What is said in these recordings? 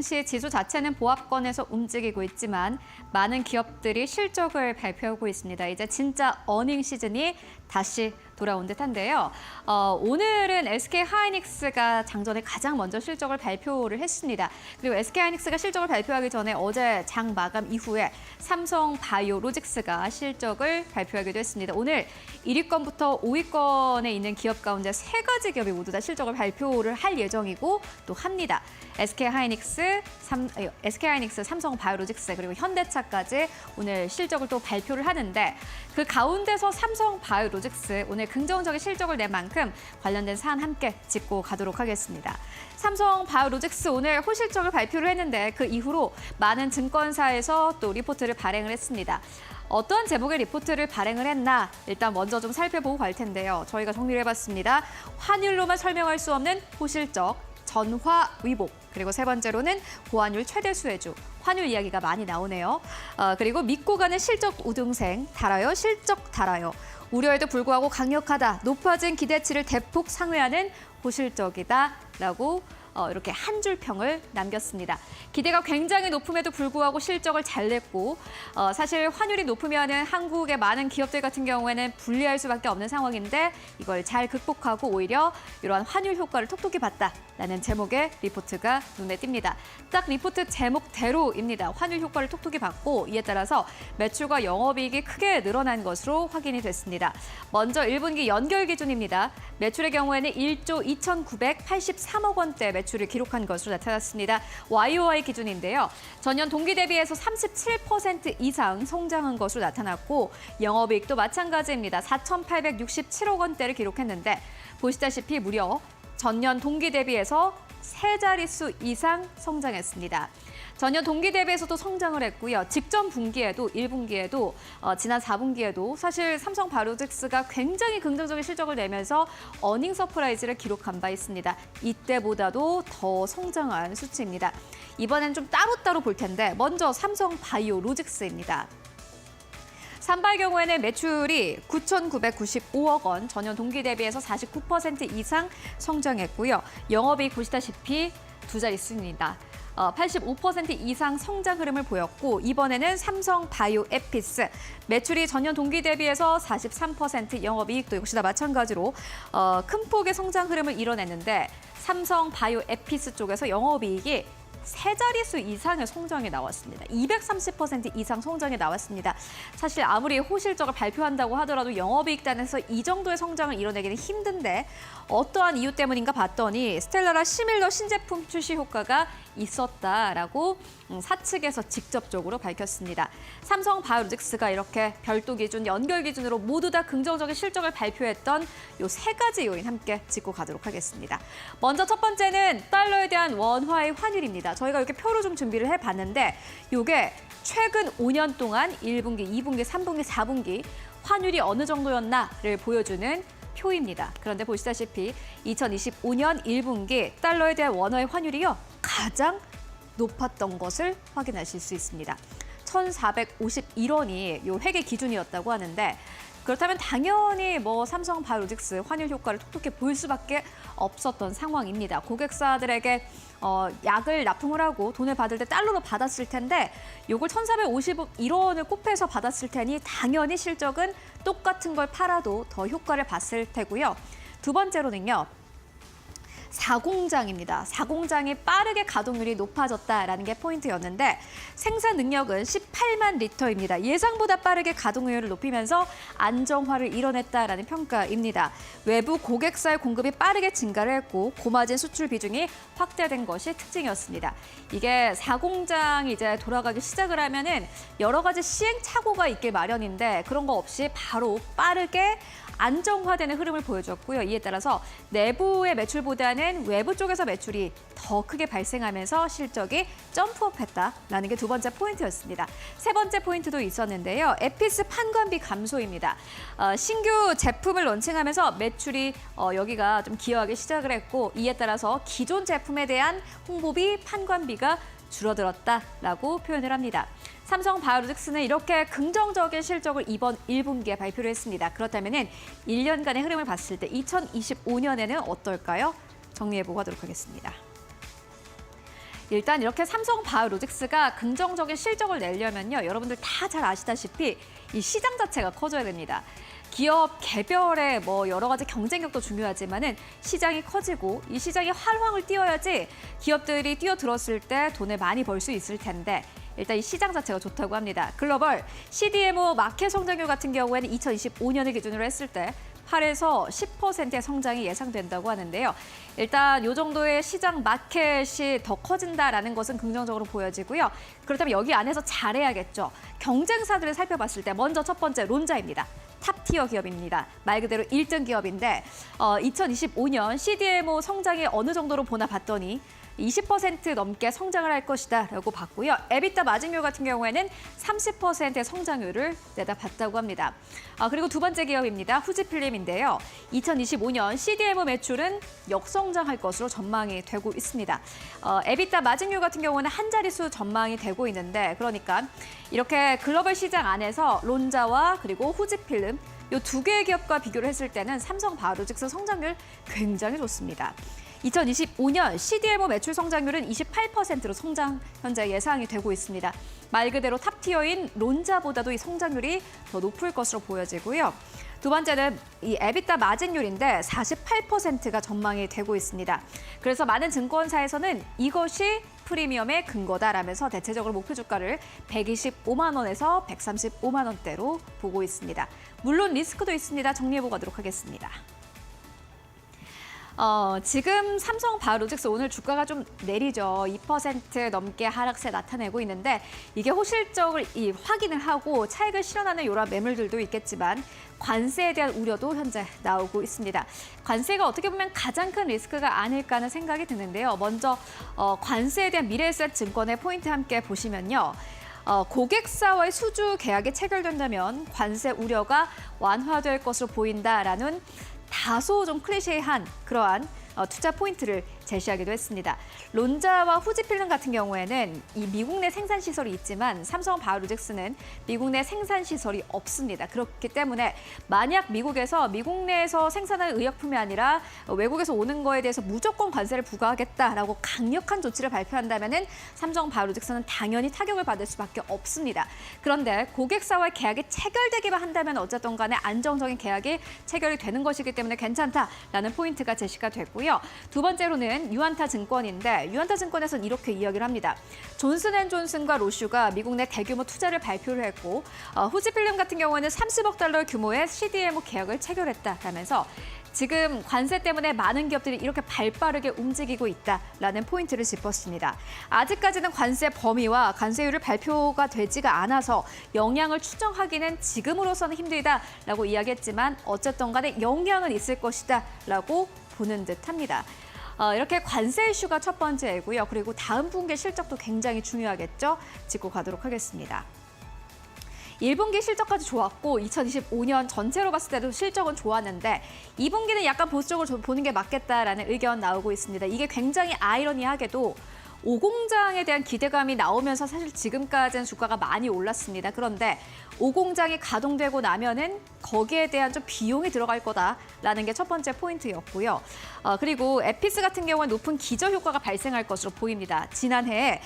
시 지수 자체는 보합권에서 움직이고 있지만 많은 기업들이 실적을 발표하고 있습니다. 이제 진짜 어닝 시즌이 다시 돌아온 듯한데요. 오늘은 SK하이닉스가 장전에 가장 먼저 실적을 발표를 했습니다. 그리고 SK하이닉스가 실적을 발표하기 전에 어제 장 마감 이후에 삼성바이오로직스가 실적을 발표하기도 했습니다. 오늘 1위권부터 5위권에 있는 기업 가운데 3가지 기업이 모두 다 실적을 발표를 할 예정이고 또 합니다. SK하이닉스, 삼성바이오로직스 그리고 현대차까지 오늘 실적을 또 발표를 하는데 그 가운데서 삼성바이오로직스 오늘 긍정적인 실적을 낸 만큼 관련된 사안 함께 짚고 가도록 하겠습니다. 삼성바이오로직스 오늘 호실적을 발표를 했는데 그 이후로 많은 증권사에서 또 리포트를 발행을 했습니다. 어떤 제목의 리포트를 발행을 했나 일단 먼저 좀 살펴보고 갈 텐데요. 저희가 정리를 해봤습니다. 환율로만 설명할 수 없는 호실적, 전화 위복, 그리고 세 번째로는 고환율 최대 수혜주, 환율 이야기가 많이 나오네요. 그리고 믿고 가는 실적 우등생, 달아요, 실적 달아요. 우려에도 불구하고 강력하다, 높아진 기대치를 대폭 상회하는 호실적이다라고 이렇게 한 줄 평을 남겼습니다. 기대가 굉장히 높음에도 불구하고 실적을 잘 냈고 사실 환율이 높으면은 한국의 많은 기업들 같은 경우에는 불리할 수밖에 없는 상황인데 이걸 잘 극복하고 오히려 이러한 환율 효과를 톡톡히 봤다라는 제목의 리포트가 눈에 띕니다. 딱 리포트 제목대로입니다. 환율 효과를 톡톡히 봤고 이에 따라서 매출과 영업이익이 크게 늘어난 것으로 확인이 됐습니다. 먼저 1분기 연결 기준입니다. 매출의 경우에는 1조 2,983억 원대 매출을 기록한 것으로 나타났습니다. YOY 기준인데요. 전년 동기 대비해서 37% 이상 성장한 것으로 나타났고 영업이익도 마찬가지입니다. 4,867억 원대를 기록했는데 보시다시피 무려 전년 동기 대비해서 세 자릿수 이상 성장했습니다. 전년 동기 대비해서도 성장을 했고요. 직전 분기에도 1분기에도 지난 4분기에도 사실 삼성바이오로직스가 굉장히 긍정적인 실적을 내면서 어닝 서프라이즈를 기록한 바 있습니다. 이때보다도 더 성장한 수치입니다. 이번엔 좀 따로따로 볼 텐데 먼저 삼성바이오로직스입니다. 삼바의 경우에는 매출이 9,995억 원, 전년 동기 대비해서 49% 이상 성장했고요. 영업이익 보시다시피 두 자릿수입니다. 85% 이상 성장 흐름을 보였고 이번에는 삼성바이오에피스 매출이 전년 동기 대비해서 43% 영업이익도 역시나 마찬가지로 큰 폭의 성장 흐름을 이뤄냈는데 삼성바이오에피스 쪽에서 영업이익이 세 자릿수 이상의 성장이 나왔습니다. 230% 이상 성장이 나왔습니다. 사실 아무리 호실적을 발표한다고 하더라도 영업이익 단에서 이 정도의 성장을 이뤄내기는 힘든데 어떠한 이유 때문인가 봤더니 스텔라라 시밀러 신제품 출시 효과가 있었다라고 사측에서 직접적으로 밝혔습니다. 삼성바이오로직스가 이렇게 별도 기준, 연결 기준으로 모두 다 긍정적인 실적을 발표했던 이 3가지 요인 함께 짚고 가도록 하겠습니다. 먼저 첫 번째는 달러에 대한 원화의 환율입니다. 저희가 이렇게 표로 좀 준비를 해봤는데 이게 최근 5년 동안 1분기, 2분기, 3분기, 4분기 환율이 어느 정도였나를 보여주는 표입니다. 그런데 보시다시피 2025년 1분기 달러에 대한 원화의 환율이요. 가장 높았던 것을 확인하실 수 있습니다. 1,451원이 요 회계 기준이었다고 하는데 그렇다면 당연히 삼성바이오로직스 환율 효과를 톡톡히 볼 수밖에 없었던 상황입니다. 고객사들에게 약을 납품을 하고 돈을 받을 때 달러로 받았을 텐데 이걸 1,451원을 곱해서 받았을 테니 당연히 실적은 똑같은 걸 팔아도 더 효과를 봤을 테고요. 두 번째로는요. 사공장입니다. 사공장이 빠르게 가동률이 높아졌다라는 게 포인트였는데 생산 능력은 18만 리터입니다. 예상보다 빠르게 가동률을 높이면서 안정화를 이뤄냈다라는 평가입니다. 외부 고객사의 공급이 빠르게 증가를 했고 고마진 수출 비중이 확대된 것이 특징이었습니다. 이게 사공장이 이제 돌아가기 시작을 하면은 여러 가지 시행착오가 있길 마련인데 그런 거 없이 바로 빠르게 안정화되는 흐름을 보여줬고요. 이에 따라서 내부의 매출보다는 외부 쪽에서 매출이 더 크게 발생하면서 실적이 점프업했다라는 게 두 번째 포인트였습니다. 세 번째 포인트도 있었는데요. 에피스 판관비 감소입니다. 신규 제품을 론칭하면서 매출이 여기가 좀 기여하기 시작을 했고 이에 따라서 기존 제품에 대한 홍보비, 판관비가 줄어들었다라고 표현을 합니다. 삼성바이오로직스는 이렇게 긍정적인 실적을 이번 1분기에 발표를 했습니다. 그렇다면 1년간의 흐름을 봤을 때 2025년에는 어떨까요? 정리해보고 하도록 하겠습니다. 일단 이렇게 삼성바이오로직스가 긍정적인 실적을 내려면요. 여러분들 다 잘 아시다시피 이 시장 자체가 커져야 됩니다. 기업 개별의 여러 가지 경쟁력도 중요하지만은 시장이 커지고 이 시장이 활황을 띄어야지 기업들이 뛰어들었을 때 돈을 많이 벌 수 있을 텐데 일단 이 시장 자체가 좋다고 합니다. 글로벌 CDMO 마켓 성장률 같은 경우에는 2025년을 기준으로 했을 때 8에서 10%의 성장이 예상된다고 하는데요. 일단 이 정도의 시장 마켓이 더 커진다라는 것은 긍정적으로 보여지고요. 그렇다면 여기 안에서 잘해야겠죠. 경쟁사들을 살펴봤을 때 먼저 첫 번째 론자입니다. 탑티어 기업입니다. 말 그대로 1등 기업인데 2025년 CDMO 성장이 어느 정도로 보나 봤더니 20% 넘게 성장을 할 것이다라고 봤고요. 에비타 마진율 같은 경우에는 30%의 성장률을 내다봤다고 합니다. 그리고 두 번째 기업입니다. 후지필름인데요. 2025년 CDMO 매출은 역성장할 것으로 전망이 되고 있습니다. 에비타 마진율 같은 경우는 한 자릿수 전망이 되고 있는데 그러니까 이렇게 글로벌 시장 안에서 론자와 그리고 후지필름 이 두 개의 기업과 비교를 했을 때는 삼성바이오로직스 성장률 굉장히 좋습니다. 2025년 CDMO 매출 성장률은 28%로 성장 현재 예상이 되고 있습니다. 말 그대로 탑티어인 론자보다도 이 성장률이 더 높을 것으로 보여지고요. 두 번째는 이 에비타 마진율인데 48%가 전망이 되고 있습니다. 그래서 많은 증권사에서는 이것이 프리미엄의 근거다라면서 대체적으로 목표 주가를 125만 원에서 135만 원대로 보고 있습니다. 물론 리스크도 있습니다. 정리해보고 가도록 하겠습니다. 지금 삼성바이오로직스 오늘 주가가 좀 내리죠. 2% 넘게 하락세 나타내고 있는데 이게 호실적을 확인을 하고 차익을 실현하는 이런 매물들도 있겠지만 관세에 대한 우려도 현재 나오고 있습니다. 관세가 어떻게 보면 가장 큰 리스크가 아닐까 하는 생각이 드는데요. 먼저 관세에 대한 미래에셋 증권의 포인트 함께 보시면요. 고객사와의 수주 계약이 체결된다면 관세 우려가 완화될 것으로 보인다라는 다소 좀 클리셰한 그러한 투자 포인트를 제시하기도 했습니다. 론자와 후지필름 같은 경우에는 이 미국 내 생산 시설이 있지만 삼성바이오로직스는 미국 내 생산 시설이 없습니다. 그렇기 때문에 만약 미국 내에서 생산하는 의약품이 아니라 외국에서 오는 거에 대해서 무조건 관세를 부과하겠다라고 강력한 조치를 발표한다면은 삼성바이오로직스는 당연히 타격을 받을 수밖에 없습니다. 그런데 고객사와의 계약이 체결되기만 한다면 어쨌든 간에 안정적인 계약이 체결이 되는 것이기 때문에 괜찮다라는 포인트가 제시가 됐고요. 두 번째로는 유안타 증권인데 유안타 증권에서는 이렇게 이야기를 합니다. 존슨앤존슨과 로슈가 미국 내 대규모 투자를 발표를 했고 후지필름 같은 경우에는 30억 달러 규모의 CDMO 계약을 체결했다라면서 지금 관세 때문에 많은 기업들이 이렇게 발빠르게 움직이고 있다라는 포인트를 짚었습니다. 아직까지는 관세 범위와 관세율을 발표가 되지가 않아서 영향을 추정하기는 지금으로서는 힘들다라고 이야기했지만 어쨌든 간에 영향은 있을 것이다라고 보는 듯합니다. 이렇게 관세 이슈가 첫 번째이고요. 그리고 다음 분기 실적도 굉장히 중요하겠죠. 짚고 가도록 하겠습니다. 1분기 실적까지 좋았고 2025년 전체로 봤을 때도 실적은 좋았는데 2분기는 약간 보수적으로 보는 게 맞겠다라는 의견 나오고 있습니다. 이게 굉장히 아이러니하게도 오공장에 대한 기대감이 나오면서 사실 지금까지는 주가가 많이 올랐습니다. 그런데 오공장이 가동되고 나면은 거기에 대한 좀 비용이 들어갈 거다라는 게 첫 번째 포인트였고요. 그리고 에피스 같은 경우는 높은 기저 효과가 발생할 것으로 보입니다. 지난해에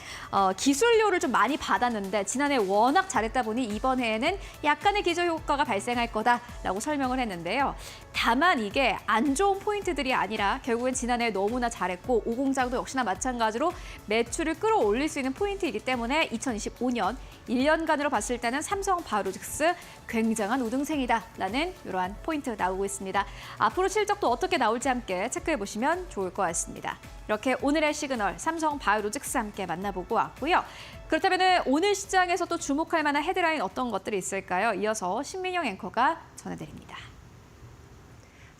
기술료를 좀 많이 받았는데 지난해 워낙 잘했다 보니 이번 해에는 약간의 기저 효과가 발생할 거다라고 설명을 했는데요. 다만 이게 안 좋은 포인트들이 아니라 결국엔 지난해 너무나 잘했고 오공장도 역시나 마찬가지로 매출을 끌어올릴 수 있는 포인트이기 때문에 2025년 1년간으로 봤을 때는 삼성바이오로직스 굉장한 우등생이다라는 이러한 포인트 나오고 있습니다. 앞으로 실적도 어떻게 나올지 함께 체크해보시면 좋을 것 같습니다. 이렇게 오늘의 시그널 삼성바이오로직스 함께 만나보고 왔고요. 그렇다면 오늘 시장에서 또 주목할 만한 헤드라인 어떤 것들이 있을까요? 이어서 신민영 앵커가 전해드립니다.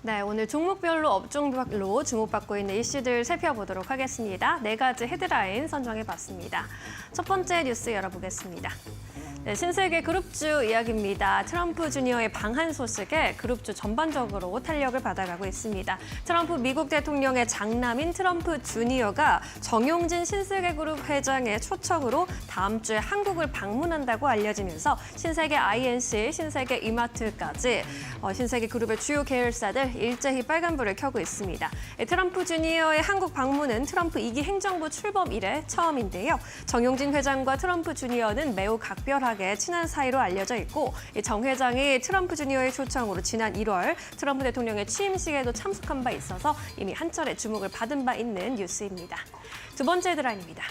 네, 오늘 종목별로 업종별로 주목받고 있는 이슈들 살펴보도록 하겠습니다. 4가지 헤드라인 선정해봤습니다. 첫 번째 뉴스 열어보겠습니다. 네, 신세계 그룹주 이야기입니다. 트럼프 주니어의 방한 소식에 그룹주 전반적으로 탄력을 받아가고 있습니다. 트럼프 미국 대통령의 장남인 트럼프 주니어가 정용진 신세계그룹 회장의 초청으로 다음 주에 한국을 방문한다고 알려지면서 신세계 INC, 신세계 이마트까지 신세계그룹의 주요 계열사들 일제히 빨간불을 켜고 있습니다. 트럼프 주니어의 한국 방문은 트럼프 2기 행정부 출범 이래 처음인데요. 정용진 회장과 트럼프 주니어는 매우 각별하게 친한 사이로 알려져 있고 정 회장이 트럼프 주니어의 초청으로 지난 1월 트럼프 대통령의 취임식에도 참석한 바 있어서 이미 한철의 주목을 받은 바 있는 뉴스입니다. 두 번째 헤드라인입니다.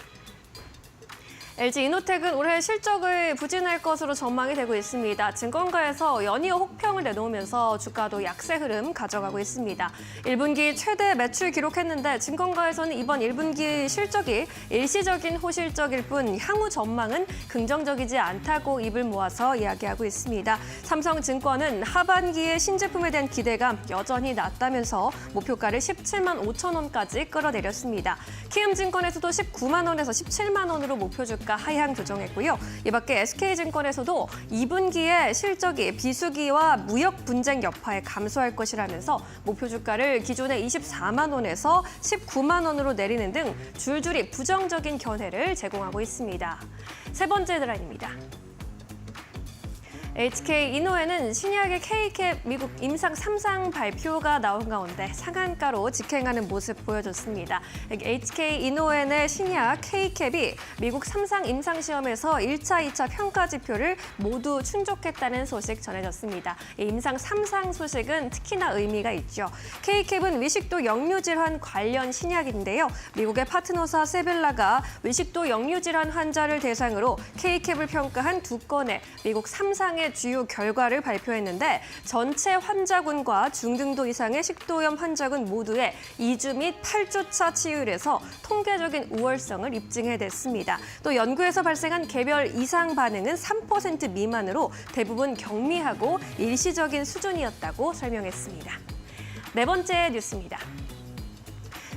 LG 이노텍은 올해 실적을 부진할 것으로 전망이 되고 있습니다. 증권가에서 연이어 혹평을 내놓으면서 주가도 약세 흐름 가져가고 있습니다. 1분기 최대 매출 기록했는데 증권가에서는 이번 1분기 실적이 일시적인 호실적일 뿐 향후 전망은 긍정적이지 않다고 입을 모아서 이야기하고 있습니다. 삼성증권은 하반기에 신제품에 대한 기대감 여전히 낮다면서 목표가를 17만 5천 원까지 끌어내렸습니다. 키움증권에서도 19만 원에서 17만 원으로 목표 주가 하향 조정했고요. 이 밖에 SK증권에서도 2분기에 실적이 비수기와 무역 분쟁 여파에 감소할 것이라면서 목표 주가를 기존의 24만 원에서 19만 원으로 내리는 등 줄줄이 부정적인 견해를 제공하고 있습니다. 세 번째 드라이브입니다. HK 이노회는 신약의 K캡 미국 임상 3상 발표가 나온 가운데 상한가로 직행하는 모습 보여줬습니다. HK 이노회의 신약 K캡이 미국 3상 임상시험에서 1차, 2차 평가 지표를 모두 충족했다는 소식 전해졌습니다. 이 임상 3상 소식은 특히나 의미가 있죠. K캡은 위식도 역류질환 관련 신약인데요. 미국의 파트너사 세벨라가 위식도 역류질환 환자를 대상으로 K캡을 평가한 2건의 미국 3상의 주요 결과를 발표했는데 전체 환자군과 중등도 이상의 식도염 환자군 모두의 2주 및 8주차 치율에서 통계적인 우월성을 입증해냈습니다. 또 연구에서 발생한 개별 이상 반응은 3% 미만으로 대부분 경미하고 일시적인 수준이었다고 설명했습니다. 네 번째 뉴스입니다.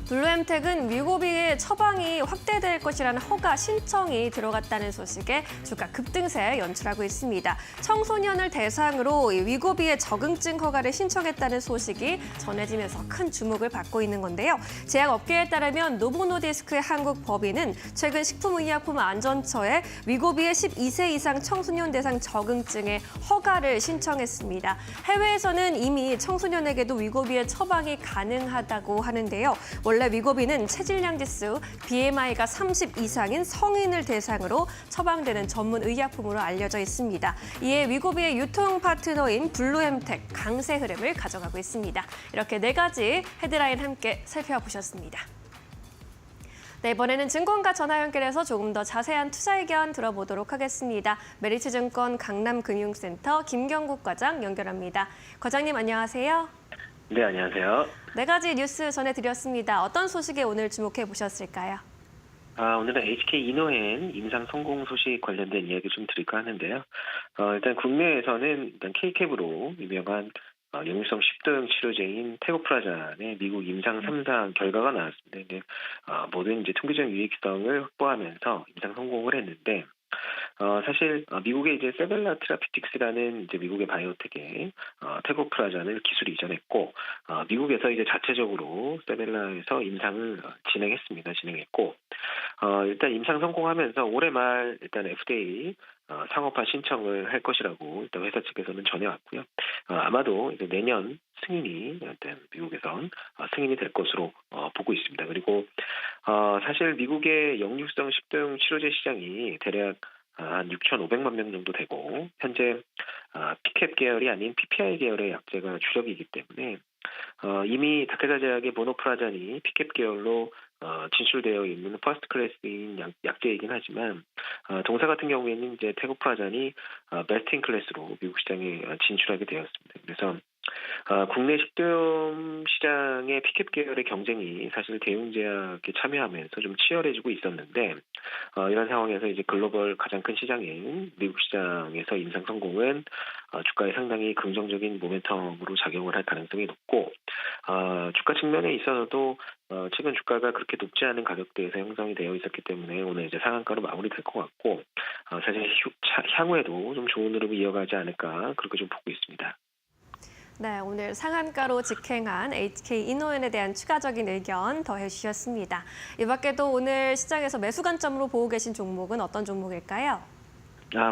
블루엠텍은 위고비의 처방이 확대될 것이라는 허가 신청이 들어갔다는 소식에 주가 급등세 연출하고 있습니다. 청소년을 대상으로 위고비의 적응증 허가를 신청했다는 소식이 전해지면서 큰 주목을 받고 있는 건데요. 제약업계에 따르면 노보노디스크의 한국 법인은 최근 식품의약품안전처에 위고비의 12세 이상 청소년 대상 적응증의 허가를 신청했습니다. 해외에서는 이미 청소년에게도 위고비의 처방이 가능하다고 하는데요. 원래 위고비는 체질량 지수 BMI가 30 이상인 성인을 대상으로 처방되는 전문 의약품으로 알려져 있습니다. 이에 위고비의 유통 파트너인 블루엠텍 강세 흐름을 가져가고 있습니다. 이렇게 네 가지 헤드라인 함께 살펴보셨습니다. 네, 이번에는 증권가 전화 연결해서 조금 더 자세한 투자 의견 들어보도록 하겠습니다. 메리츠증권 강남금융센터 김경국 과장 연결합니다. 과장님 안녕하세요. 네, 안녕하세요. 네 가지 뉴스 전해드렸습니다. 어떤 소식에 오늘 주목해 보셨을까요? 오늘은 HK 이노엔 임상 성공 소식 관련된 이야기 좀 드릴까 하는데요. 일단 국내에서는 일단 K캡으로 유명한 역류성 십도염 치료제인 테고프라잔의 미국 임상 3상 결과가 나왔습니다. 이제 모든 이제 통계적 유익성을 확보하면서 임상 성공을 했는데. 사실 미국의 이제 세벨라 테라피틱스라는 이제 미국의 바이오텍에 테고프라잔을 기술 이전했고 미국에서 이제 자체적으로 세벨라에서 임상을 진행했고 일단 임상 성공하면서 올해 말 일단 FDA 상업화 신청을 할 것이라고 일단 회사 측에서는 전해왔고요. 아마도 이제 내년 승인이 일단 미국에선 승인이 될 것으로 보고 있습니다. 그리고 사실 미국의 역류성 십도염 치료제 시장이 대략 한 6,500만 명 정도 되고 현재 피캡 계열이 아닌 PPI 계열의 약제가 주력이기 때문에 이미 다케다 제약의 모노프라잔이 피캡 계열로 진출되어 있는 퍼스트 클래스인 약제이긴 하지만 동사 같은 경우에는 이제 테고프라잔이 베스트 인 클래스로 미국 시장에 진출하게 되었습니다. 그래서 국내 식도염 시장의 피캡 계열의 경쟁이 사실 대웅제약에 참여하면서 좀 치열해지고 있었는데 이런 상황에서 이제 글로벌 가장 큰 시장인 미국 시장에서 인상 성공은 주가에 상당히 긍정적인 모멘텀으로 작용을 할 가능성이 높고 주가 측면에 있어서도 최근 주가가 그렇게 높지 않은 가격대에서 형성이 되어 있었기 때문에 오늘 이제 상한가로 마무리될 것 같고 사실 향후에도 좀 좋은 흐름을 이어가지 않을까 그렇게 좀 보고 있습니다. 네, 오늘 상한가로 직행한 HK 이노엔에 대한 추가적인 의견 더해주셨습니다. 이 밖에도 오늘 시장에서 매수 관점으로 보고 계신 종목은 어떤 종목일까요?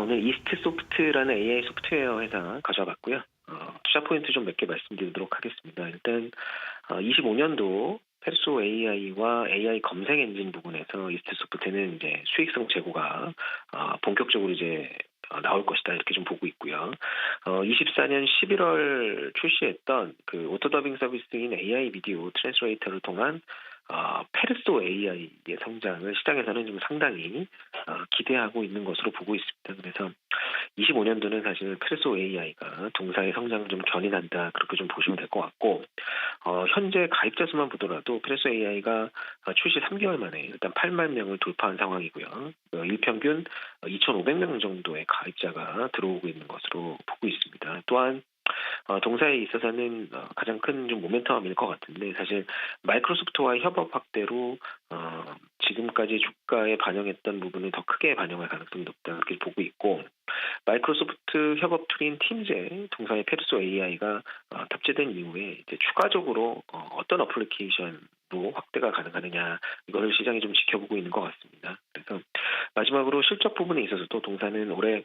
오늘 이스트 소프트라는 AI 소프트웨어 회사 가져와봤고요. 투자 포인트 좀 몇 개 말씀드리도록 하겠습니다. 일단 25년도 페르소 AI와 AI 검색 엔진 부분에서 이스트 소프트는 이제 수익성 제고가 본격적으로 이제 나올 것이다 이렇게 좀 보고 있고요. 24년 11월 출시했던 그 오토 더빙 서비스인 AI 비디오 트랜스레이터를 통한 페르소 AI의 성장을 시장에서는 좀 상당히 기대하고 있는 것으로 보고 있습니다. 그래서 25년도는 사실 페르소 AI가 동사의 성장을 좀 견인한다 그렇게 좀 보시면 될 것 같고 현재 가입자 수만 보더라도 페르소 AI가 출시 3개월 만에 일단 8만 명을 돌파한 상황이고요. 일평균 2,500명 정도의 가입자가 들어오고 있는 것으로 보고 있습니다. 또한 동사에 있어서는 가장 큰 좀 모멘텀일 것 같은데 사실 마이크로소프트와의 협업 확대로 지금까지 주가에 반영했던 부분을 더 크게 반영할 가능성이 높다 그렇게 보고 있고 마이크로소프트 협업 툴인 팀즈에 동사의 페르소 AI가 탑재된 이후에 이제 추가적으로 어떤 어플리케이션로 확대가 가능하느냐 이거를 시장이 좀 지켜보고 있는 것 같습니다. 그래서 마지막으로 실적 부분에 있어서도 동사는 올해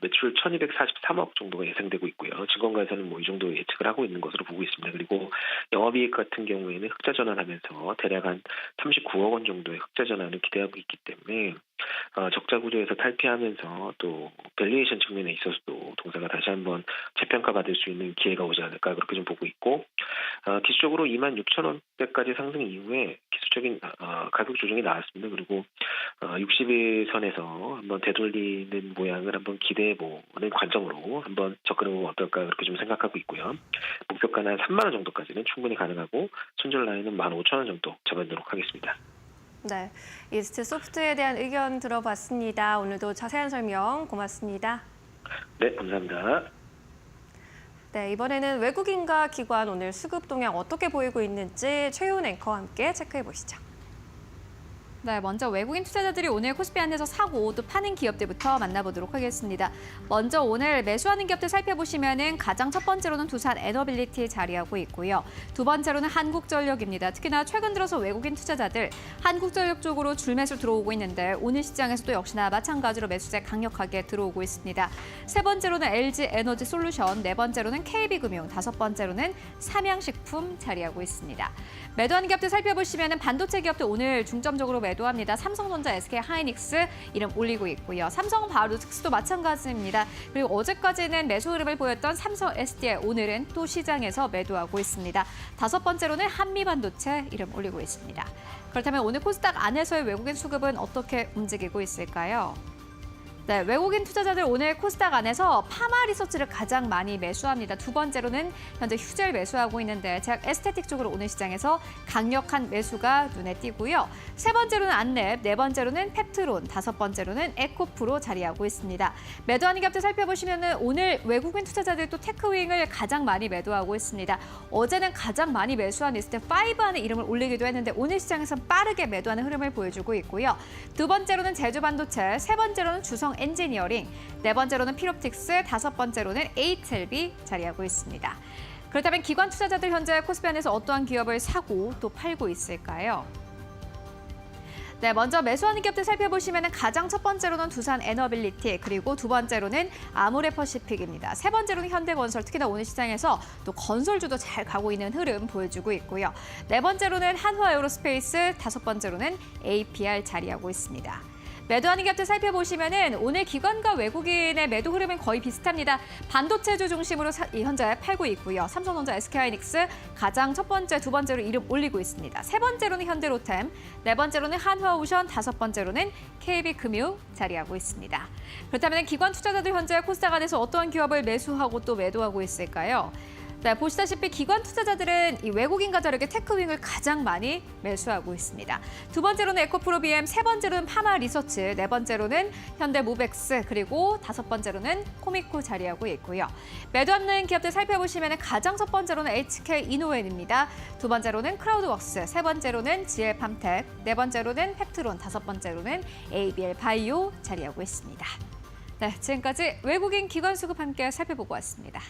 매출 1,243억 정도가 예상되고 있고요. 증권가에서는 뭐 이 정도 예측을 하고 있는 것으로 보고 있습니다. 그리고 영업이익 같은 경우에는 흑자 전환하면서 대략 한 39억 원 정도의 흑자 전환을 기대하고 있기 때문에 적자 구조에서 탈피하면서 또 밸류에이션 측면에 있어서도 동사가 다시 한번 재평가 받을 수 있는 기회가 오지 않을까 그렇게 좀 보고 있고 기술적으로 26,000원대까지 상승 이후에 기술적인 가격 조정이 나왔습니다. 그리고 60일선에서 한번 되돌리는 모양을 한번 기대해보는 관점으로 한번 접근해보면 어떨까 그렇게 좀 생각하고 있고요. 목표가는 한 3만 원 정도까지는 충분히 가능하고 손절 라인은 15,000원 정도 잡아보도록 하겠습니다. 네, 이스트 소프트에 대한 의견 들어봤습니다. 오늘도 자세한 설명 고맙습니다. 네, 감사합니다. 네, 이번에는 외국인과 기관 오늘 수급 동향 어떻게 보이고 있는지 최윤 앵커와 함께 체크해 보시죠. 네, 먼저 외국인 투자자들이 오늘 코스피 안에서 사고 또 파는 기업들부터 만나보도록 하겠습니다. 먼저 오늘 매수하는 기업들 살펴보시면은 가장 첫 번째로는 두산 에너빌리티 자리하고 있고요. 두 번째로는 한국전력입니다. 특히나 최근 들어서 외국인 투자자들 한국전력 쪽으로 줄매수 들어오고 있는데 오늘 시장에서도 역시나 마찬가지로 매수세 강력하게 들어오고 있습니다. 세 번째로는 LG 에너지 솔루션, 네 번째로는 KB금융, 다섯 번째로는 삼양식품 자리하고 있습니다. 매도하는 기업들 살펴보시면은 반도체 기업들 오늘 중점적으로 매도합니다. 삼성전자, SK하이닉스 이름 올리고 있고요. 삼성바이오로직스도 마찬가지입니다. 그리고 어제까지는 매수 흐름을 보였던 삼성 SDI 오늘은 또 시장에서 매도하고 있습니다. 다섯 번째로는 한미반도체 이름 올리고 있습니다. 그렇다면 오늘 코스닥 안에서의 외국인 수급은 어떻게 움직이고 있을까요? 네, 외국인 투자자들 오늘 코스닥 안에서 파마 리서치를 가장 많이 매수합니다. 두 번째로는 현재 휴젤 매수하고 있는데 제약 에스테틱 쪽으로 오늘 시장에서 강력한 매수가 눈에 띄고요. 세 번째로는 안랩, 네 번째로는 펩트론, 다섯 번째로는 에코프로 자리하고 있습니다. 매도하는 기업들 살펴보시면 오늘 외국인 투자자들 또 테크윙을 가장 많이 매도하고 있습니다. 어제는 가장 많이 매수한 리스트 5 안에 이름을 올리기도 했는데 오늘 시장에서 빠르게 매도하는 흐름을 보여주고 있고요. 두 번째로는 제주반도체, 세 번째로는 주성 엔지니어링, 네 번째로는 피롭틱스, 다섯 번째로는 HLB 자리하고 있습니다. 그렇다면 기관 투자자들 현재 코스피 안에서 어떠한 기업을 사고 또 팔고 있을까요? 네, 먼저 매수하는 기업들 살펴보시면 가장 첫 번째로는 두산 에너빌리티, 그리고 두 번째로는 아모레퍼시픽입니다. 세 번째로는 현대건설, 특히나 오늘 시장에서 또 건설주도 잘 가고 있는 흐름 보여주고 있고요. 네 번째로는 한화에어로스페이스, 다섯 번째로는 APR 자리하고 있습니다. 매도하는 기업들 살펴보시면은 오늘 기관과 외국인의 매도 흐름은 거의 비슷합니다. 반도체주 중심으로 현재 팔고 있고요. 삼성전자, SK하이닉스 가장 첫 번째, 두 번째로 이름 올리고 있습니다. 세 번째로는 현대로템, 네 번째로는 한화오션, 다섯 번째로는 KB금융 자리하고 있습니다. 그렇다면 기관 투자자들 현재 코스닥 안에서 어떠한 기업을 매수하고 또 매도하고 있을까요? 네, 보시다시피 기관 투자자들은 이 외국인 가자력의 테크윙을 가장 많이 매수하고 있습니다. 두 번째로는 에코프로비엠, 세 번째로는 파마 리서치, 네 번째로는 현대모백스, 그리고 다섯 번째로는 코미코 자리하고 있고요. 매도하는 기업들 살펴보시면 가장 첫 번째로는 HK 이노엔입니다. 두 번째로는 크라우드웍스, 세 번째로는 GL팜텍, 네 번째로는 팩트론, 다섯 번째로는 ABL 바이오 자리하고 있습니다. 네, 지금까지 외국인 기관 수급 함께 살펴보고 왔습니다.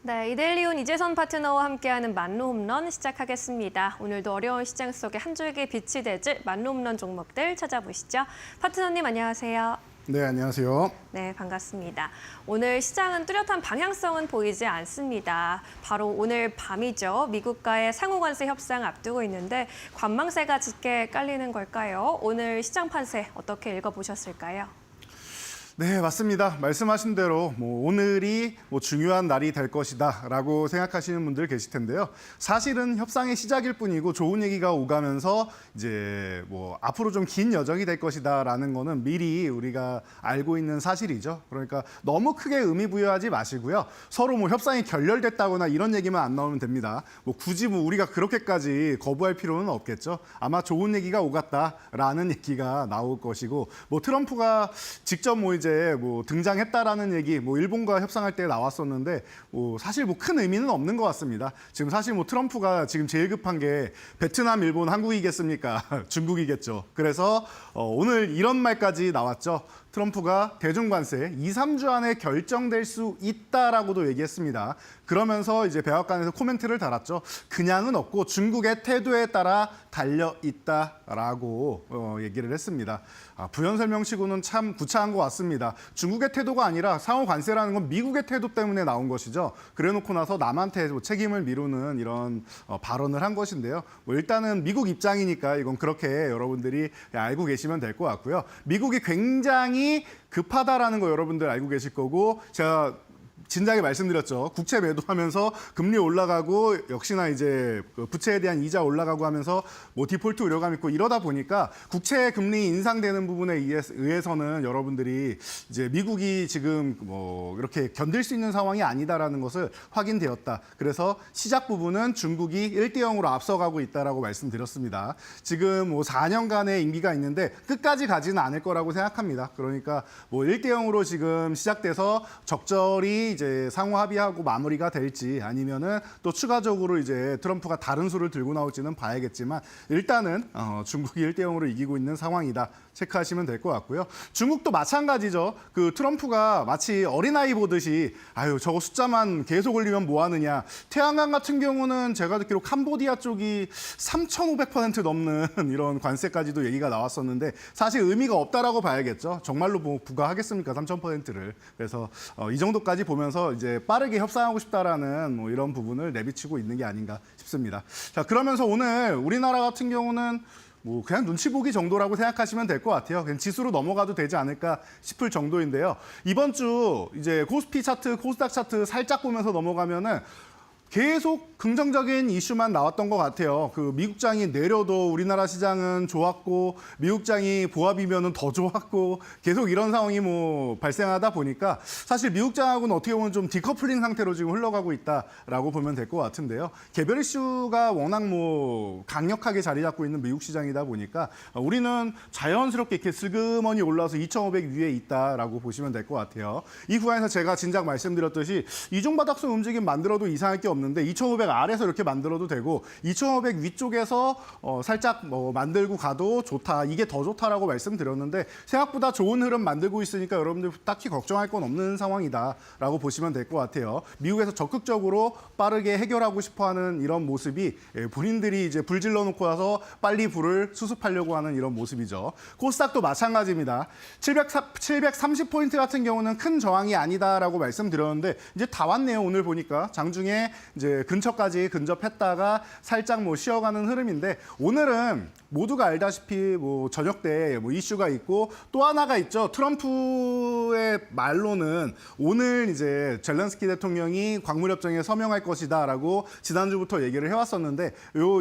네, 이데일리온 이재선 파트너와 함께하는 만루 홈런 시작하겠습니다. 오늘도 어려운 시장 속에 한 줄기 빛이 되질 만루 홈런 종목들 찾아보시죠. 파트너님 안녕하세요. 네, 안녕하세요. 네, 반갑습니다. 오늘 시장은 뚜렷한 방향성은 보이지 않습니다. 바로 오늘 밤이죠. 미국과의 상호관세 협상 앞두고 있는데 관망세가 짙게 깔리는 걸까요? 오늘 시장 판세 어떻게 읽어보셨을까요? 네, 맞습니다. 말씀하신 대로 오늘이 중요한 날이 될 것이다라고 생각하시는 분들 계실 텐데요. 사실은 협상의 시작일 뿐이고 좋은 얘기가 오가면서 이제 앞으로 좀 긴 여정이 될 것이다라는 거는 미리 우리가 알고 있는 사실이죠. 그러니까 너무 크게 의미 부여하지 마시고요. 서로 협상이 결렬됐다거나 이런 얘기만 안 나오면 됩니다. 굳이 우리가 그렇게까지 거부할 필요는 없겠죠. 아마 좋은 얘기가 오갔다라는 얘기가 나올 것이고 트럼프가 직접 이제 등장했다라는 얘기 일본과 협상할 때 나왔었는데 사실 큰 의미는 없는 것 같습니다. 지금 사실 트럼프가 지금 제일 급한 게 베트남, 일본, 한국이겠습니까? 중국이겠죠. 그래서 오늘 이런 말까지 나왔죠. 트럼프가 대중관세 2, 3주 안에 결정될 수 있다라고도 얘기했습니다. 그러면서 이제 백악관에서 코멘트를 달았죠. 그냥은 없고 중국의 태도에 따라 달려 있다라고 얘기를 했습니다. 부연 설명치고는 참 구차한 것 같습니다. 중국의 태도가 아니라 상호 관세라는 건 미국의 태도 때문에 나온 것이죠. 그래놓고 나서 남한테 책임을 미루는 이런 발언을 한 것인데요. 일단은 미국 입장이니까 이건 그렇게 여러분들이 알고 계시면 될 것 같고요. 미국이 굉장히 급하다라는 거 여러분들 알고 계실 거고 제가 진작에 말씀드렸죠. 국채 매도하면서 금리 올라가고 역시나 이제 부채에 대한 이자 올라가고 하면서 디폴트 우려감 있고 이러다 보니까 국채 금리 인상되는 부분에 의해서는 여러분들이 이제 미국이 지금 이렇게 견딜 수 있는 상황이 아니다라는 것을 확인되었다. 그래서 시작 부분은 중국이 1대 0으로 앞서가고 있다라고 말씀드렸습니다. 지금 4년간의 임기가 있는데 끝까지 가지는 않을 거라고 생각합니다. 그러니까 1대 0으로 지금 시작돼서 적절히 이제 상호 합의하고 마무리가 될지 아니면은 또 추가적으로 이제 트럼프가 다른 수를 들고 나올지는 봐야겠지만 일단은 중국이 1대 0으로 이기고 있는 상황이다. 체크하시면 될 것 같고요. 중국도 마찬가지죠. 트럼프가 마치 어린아이 보듯이 아유 저거 숫자만 계속 올리면 뭐 하느냐. 태양광 같은 경우는 제가 듣기로 캄보디아 쪽이 3,500% 넘는 이런 관세까지도 얘기가 나왔었는데 사실 의미가 없다라고 봐야겠죠. 정말로 부과하겠습니까? 3,000%를. 그래서 이 정도까지 보면서 이제 빠르게 협상하고 싶다라는 이런 부분을 내비치고 있는 게 아닌가 싶습니다. 자, 그러면서 오늘 우리나라 같은 경우는 그냥 눈치 보기 정도라고 생각하시면 될 것 같아요. 그냥 지수로 넘어가도 되지 않을까 싶을 정도인데요. 이번 주 이제 코스피 차트, 코스닥 차트 살짝 보면서 넘어가면은 계속 긍정적인 이슈만 나왔던 것 같아요. 미국장이 내려도 우리나라 시장은 좋았고 미국장이 보합이면은 더 좋았고 계속 이런 상황이 발생하다 보니까 사실 미국장하고는 어떻게 보면 좀 디커플링 상태로 지금 흘러가고 있다라고 보면 될 것 같은데요. 개별 이슈가 워낙 강력하게 자리 잡고 있는 미국 시장이다 보니까 우리는 자연스럽게 이렇게 슬그머니 올라와서 2,500 위에 있다라고 보시면 될 것 같아요. 이 구간에서 제가 진작 말씀드렸듯이 이중바닥선 움직임 만들어도 이상할 게 없는데 2,500 아래에서 이렇게 만들어도 되고 2,500 위쪽에서 살짝 만들고 가도 좋다. 이게 더 좋다라고 말씀드렸는데 생각보다 좋은 흐름 만들고 있으니까 여러분들 딱히 걱정할 건 없는 상황이다라고 보시면 될 것 같아요. 미국에서 적극적으로 빠르게 해결하고 싶어하는 이런 모습이 본인들이 이제 불 질러놓고 나서 빨리 불을 수습하려고 하는 이런 모습이죠. 코스닥도 마찬가지입니다. 730포인트 같은 경우는 큰 저항이 아니다라고 말씀드렸는데 이제 다 왔네요. 오늘 보니까 장중에 이제 근처까지 저점까지 근접했다가 살짝 뭐 쉬어가는 흐름인데 오늘은 모두가 알다시피 뭐 저녁 때 뭐 이슈가 있고 또 하나가 있죠. 트럼프의 말로는 오늘 이제 젤렌스키 대통령이 광물협정에 서명할 것이다라고 지난주부터 얘기를 해왔었는데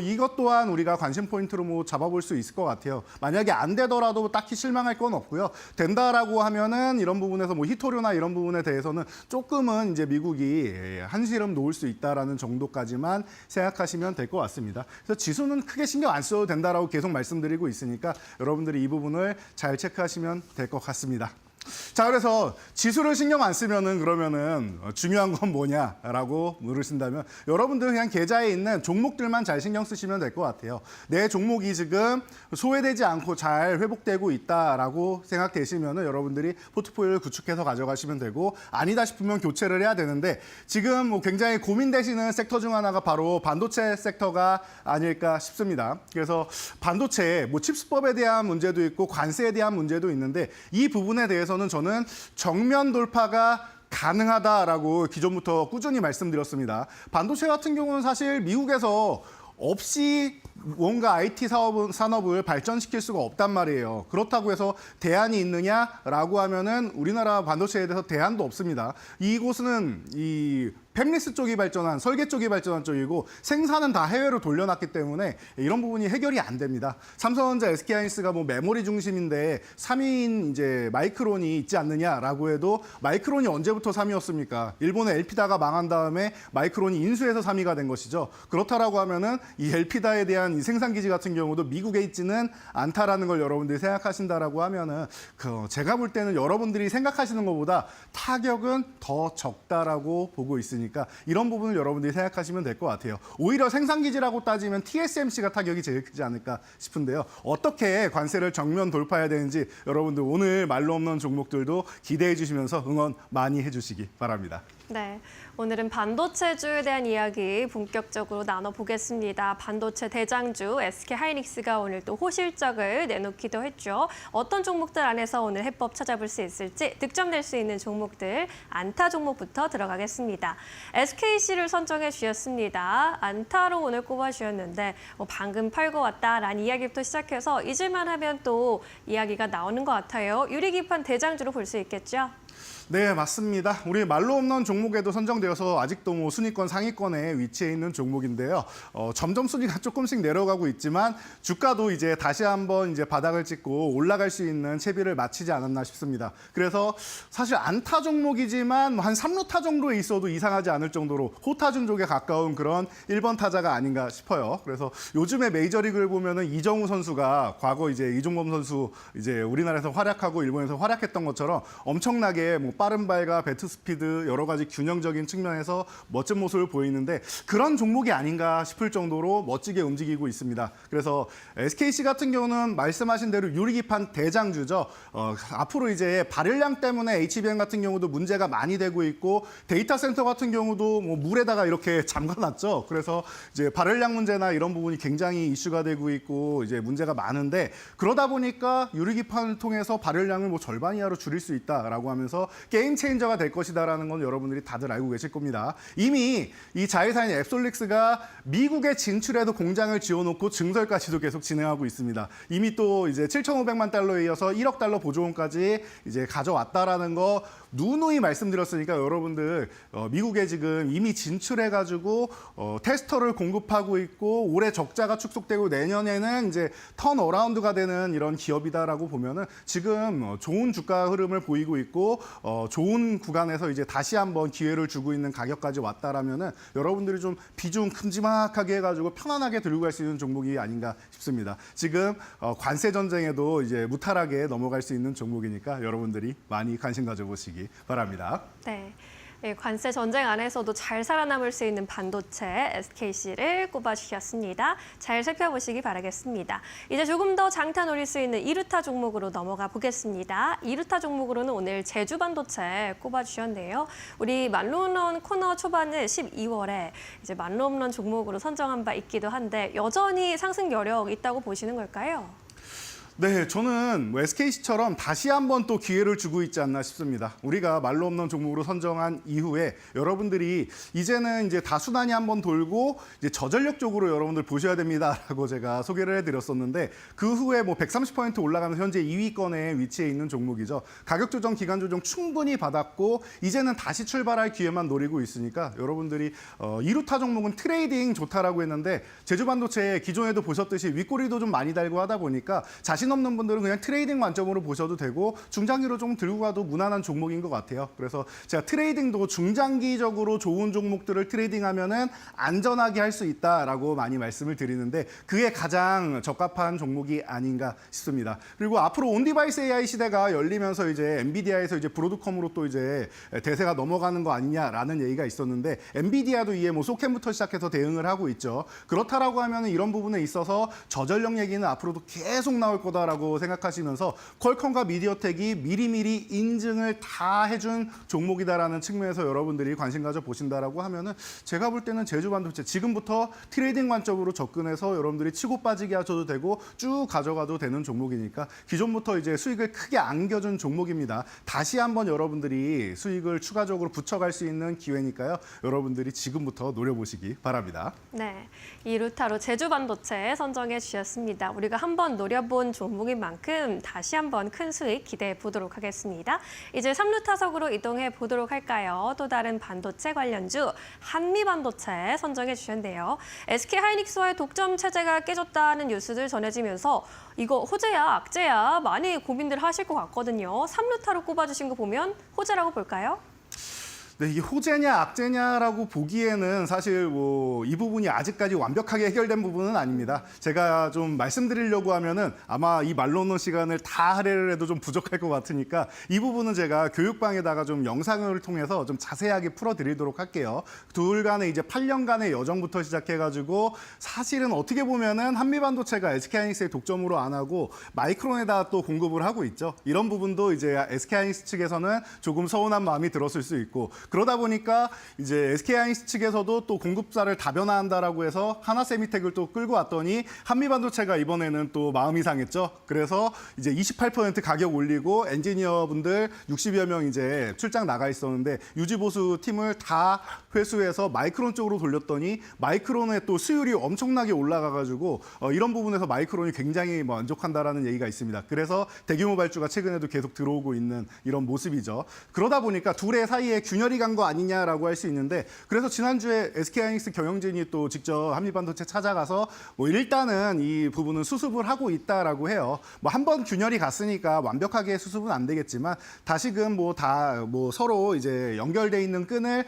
이것 또한 우리가 관심 포인트로 뭐 잡아볼 수 있을 것 같아요. 만약에 안 되더라도 딱히 실망할 건 없고요. 된다라고 하면은 이런 부분에서 뭐 히토류나 이런 부분에 대해서는 조금은 이제 미국이 한시름 놓을 수 있다라는 정도까지만 생각하시면 될 것 같습니다. 그래서 지수는 크게 신경 안 써도 된다라고 계속 말씀드리고 있으니까 여러분들이 이 부분을 잘 체크하시면 될 것 같습니다. 자, 그래서 지수를 신경 안 쓰면은 그러면은 중요한 건 뭐냐라고 물으신다면 여러분들 그냥 계좌에 있는 종목들만 잘 신경 쓰시면 될 것 같아요. 내 종목이 지금 소외되지 않고 잘 회복되고 있다라고 생각되시면은 여러분들이 포트폴리오를 구축해서 가져가시면 되고 아니다 싶으면 교체를 해야 되는데 지금 뭐 굉장히 고민되시는 섹터 중 하나가 바로 반도체 섹터가 아닐까 싶습니다. 그래서 반도체 뭐 칩스법에 대한 문제도 있고 관세에 대한 문제도 있는데 이 부분에 대해서 저는 정면 돌파가 가능하다라고 기존부터 꾸준히 말씀드렸습니다. 반도체 같은 경우는 사실 미국에서 없이 뭔가 IT 산업을 발전시킬 수가 없단 말이에요. 그렇다고 해서 대안이 있느냐라고 하면은 우리나라 반도체에 대해서 대안도 없습니다. 이곳은 이 팹리스 쪽이 발전한, 설계 쪽이 발전한 쪽이고 생산은 다 해외로 돌려놨기 때문에 이런 부분이 해결이 안 됩니다. 삼성전자, SK하이닉스가 뭐 메모리 중심인데 3위인 이제 마이크론이 있지 않느냐라고 해도 마이크론이 언제부터 3위였습니까? 일본의 엘피다가 망한 다음에 마이크론이 인수해서 3위가 된 것이죠. 그렇다라고 하면은 이 엘피다에 대한 이 생산 기지 같은 경우도 미국에 있지는 않다라는 걸 여러분들이 생각하신다라고 하면은 제가 볼 때는 여러분들이 생각하시는 것보다 타격은 더 적다라고 보고 있으니까 이런 부분을 여러분들이 생각하시면 될 것 같아요. 오히려 생산기지라고 따지면 TSMC가 타격이 제일 크지 않을까 싶은데요. 어떻게 관세를 정면 돌파해야 되는지 여러분들 오늘 말로 없는 종목들도 기대해 주시면서 응원 많이 해주시기 바랍니다. 네, 오늘은 반도체주에 대한 이야기 본격적으로 나눠보겠습니다. 반도체 대장주 SK하이닉스가 오늘 또 호실적을 내놓기도 했죠. 어떤 종목들 안에서 오늘 해법 찾아볼 수 있을지 득점될 수 있는 종목들 안타 종목부터 들어가겠습니다. SKC를 선정해 주셨습니다. 안타로 오늘 꼽아주셨는데 방금 팔고 왔다라는 이야기부터 시작해서 잊을만 하면 또 이야기가 나오는 것 같아요. 유리기판 대장주로 볼 수 있겠죠? 네, 맞습니다. 우리 말로 없는 종목에도 선정되어서 아직도 뭐 순위권, 상위권에 위치해 있는 종목인데요. 점점 순위가 조금씩 내려가고 있지만 주가도 이제 다시 한번 이제 바닥을 찍고 올라갈 수 있는 채비를 마치지 않았나 싶습니다. 그래서 사실 안타 종목이지만 한 3루타 정도에 있어도 이상하지 않을 정도로 호타 종족에 가까운 그런 1번 타자가 아닌가 싶어요. 그래서 요즘에 메이저리그를 보면은 이정우 선수가 과거 이제 이종범 선수 이제 우리나라에서 활약하고 일본에서 활약했던 것처럼 엄청나게 뭐 빠른 발과 배트 스피드 여러 가지 균형적인 측면에서 멋진 모습을 보이는데 그런 종목이 아닌가 싶을 정도로 멋지게 움직이고 있습니다. 그래서 SKC 같은 경우는 말씀하신 대로 유리기판 대장주죠. 앞으로 이제 발열량 때문에 HBM 같은 경우도 문제가 많이 되고 있고 데이터 센터 같은 경우도 뭐 물에다가 이렇게 잠가놨죠. 그래서 이제 발열량 문제나 이런 부분이 굉장히 이슈가 되고 있고 이제 문제가 많은데 그러다 보니까 유리기판을 통해서 발열량을 뭐 절반 이하로 줄일 수 있다라고 하면서 게임 체인저가 될 것이다라는 건 여러분들이 다들 알고 계실 겁니다. 이미 이 자회사인 앱솔릭스가 미국에 진출해서 공장을 지어놓고 증설까지도 계속 진행하고 있습니다. 이미 또 이제 7,500만 달러에 이어서 1억 달러 보조금까지 이제 가져왔다라는 거 누누이 말씀드렸으니까 여러분들 미국에 지금 이미 진출해가지고 테스터를 공급하고 있고 올해 적자가 축소되고 내년에는 이제 턴어라운드가 되는 이런 기업이다라고 보면은 지금 좋은 주가 흐름을 보이고 있고 좋은 구간에서 이제 다시 한번 기회를 주고 있는 가격까지 왔다라면은 여러분들이 좀 비중 큼지막하게 해가지고 편안하게 들고 갈 수 있는 종목이 아닌가 싶습니다. 지금 관세 전쟁에도 이제 무탈하게 넘어갈 수 있는 종목이니까 여러분들이 많이 관심 가져보시기 바랍니다. 네. 관세 전쟁 안에서도 잘 살아남을 수 있는 반도체 SKC를 꼽아주셨습니다. 잘 살펴보시기 바라겠습니다. 이제 조금 더 장타 노릴 수 있는 2루타 종목으로 넘어가 보겠습니다. 2루타 종목으로는 오늘 제주반도체 꼽아주셨는데요. 우리 만로홈런 코너 초반을 12월에 이제 만로홈런 종목으로 선정한 바 있기도 한데 여전히 상승 여력 있다고 보시는 걸까요? 네, 저는 뭐 SKC처럼 다시 한번 또 기회를 주고 있지 않나 싶습니다. 우리가 말로 없는 종목으로 선정한 이후에 여러분들이 이제는 이제 다순환이 한번 돌고 이제 저전력적으로 여러분들 보셔야 됩니다라고 제가 소개를 해드렸었는데 그 후에 뭐 130포인트 올라가면서 현재 2위권에 위치해 있는 종목이죠. 가격 조정, 기간 조정 충분히 받았고 이제는 다시 출발할 기회만 노리고 있으니까 여러분들이 2루타 종목은 트레이딩 좋다라고 했는데 제주반도체 기존에도 보셨듯이 윗꼬리도 좀 많이 달고 하다 보니까 자신 없는 분들은 그냥 트레이딩 관점으로 보셔도 되고 중장기로 좀 들고 가도 무난한 종목인 것 같아요. 그래서 제가 트레이딩도 중장기적으로 좋은 종목들을 트레이딩하면은 안전하게 할 수 있다라고 많이 말씀을 드리는데 그게 가장 적합한 종목이 아닌가 싶습니다. 그리고 앞으로 온디바이스 AI 시대가 열리면서 이제 엔비디아에서 이제 브로드컴으로 또 이제 대세가 넘어가는 거 아니냐라는 얘기가 있었는데 엔비디아도 이에 뭐 소켓부터 시작해서 대응을 하고 있죠. 그렇다라고 하면 이런 부분에 있어서 저전력 얘기는 앞으로도 계속 나올 거다라고 생각하시면서 퀄컴과 미디어텍이 미리미리 인증을 다 해준 종목이다라는 측면에서 여러분들이 관심 가져 보신다라고 하면은 제가 볼 때는 제주반도체 지금부터 트레이딩 관점으로 접근해서 여러분들이 치고 빠지게 하셔도 되고 쭉 가져가도 되는 종목이니까 기존부터 이제 수익을 크게 안겨준 종목입니다. 다시 한번 여러분들이 수익을 추가적으로 붙여갈 수 있는 기회니까요. 여러분들이 지금부터 노려보시기 바랍니다. 네, 이 루타로 제주반도체 선정해 주셨습니다. 우리가 한번 노려본 종목인 만큼 다시 한번 큰 수익 기대해 보도록 하겠습니다. 이제 3루 타석으로 이동해 보도록 할까요? 또 다른 반도체 관련주 한미반도체 선정해 주셨는데요. SK하이닉스와의 독점 체제가 깨졌다는 뉴스들 전해지면서 이거 호재야 악재야 많이 고민들 하실 것 같거든요. 3루타로 꼽아주신 거 보면 호재라고 볼까요? 네, 이게 호재냐 악재냐라고 보기에는 사실 뭐 이 부분이 아직까지 완벽하게 해결된 부분은 아닙니다. 제가 좀 말씀드리려고 하면은 아마 이 말로 없는 시간을 다 할애를 해도 좀 부족할 것 같으니까 이 부분은 제가 교육방에다가 좀 영상을 통해서 좀 자세하게 풀어드리도록 할게요. 둘 간의 이제 8년간의 여정부터 시작해가지고 사실은 어떻게 보면은 한미반도체가 SK하이닉스의 독점으로 안 하고 마이크론에다 또 공급을 하고 있죠. 이런 부분도 이제 SK하이닉스 측에서는 조금 서운한 마음이 들었을 수 있고 그러다 보니까 이제 SK하이닉스 측에서도 또 공급사를 다변화한다라고 해서 하나세미텍을 또 끌고 왔더니 한미반도체가 이번에는 또 마음이 상했죠. 그래서 이제 28% 가격 올리고 엔지니어분들 60여 명 이제 출장 나가 있었는데 유지보수 팀을 다 회수해서 마이크론 쪽으로 돌렸더니 마이크론의 또 수율이 엄청나게 올라가가지고 이런 부분에서 마이크론이 굉장히 만족한다라는 얘기가 있습니다. 그래서 대규모 발주가 최근에도 계속 들어오고 있는 이런 모습이죠. 그러다 보니까 둘의 사이에 균열이 간 거 아니냐라고 할 수 있는데 그래서 지난주에 SK하이닉스 경영진이 또 직접 한미반도체 찾아가서 뭐 일단은 이 부분은 수습을 하고 있다라고 해요. 뭐 한 번 균열이 갔으니까 완벽하게 수습은 안 되겠지만 다시금 뭐 다 뭐 서로 이제 연결돼 있는 끈을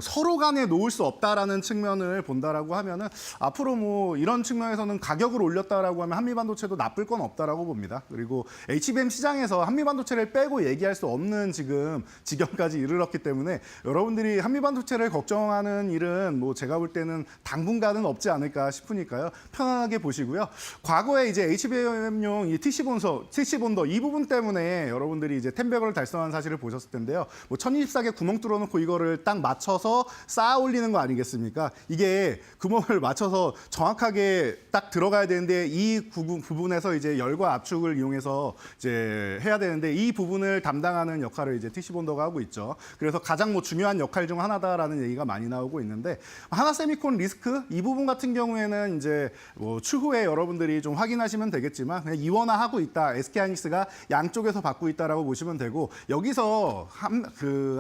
서로 간에 놓을 수 없다라는 측면을 본다라고 하면은 앞으로 뭐 이런 측면에서는 가격을 올렸다라고 하면 한미반도체도 나쁠 건 없다라고 봅니다. 그리고 HBM 시장에서 한미반도체를 빼고 얘기할 수 없는 지금 지경까지 이르렀기 때문에 여러분들이 한미반도체를 걱정하는 일은 뭐 제가 볼 때는 당분간은 없지 않을까 싶으니까요. 편안하게 보시고요. 과거에 이제 HBM용 이 TC본더 이 부분 때문에 여러분들이 이제 10배거를 달성한 사실을 보셨을 텐데요. 뭐 1024개 구멍 뚫어놓고 이거를 딱 맞춰서 쌓아 올리는 거 아니겠습니까? 이게 구멍을 맞춰서 정확하게 딱 들어가야 되는데 이 부분에서 이제 열과 압축을 이용해서 이제 해야 되는데 이 부분을 담당하는 역할을 이제 TC본더가 하고 있죠. 그래서 가장 뭐 중요한 역할 중 하나다라는 얘기가 많이 나오고 있는데 하나세미콘 리스크 이 부분 같은 경우에는 이제 뭐 추후에 여러분들이 좀 확인하시면 되겠지만 그냥 이원화하고 있다. SK하이닉스가 양쪽에서 받고 있다라고 보시면 되고 여기서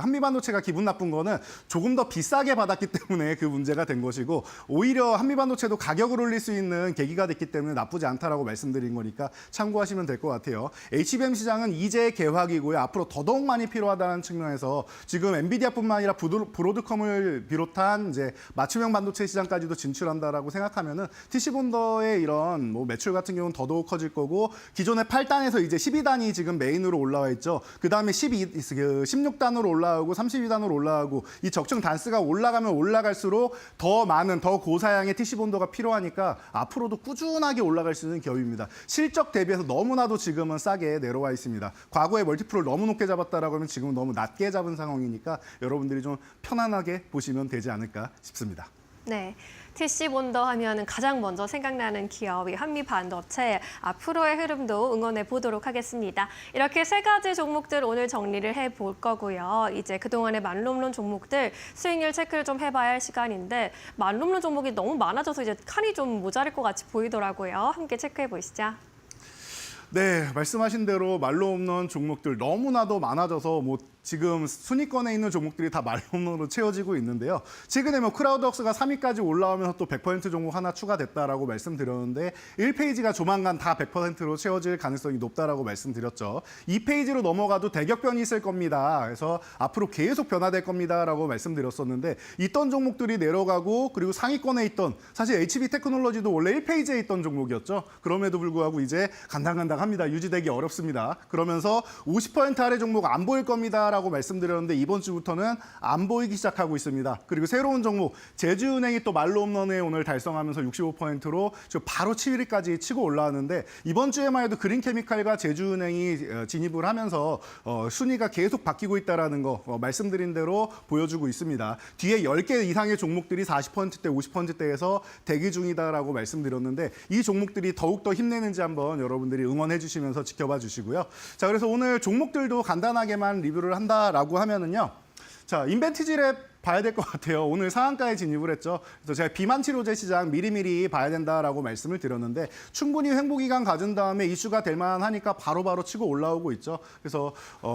한미반도체가 기분 나쁜 거는 조금 더 비싸게 받았기 때문에 그 문제가 된 것이고 오히려 한미반도체도 가격을 올릴 수 있는 계기가 됐기 때문에 나쁘지 않다라고 말씀드린 거니까 참고하시면 될 것 같아요. HBM 시장은 이제 개화기고요. 앞으로 더더욱 많이 필요하다는 측면에서 지금 엔비디아뿐만 아니라 브로드컴을 비롯한 이제 맞춤형 반도체 시장까지도 진출한다라고 생각하면은 TC본더의 이런 뭐 매출 같은 경우는 더더욱 커질 거고 기존의 8단에서 이제 12단이 지금 메인으로 올라와 있죠. 그다음에 16단으로 올라오고 32단으로 올라가고 이 적정 단수가 올라가면 올라갈수록 더 많은 더 고사양의 TC본더가 필요하니까 앞으로도 꾸준하게 올라갈 수 있는 기업입니다. 실적 대비해서 너무나도 지금은 싸게 내려와 있습니다. 과거에 멀티플을 너무 높게 잡았다라고 하면 지금은 너무 낮게 잡은 상황이니까 여러분들이 좀 편안하게 보시면 되지 않을까 싶습니다. 네, TC 본더 하면 가장 먼저 생각나는 기업이 한미반도체. 앞으로의 흐름도 응원해 보도록 하겠습니다. 이렇게 세 가지 종목들 오늘 정리를 해볼 거고요. 이제 그동안의 만룸론 종목들 수익률 체크를 좀 해봐야 할 시간인데 만룸론 종목이 너무 많아져서 이제 칸이 좀 모자랄 것 같이 보이더라고요. 함께 체크해 보시죠. 네, 말씀하신 대로 말로 없는 종목들 너무나도 많아져서 뭐 지금 순위권에 있는 종목들이 다 말로 없는으로 채워지고 있는데요. 최근에 뭐 크라우드웍스가 3위까지 올라오면서 또 100% 종목 하나 추가됐다라고 말씀드렸는데 1페이지가 조만간 다 100%로 채워질 가능성이 높다라고 말씀드렸죠. 2페이지로 넘어가도 대격변이 있을 겁니다. 그래서 앞으로 계속 변화될 겁니다라고 말씀드렸었는데 있던 종목들이 내려가고 그리고 상위권에 있던 사실 HB 테크놀로지도 원래 1페이지에 있던 종목이었죠. 그럼에도 불구하고 이제 간당간당합니다. 유지되기 어렵습니다. 그러면서 50% 아래 종목 안 보일 겁니다라고 말씀드렸는데 이번 주부터는 안 보이기 시작하고 있습니다. 그리고 새로운 종목 제주은행이 또 말로 홈런에 오늘 달성하면서 65%로 바로 7위까지 치고 올라왔는데 이번 주에만 해도 그린케미칼과 제주은행이 진입을 하면서 순위가 계속 바뀌고 있다는 거 말씀드린 대로 보여주고 있습니다. 뒤에 10개 이상의 종목들이 40%대, 50%대에서 대기 중이다라고 말씀드렸는데 이 종목들이 더욱더 힘내는지 한번 여러분들이 응원해 주시면서 지켜봐 주시고요. 자, 그래서 오늘 종목들도 간단하게만 리뷰를 한다라고 하면은요. 자, 인벤티지랩 봐야 될 것 같아요. 오늘 상한가에 진입을 했죠. 그래서 제가 비만 치료제 시장 미리미리 봐야 된다라고 말씀을 드렸는데 충분히 횡보 기간 가진 다음에 이슈가 될 만하니까 바로바로 치고 올라오고 있죠. 그래서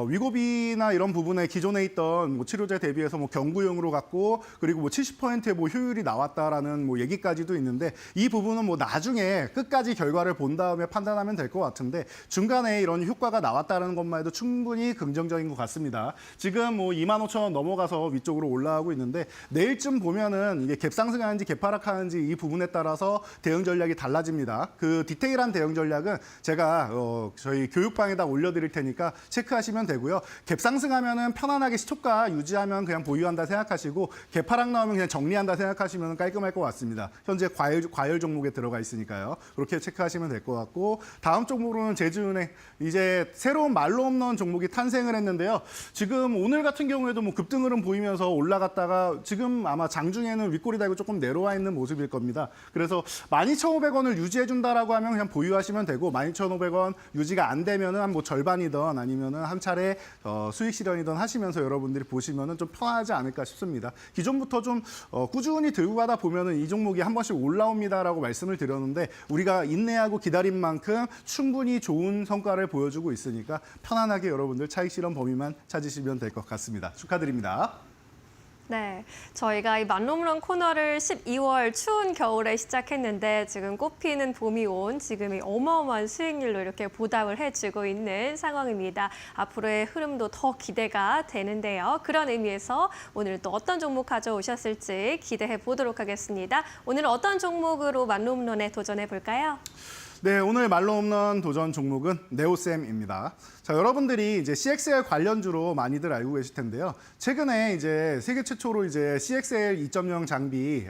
위고비나 이런 부분에 기존에 있던 뭐 치료제 대비해서 뭐 경구용으로 갔고 그리고 뭐 70%의 뭐 효율이 나왔다라는 뭐 얘기까지도 있는데 이 부분은 뭐 나중에 끝까지 결과를 본 다음에 판단하면 될 것 같은데 중간에 이런 효과가 나왔다는 것만 해도 충분히 긍정적인 것 같습니다. 지금 뭐 25,000원 넘어가서 위쪽으로 올라가고 있는데 내일쯤 보면은 이게 갭상승하는지 갭하락하는지 이 부분에 따라서 대응 전략이 달라집니다. 그 디테일한 대응 전략은 제가 저희 교육방에다 올려드릴 테니까 체크하시면 되고요. 갭상승하면은 편안하게 시초가 유지하면 그냥 보유한다 생각하시고 갭하락 나오면 그냥 정리한다 생각하시면 깔끔할 것 같습니다. 현재 과열 종목에 들어가 있으니까요. 그렇게 체크하시면 될 것 같고 다음 종목으로는 제주은행 이제 새로운 말로 없는 종목이 탄생을 했는데요. 지금 오늘 같은 경우에도 뭐 급등 흐름 보이면서 올라갔다가 지금 아마 장중에는 윗꼬리 달고 조금 내려와 있는 모습일 겁니다. 그래서 12,500원을 유지해준다라고 하면 그냥 보유하시면 되고 12,500원 유지가 안 되면은 한 뭐 절반이든 아니면은 한 차례 수익 실현이든 하시면서 여러분들이 보시면은 좀 편하지 않을까 싶습니다. 기존부터 좀 꾸준히 들고 가다 보면은 이 종목이 한 번씩 올라옵니다라고 말씀을 드렸는데 우리가 인내하고 기다린 만큼 충분히 좋은 성과를 보여주고 있으니까 편안하게 여러분들 차익 실현 범위만 찾으시면 될 것 같습니다. 축하드립니다. 네, 저희가 이 만룸런 코너를 12월 추운 겨울에 시작했는데 지금 꽃피는 봄이 온 지금 이 어마어마한 수익률로 이렇게 보답을 해주고 있는 상황입니다. 앞으로의 흐름도 더 기대가 되는데요. 그런 의미에서 오늘 또 어떤 종목 가져오셨을지 기대해 보도록 하겠습니다. 오늘 어떤 종목으로 만룸런에 도전해 볼까요? 네, 오늘 말로 없는 도전 종목은 네오셈입니다. 자, 여러분들이 이제 CXL 관련주로 많이들 알고 계실 텐데요. 최근에 이제 세계 최초로 이제 CXL 2.0 장비,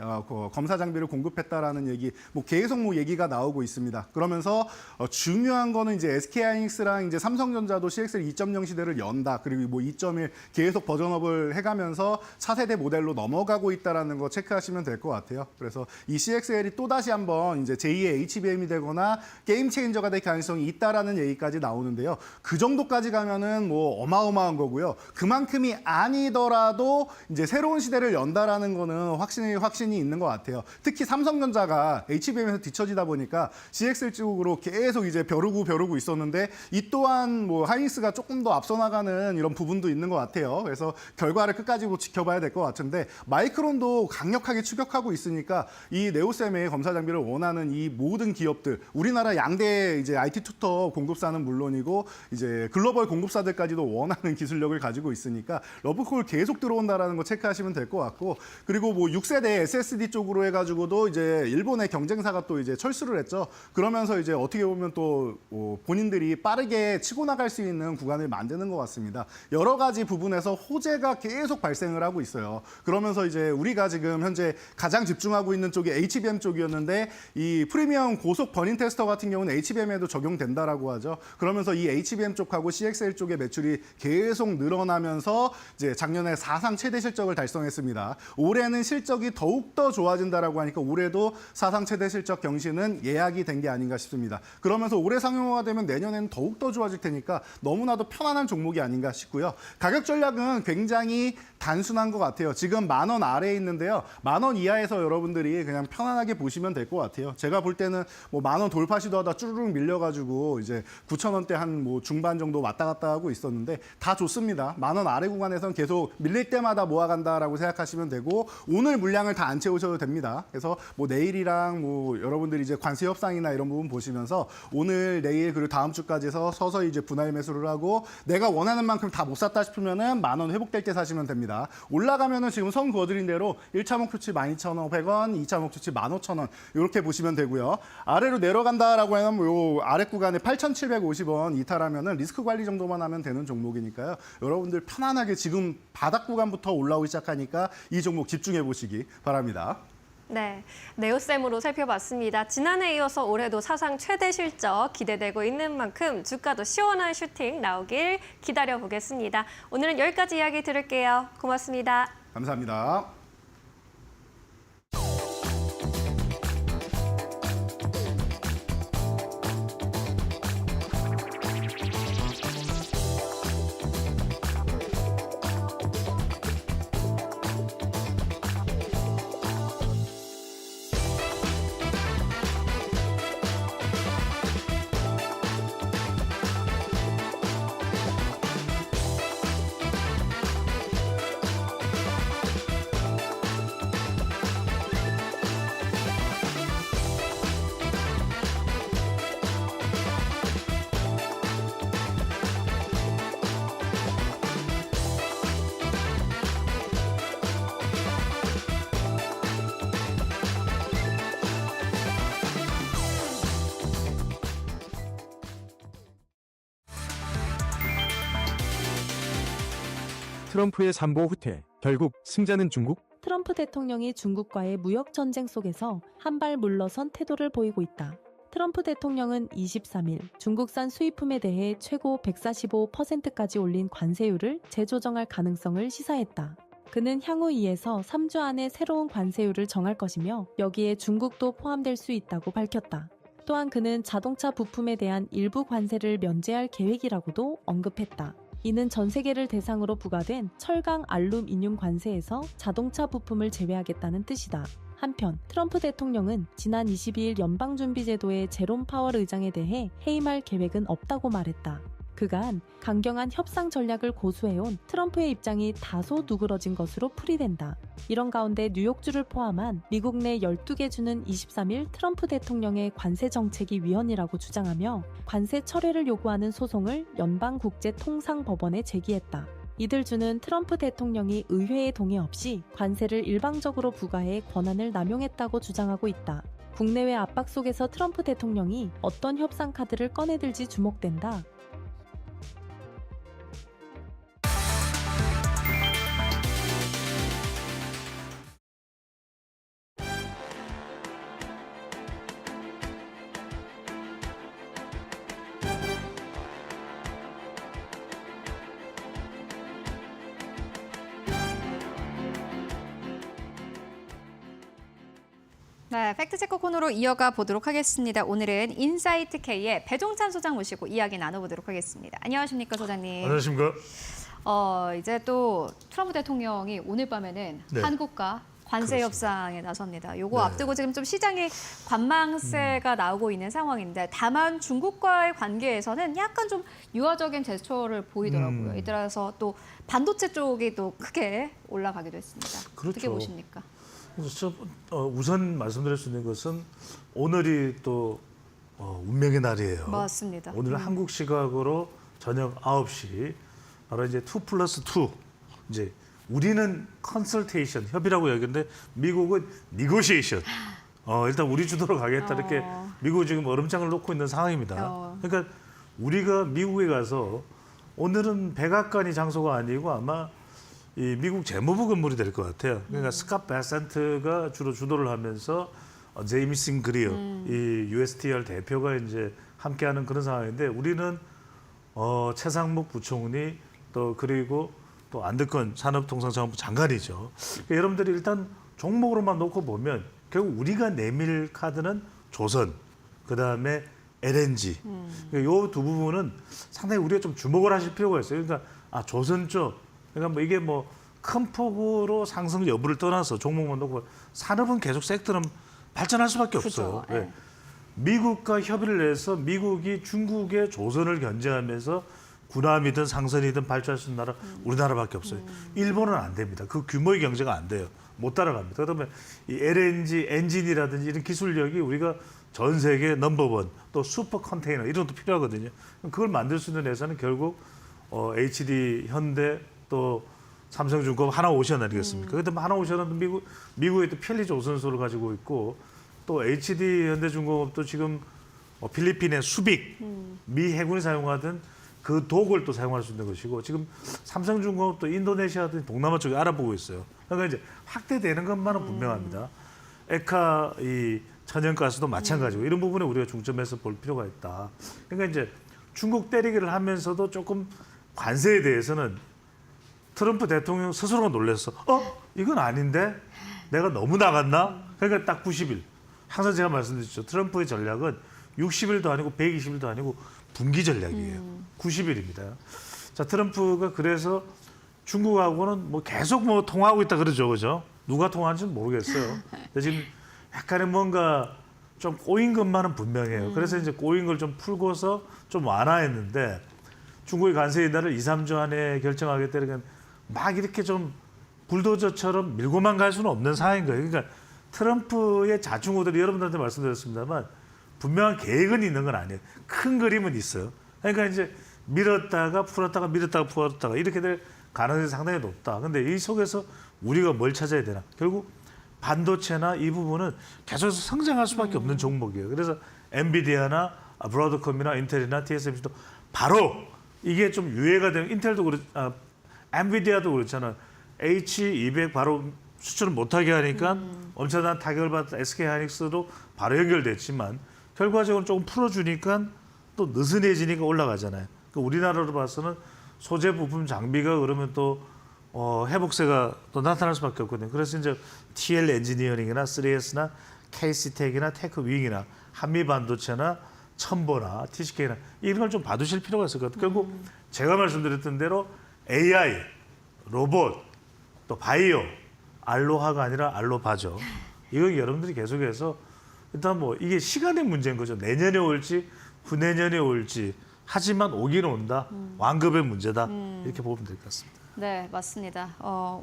검사 장비를 공급했다라는 얘기, 뭐 계속 뭐 얘기가 나오고 있습니다. 그러면서 중요한 거는 이제 SK하이닉스랑 이제 삼성전자도 CXL 2.0 시대를 연다. 그리고 뭐 2.1 계속 버전업을 해가면서 차세대 모델로 넘어가고 있다라는 거 체크하시면 될 것 같아요. 그래서 이 CXL이 또 다시 한번 이제 제2의 HBM이 되거나 게임 체인저가 될 가능성이 있다라는 얘기까지 나오는데요. 그 정도까지 가면은 뭐 어마어마한 거고요. 그만큼이 아니더라도 이제 새로운 시대를 연다라는 거는 확신이 있는 것 같아요. 특히 삼성전자가 HBM에서 뒤처지다 보니까 CXL 쪽으로 계속 이제 벼르고 있었는데 이 또한 뭐 하이닉스가 조금 더 앞서 나가는 이런 부분도 있는 것 같아요. 그래서 결과를 끝까지 지켜봐야 될 것 같은데 마이크론도 강력하게 추격하고 있으니까 이 네오셈의 검사 장비를 원하는 이 모든 기업들 우리나라 양대 이제 IT 투터 공급사는 물론이고 이제 글로벌 공급사들까지도 원하는 기술력을 가지고 있으니까 러브콜 계속 들어온다라는 거 체크하시면 될 것 같고 그리고 뭐 6세대 SSD 쪽으로 해가지고도 이제 일본의 경쟁사가 또 이제 철수를 했죠. 그러면서 이제 어떻게 보면 또 본인들이 빠르게 치고 나갈 수 있는 구간을 만드는 것 같습니다. 여러 가지 부분에서 호재가 계속 발생을 하고 있어요. 그러면서 이제 우리가 지금 현재 가장 집중하고 있는 쪽이 HBM 쪽이었는데 이 프리미엄 고속 버닝 테스터 컴퓨터 같은 경우는 HBM에도 적용된다라고 하죠. 그러면서 이 HBM 쪽하고 CXL 쪽의 매출이 계속 늘어나면서 이제 작년에 사상 최대 실적을 달성했습니다. 올해는 실적이 더욱더 좋아진다라고 하니까 올해도 사상 최대 실적 경신은 예약이 된 게 아닌가 싶습니다. 그러면서 올해 상용화가 되면 내년에는 더욱더 좋아질 테니까 너무나도 편안한 종목이 아닌가 싶고요. 가격 전략은 굉장히 단순한 것 같아요. 지금 10,000원 아래에 있는데요. 10,000원 이하에서 여러분들이 그냥 편안하게 보시면 될 것 같아요. 제가 볼 때는 뭐 10,000원 돌파 시도하다 쭈르륵 밀려가지고 이제 9,000원대 한 뭐 중반 정도 왔다 갔다 하고 있었는데 다 좋습니다. 10,000원 아래 구간에서는 계속 밀릴 때마다 모아간다라고 생각하시면 되고 오늘 물량을 다 안 채우셔도 됩니다. 그래서 뭐 내일이랑 뭐 여러분들이 이제 관세 협상이나 이런 부분 보시면서 오늘, 내일 그리고 다음 주까지 해서 서서히 이제 분할 매수를 하고 내가 원하는 만큼 다 못 샀다 싶으면은 10,000원 회복될 때 사시면 됩니다. 올라가면은 지금 선 그어드린 대로 1차 목표치 12,500원, 2차 목표치 15,000원 이렇게 보시면 되고요. 아래로 내려간다라고 하면 요 아래 구간에 8,750원 이탈하면은 리스크 관리 정도만 하면 되는 종목이니까요. 여러분들 편안하게 지금 바닥 구간부터 올라오기 시작하니까 이 종목 집중해 보시기 바랍니다. 네, 네오셈으로 살펴봤습니다. 지난해에 이어서 올해도 사상 최대 실적 기대되고 있는 만큼 주가도 시원한 슈팅 나오길 기다려보겠습니다. 오늘은 여기까지 이야기 들을게요. 고맙습니다. 감사합니다. 트럼프의 삼보 후퇴, 결국 승자는 중국? 트럼프 대통령이 중국과의 무역 전쟁 속에서 한 발 물러선 태도를 보이고 있다. 트럼프 대통령은 23일 중국산 수입품에 대해 최고 145%까지 올린 관세율을 재조정할 가능성을 시사했다. 그는 향후 2에서 3주 안에 새로운 관세율을 정할 것이며 여기에 중국도 포함될 수 있다고 밝혔다. 또한 그는 자동차 부품에 대한 일부 관세를 면제할 계획이라고도 언급했다. 이는 전 세계를 대상으로 부과된 철강 알루미늄 관세에서 자동차 부품을 제외하겠다는 뜻이다. 한편 트럼프 대통령은 지난 22일 연방준비제도의 제롬 파월 의장에 대해 해임할 계획은 없다고 말했다. 그간 강경한 협상 전략을 고수해온 트럼프의 입장이 다소 누그러진 것으로 풀이된다. 이런 가운데 뉴욕주를 포함한 미국 내 12개 주는 23일 트럼프 대통령의 관세정책위 위원이라고 주장하며 관세 철회를 요구하는 소송을 연방국제통상법원에 제기했다. 이들 주는 트럼프 대통령이 의회의 동의 없이 관세를 일방적으로 부과해 권한을 남용했다고 주장하고 있다. 국내외 압박 속에서 트럼프 대통령이 어떤 협상 카드를 꺼내들지 주목된다. 네, 팩트체크 코너로 이어가 보도록 하겠습니다. 오늘은 인사이트 K의 배종찬 소장 모시고 이야기 나눠보도록 하겠습니다. 안녕하십니까, 소장님. 안녕하십니까. 이제 또 트럼프 대통령이 오늘 밤에는 네. 한국과 관세 그렇습니다. 협상에 나섭니다. 요거 네. 앞두고 지금 좀 시장에 관망세가 나오고 있는 상황인데 다만 중국과의 관계에서는 약간 좀 유화적인 제스처를 보이더라고요. 이 따라서 또 반도체 쪽이 또 크게 올라가기도 했습니다. 어떻게 그렇죠. 보십니까? 그래서 우선 말씀드릴 수 있는 것은 오늘이 또 운명의 날이에요. 맞습니다. 오늘 한국 시각으로 저녁 9시 바로 이제 2+2 이제 우리는 컨설테이션 협의라고 여기는데 미국은 니고시에이션. 일단 우리 주도로 가겠다 이렇게 미국이 지금 얼음장을 놓고 있는 상황입니다. 그러니까 우리가 미국에 가서 오늘은 백악관이 장소가 아니고 아마 이 미국 재무부 건물이 될 것 같아요. 그러니까 스캇 베센트가 주로 주도를 하면서 제이미슨 그리어 이 USTR 대표가 이제 함께하는 그런 상황인데 우리는 최상목 부총리 또 그리고 또 안덕건 산업통상자원부 장관이죠. 그러니까 여러분들이 일단 종목으로만 놓고 보면 결국 우리가 내밀 카드는 조선, 그 다음에 LNG. 이 두 부분은 상당히 우리가 좀 주목을 하실 필요가 있어요. 그러니까 조선 쪽, 그러니까 뭐 이게 뭐 큰 폭으로 상승 여부를 떠나서 종목만 놓고 산업은 계속 섹터는 발전할 수밖에 없어요. 그죠. 네. 미국과 협의를 해서 미국이 중국의 조선을 견제하면서 군함이든 상선이든 발전할 수 있는 나라 우리나라밖에 없어요. 일본은 안 됩니다. 그 규모의 경제가 안 돼요. 못 따라갑니다. 그다음에 이 LNG 엔진이라든지 이런 기술력이 우리가 전 세계 넘버원 또 슈퍼 컨테이너 이런 것도 필요하거든요. 그걸 만들 수 있는 회사는 결국 HD 현대 또 삼성중공업 하나오션 아니겠습니까? 그다음에 하나오션은 미국의 또 편리 조선소를 가지고 있고 또 HD 현대중공업도 지금 필리핀의 수빅 미 해군이 사용하던 그 도구를 또 사용할 수 있는 것이고 지금 삼성중공업도 인도네시아 등 동남아 쪽에 알아보고 있어요. 그러니까 이제 확대되는 것만은 분명합니다. 에카 이 천연가스도 마찬가지고 이런 부분에 우리가 중점해서 볼 필요가 있다. 그러니까 이제 중국 때리기를 하면서도 조금 관세에 대해서는 트럼프 대통령 스스로가 놀랐어. 이건 아닌데 내가 너무 나갔나? 그러니까 딱 90일. 항상 제가 말씀드렸죠. 트럼프의 전략은 60일도 아니고 120일도 아니고 분기 전략이에요. 90일입니다. 자, 트럼프가 그래서 중국하고는 뭐 계속 뭐 통화하고 있다 그러죠. 그죠? 누가 통화하는지는 모르겠어요. 근데 지금 약간의 뭔가 좀 꼬인 것만은 분명해요. 그래서 이제 꼬인 걸 좀 풀고서 좀 완화했는데 중국의 관세 인하를 2, 3주 안에 결정하겠다는 막 이렇게 좀 불도저처럼 밀고만 갈 수는 없는 상황인 거예요. 그러니까 트럼프의 자충우들이 여러분들한테 말씀드렸습니다만 분명한 계획은 있는 건 아니에요. 큰 그림은 있어요. 그러니까 이제 밀었다가 풀었다가 밀었다가 풀었다가 이렇게 될 가능성이 상당히 높다. 근데 이 속에서 우리가 뭘 찾아야 되나? 결국 반도체나 이 부분은 계속해서 성장할 수밖에 없는 종목이에요. 그래서 엔비디아나 브로드컴이나 인텔이나 TSMC도 바로 이게 좀 유예가 되면 인텔도 엔비디아도 그렇잖아. H200 바로 수출을 못하게 하니까 엄청난 타격을 받은 SK하이닉스도 바로 연결됐지만 결과적으로 조금 풀어주니까 또 느슨해지니까 올라가잖아요. 그러니까 우리나라로 봐서는 소재 부품 장비가 그러면 또 회복세가 또 나타날 수밖에 없거든요. 그래서 이제 TL 엔지니어링이나 3S나 KC텍이나 테크윙이나 한미반도체나 첨보나 TCK나 이런 걸 좀 봐두실 필요가 있을 것 같아요. 결국 제가 말씀드렸던 대로 AI, 로봇, 또 바이오, 알로하가 아니라 알로바죠. 이거 여러분들이 계속해서 일단 뭐 이게 시간의 문제인 거죠. 내년에 올지 후내년에 올지 하지만 오긴 온다. 완급의 문제다. 이렇게 보면 될 것 같습니다. 네, 맞습니다.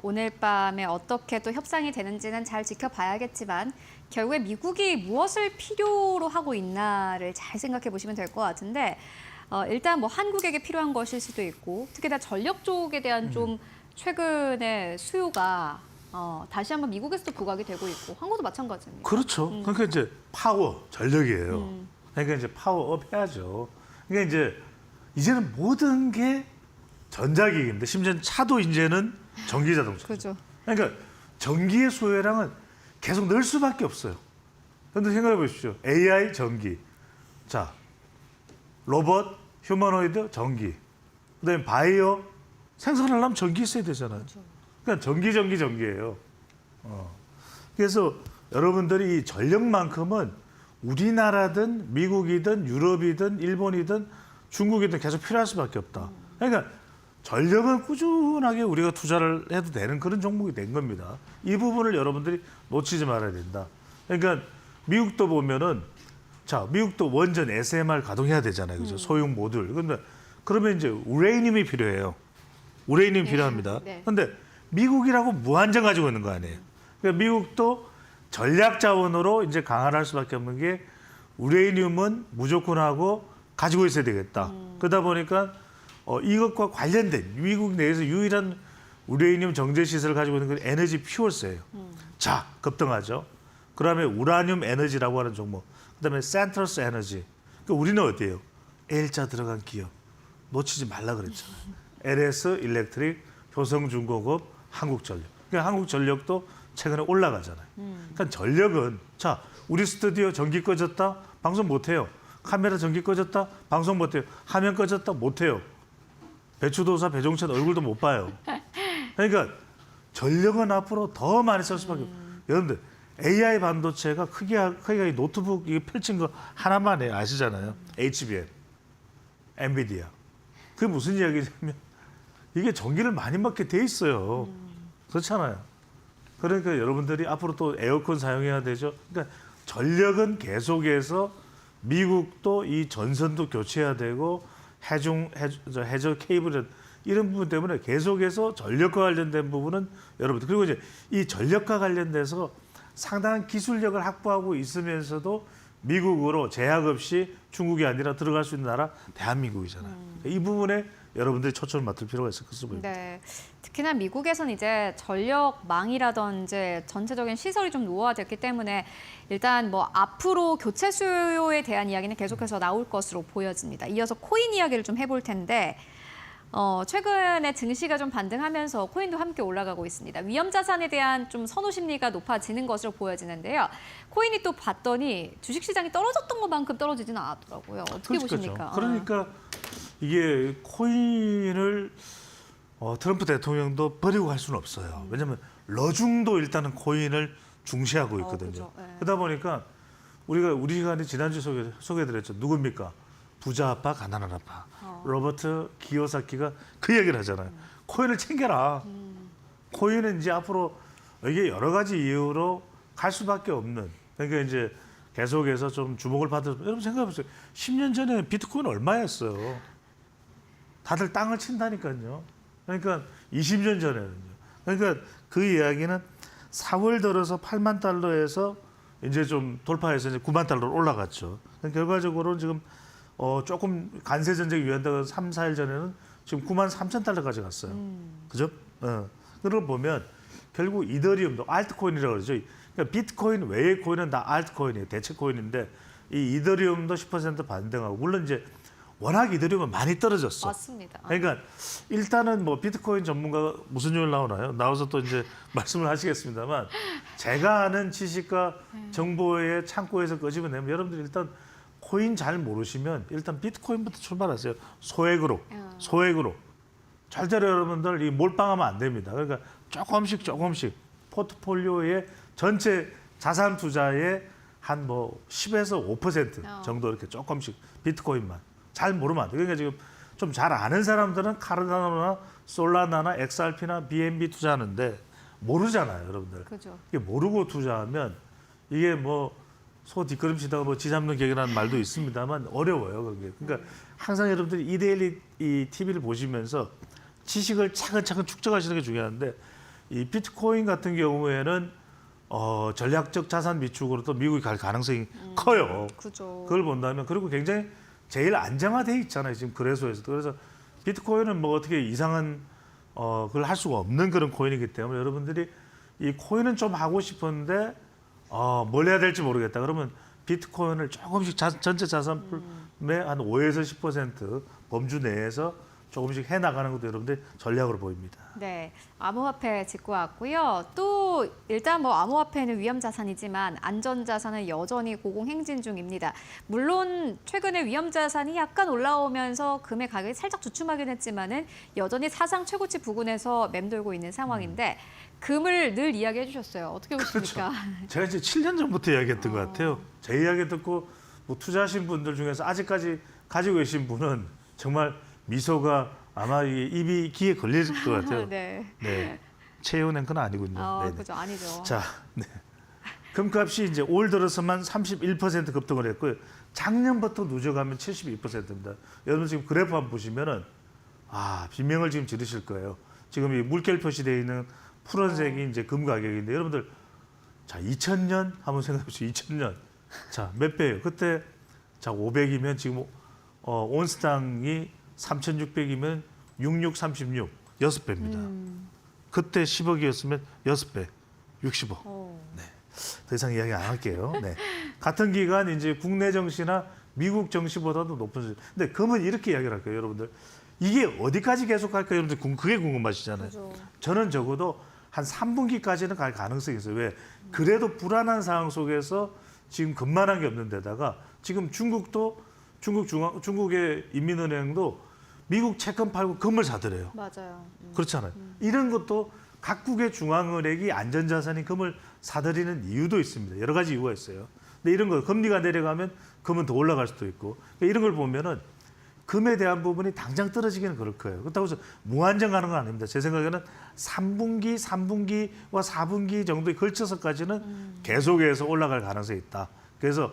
오늘 밤에 어떻게 또 협상이 되는지는 잘 지켜봐야겠지만 결국에 미국이 무엇을 필요로 하고 있나를 잘 생각해 보시면 될 것 같은데 일단 뭐 한국에게 필요한 것일 수도 있고 특히나 전력 쪽에 대한 좀 최근의 수요가 다시 한번 미국에서도 부각이 되고 있고 한국도 마찬가지입니다. 그렇죠. 그러니까 이제 파워, 전력이에요. 그러니까 이제 파워업 해야죠. 그러니까 이제는 모든 게 전자기기인데 심지어 차도 이제는 전기 자동차. 그렇죠. 그러니까 전기의 소요량은 계속 늘 수밖에 없어요. 그런데 생각해 보십시오. AI 전기, 자 로봇, 휴머노이드 전기, 그다음에 바이오 생산하려면 전기 있어야 되잖아요. 그러니까 전기예요. 그래서 여러분들이 이 전력만큼은 우리나라든 미국이든 유럽이든 일본이든 중국이든 계속 필요할 수밖에 없다. 그러니까 전력은 꾸준하게 우리가 투자를 해도 되는 그런 종목이 된 겁니다. 이 부분을 여러분들이 놓치지 말아야 된다. 그러니까 미국도 보면은 자, 미국도 원전 SMR 가동해야 되잖아요. 그죠? 소형 모듈. 근데 그러면 이제 우레늄이 필요해요. 우레늄이 필요합니다. 네. 근데 미국이라고 무한정 가지고 있는 거 아니에요. 그러니까 미국도 전략 자원으로 이제 강화를 할 수밖에 없는 게 우레늄은 무조건 하고 가지고 있어야 되겠다. 그러다 보니까 이것과 관련된 미국 내에서 유일한 우레늄 정제 시설을 가지고 있는 건 에너지 퓨얼스예요. 자, 급등하죠. 그다음에 우라늄 에너지라고 하는 종목. 그다음에 센트러스 에너지. 그러니까 우리는 어디예요? L자 들어간 기업. 놓치지 말라 그랬잖아요. LS 일렉트릭, 효성중공업, 한국전력. 그러니까 한국전력도 최근에 올라가잖아요. 그러니까 전력은 자 우리 스튜디오 전기 꺼졌다 방송 못해요. 카메라 전기 꺼졌다 방송 못해요. 화면 꺼졌다 못해요. 배추도사 배종찬 얼굴도 못 봐요. 그러니까 전력은 앞으로 더 많이 쓸 수밖에 없어요. 여러분들 AI 반도체가 크기가 이 노트북 이게 펼친 거 하나만 해요. 아시잖아요. HBM, 엔비디아. 그게 무슨 이야기냐면 이게 전기를 많이 먹게 돼 있어요. 그렇잖아요. 그러니까 여러분들이 앞으로 또 에어컨 사용해야 되죠. 그러니까 전력은 계속해서 미국도 이 전선도 교체해야 되고 해저 케이블 이런 부분 때문에 계속해서 전력과 관련된 부분은 여러분들 그리고 이제 이 전력과 관련돼서 상당한 기술력을 확보하고 있으면서도 미국으로 제약 없이 중국이 아니라 들어갈 수 있는 나라 대한민국이잖아요. 이 부분에 여러분들이 초점을 맞출 필요가 있을 것으로 보입니다. 네. 특히나 미국에서는 이제 전력망이라든지 전체적인 시설이 좀 노후화됐기 때문에 일단 뭐 앞으로 교체 수요에 대한 이야기는 계속해서 나올 것으로 보여집니다. 이어서 코인 이야기를 좀 해볼 텐데 최근에 증시가 좀 반등하면서 코인도 함께 올라가고 있습니다. 위험 자산에 대한 좀 선호 심리가 높아지는 것으로 보여지는데요. 코인이 또 봤더니 주식시장이 떨어졌던 것만큼 떨어지지는 않았더라고요. 어떻게 보십니까? 그러니까 이게 코인을 트럼프 대통령도 버리고 갈 수는 없어요. 왜냐하면 러중도 일단은 코인을 중시하고 있거든요. 그죠. 네. 그러다 보니까 우리 시간에 지난주 소개해드렸죠. 누굽니까? 부자 아빠, 가난한 아빠. 로버트 기요사키가 그 얘기를 하잖아요. 코인을 챙겨라. 코인은 이제 앞으로 이게 여러 가지 이유로 갈 수밖에 없는. 그러니까 이제 계속해서 좀 주목을 받을. 여러분 생각해보세요. 10년 전에 비트코인 얼마였어요? 다들 땅을 친다니까요. 그러니까 20년 전에는요. 그러니까 그 이야기는 4월 들어서 8만 달러에서 이제 좀 돌파해서 이제 9만 달러로 올라갔죠. 그러니까 결과적으로는 지금 조금 간세 전쟁이 위한다고 3, 4일 전에는 지금 9만 3천 달러까지 갔어요. 그죠? 그걸 보면 결국 이더리움도 알트코인이라고 그러죠. 그러니까 비트코인 외의 코인은 다 알트코인이에요. 대체 코인인데 이 이더리움도 10% 반등하고 물론 이제 워낙 이더리움은 많이 떨어졌어. 맞습니다. 그러니까 일단은 뭐 비트코인 전문가가 무슨 요일 나오나요? 나와서 또 이제 말씀을 하시겠습니다만 제가 아는 지식과 정보의 창고에서 끄집어내면 여러분들 일단 코인 잘 모르시면 일단 비트코인부터 출발하세요. 소액으로. 절대로 여러분들 이 몰빵하면 안 됩니다. 그러니까 조금씩 포트폴리오의 전체 자산 투자의 한 뭐 10에서 5% 정도 이렇게 조금씩 비트코인만 잘 모르면 안 돼요. 그러니까 지금 좀 잘 아는 사람들은 카르다노나 솔라나나 XRP나 BNB 투자하는데 모르잖아요, 여러분들. 그죠. 이게 모르고 투자하면 이게 뭐 소 뒷걸음치다가 뭐 지 잡는 격이라는 말도 있습니다만 어려워요, 그게. 그러니까 항상 여러분들이 이데일리 이 TV를 보시면서 지식을 차근차근 축적하시는 게 중요한데 이 비트코인 같은 경우에는 전략적 자산 비축으로 또 미국이 갈 가능성이 커요. 그죠. 그걸 본다면 그리고 굉장히 제일 안정화돼 있잖아요, 지금 거래소에서도. 그래서 비트코인은 뭐 어떻게 이상한 그걸 할 수가 없는 그런 코인이기 때문에 여러분들이 이 코인은 좀 하고 싶은데 뭘 해야 될지 모르겠다. 그러면 비트코인을 조금씩 전체 자산 풀의 한 5에서 10% 범주 내에서 조금씩 해나가는 것도 여러분들 전략으로 보입니다. 네, 암호화폐 짚고 왔고요. 또 일단 뭐 암호화폐는 위험 자산이지만 안전 자산은 여전히 고공행진 중입니다. 물론 최근에 위험 자산이 약간 올라오면서 금의 가격이 살짝 주춤하긴 했지만은 여전히 사상 최고치 부근에서 맴돌고 있는 상황인데 금을 늘 이야기해 주셨어요. 어떻게 보십니까? 제가 이제 7년 전부터 이야기했던 것 같아요. 제 이야기 듣고 뭐 투자하신 분들 중에서 아직까지 가지고 계신 분은 정말 미소가 아마 입이 귀에 걸릴 것 같아요. 네. 네. 최은행 건 아니군요. 네네. 그죠, 아니죠. 자, 네. 금값이 이제 올 들어서만 31% 급등을 했고요. 작년부터 누적하면 72%입니다. 여러분 지금 그래프 한번 보시면은 비명을 지금 지르실 거예요. 지금 이 물결 표시되어 있는 푸른색이 이제 금 가격인데 여러분들 자 2000년 한번 생각해 보세요. 2000년 자 몇 배예요? 그때 자 500이면 지금 온스당이 3,600이면 6636 6배입니다. 그때 10억이었으면 6배 60억. 네. 더 이상 이야기 안 할게요. 네. 같은 기간 이제 국내 정시나 미국 정시보다도 높은 수준. 근데 금은 이렇게 이야기를 할게요, 여러분들. 이게 어디까지 계속 갈까요? 여러분들 그게 궁금하시잖아요. 그죠. 저는 적어도 한 3분기까지는 갈 가능성이 있어요. 왜? 그래도 불안한 상황 속에서 지금 급만한 게 없는 데다가 지금 중국의 인민은행도 미국 채권 팔고 금을 사더래요. 맞아요. 그렇잖아요. 이런 것도 각국의 중앙은행이 안전자산인 금을 사들이는 이유도 있습니다. 여러 가지 이유가 있어요. 근데 이런 거 금리가 내려가면 금은 더 올라갈 수도 있고 그러니까 이런 걸 보면은 금에 대한 부분이 당장 떨어지기는 그럴 거예요. 그렇다고 해서 무한정 가는 건 아닙니다. 제 생각에는 3분기와 4분기 정도에 걸쳐서까지는 계속해서 올라갈 가능성이 있다. 그래서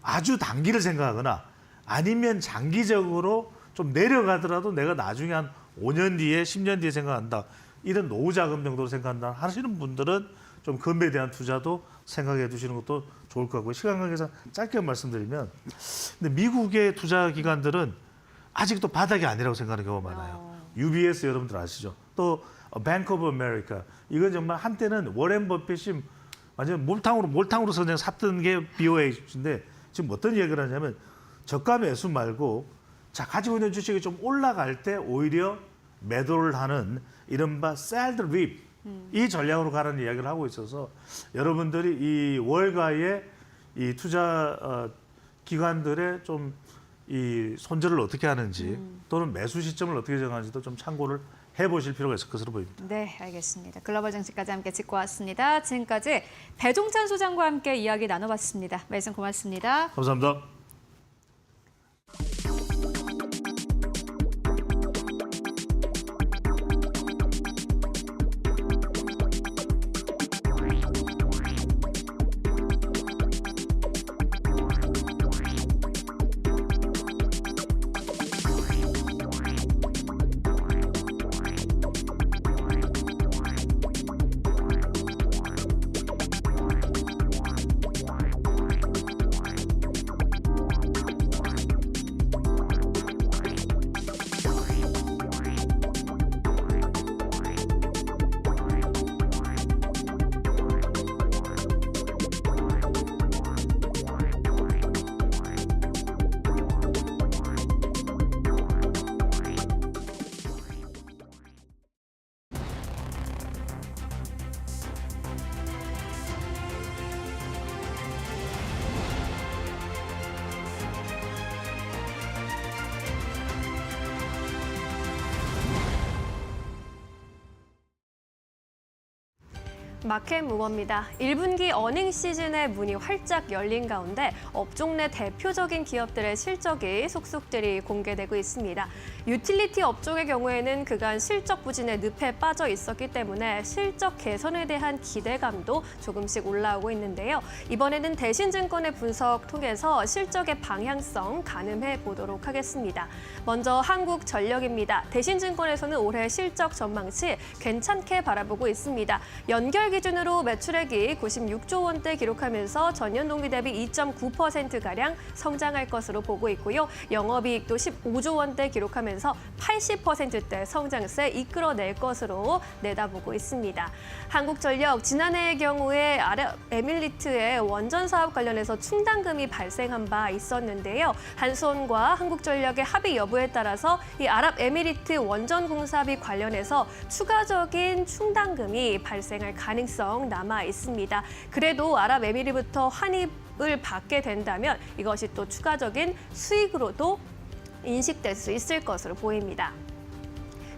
아주 단기를 생각하거나 아니면 장기적으로 좀 내려가더라도 내가 나중에 한 5년 뒤에 10년 뒤에 생각한다. 이런 노후 자금 정도로 생각한다 하시는 분들은 좀 금에 대한 투자도 생각해 두시는 것도 좋을 것 같고요. 시간 관계상 짧게 말씀드리면 근데 미국의 투자 기관들은 아직도 바닥이 아니라고 생각하는 경우가 많아요. UBS 여러분들 아시죠? 또 뱅크 오브 아메리카 이건 정말 한때는 워렌 버핏이 완전 몰탕으로 그냥 샀던 게 BOA인데 지금 어떤 얘기를 하냐면 저가 매수 말고 자 가지고 있는 주식이 좀 올라갈 때 오히려 매도를 하는 이른바 셀드 립 이 전략으로 가라는 이야기를 하고 있어서 여러분들이 이 월가의 이 투자 기관들의 좀 이 손절을 어떻게 하는지 또는 매수 시점을 어떻게 정하는지도 좀 참고를 해보실 필요가 있을 것으로 보입니다. 네, 알겠습니다. 글로벌 정치까지 함께 짚고 왔습니다. 지금까지 배종찬 소장과 함께 이야기 나눠봤습니다. 말씀 고맙습니다. 감사합니다. 마켓 무버입니다. 1분기 어닝 시즌의 문이 활짝 열린 가운데 업종 내 대표적인 기업들의 실적이 속속들이 공개되고 있습니다. 유틸리티 업종의 경우에는 그간 실적 부진의 늪에 빠져 있었기 때문에 실적 개선에 대한 기대감도 조금씩 올라오고 있는데요. 이번에는 대신증권의 분석 통해서 실적의 방향성 가늠해 보도록 하겠습니다. 먼저 한국전력입니다. 대신증권에서는 올해 실적 전망치 괜찮게 바라보고 있습니다. 연결 기준으로 매출액이 96조 원대 기록하면서 전년 동기 대비 2.9%가량 성장할 것으로 보고 있고요. 영업이익도 15조 원대 기록하면서 80%대 성장세 이끌어낼 것으로 내다보고 있습니다. 한국전력 지난해의 경우에 아랍에미리트의 원전 사업 관련해서 충당금이 발생한 바 있었는데요. 한수원과 한국전력의 합의 여부에 따라서 이 아랍에미리트 원전 공사비 관련해서 추가적인 충당금이 발생할 가능성 남아 있습니다. 그래도 아랍에미리부터 환입을 받게 된다면 이것이 또 추가적인 수익으로도 인식될 수 있을 것으로 보입니다.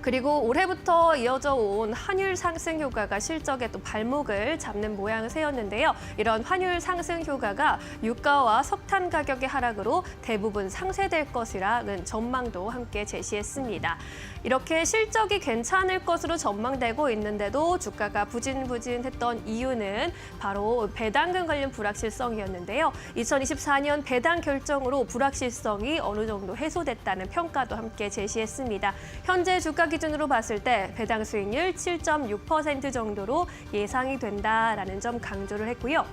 그리고 올해부터 이어져 온 환율 상승 효과가 실적에 또 발목을 잡는 모양새였는데요. 이런 환율 상승 효과가 유가와 석탄 가격의 하락으로 대부분 상쇄될 것이라는 전망도 함께 제시했습니다. 이렇게 실적이 괜찮을 것으로 전망되고 있는데도 주가가 부진부진했던 이유는 바로 배당금 관련 불확실성이었는데요. 2024년 배당 결정으로 불확실성이 어느 정도 해소됐다는 평가도 함께 제시했습니다. 현재 주가 기준으로 봤을 때 배당 수익률 7.6% 정도로 예상이 된다라는 점 강조를 했고요.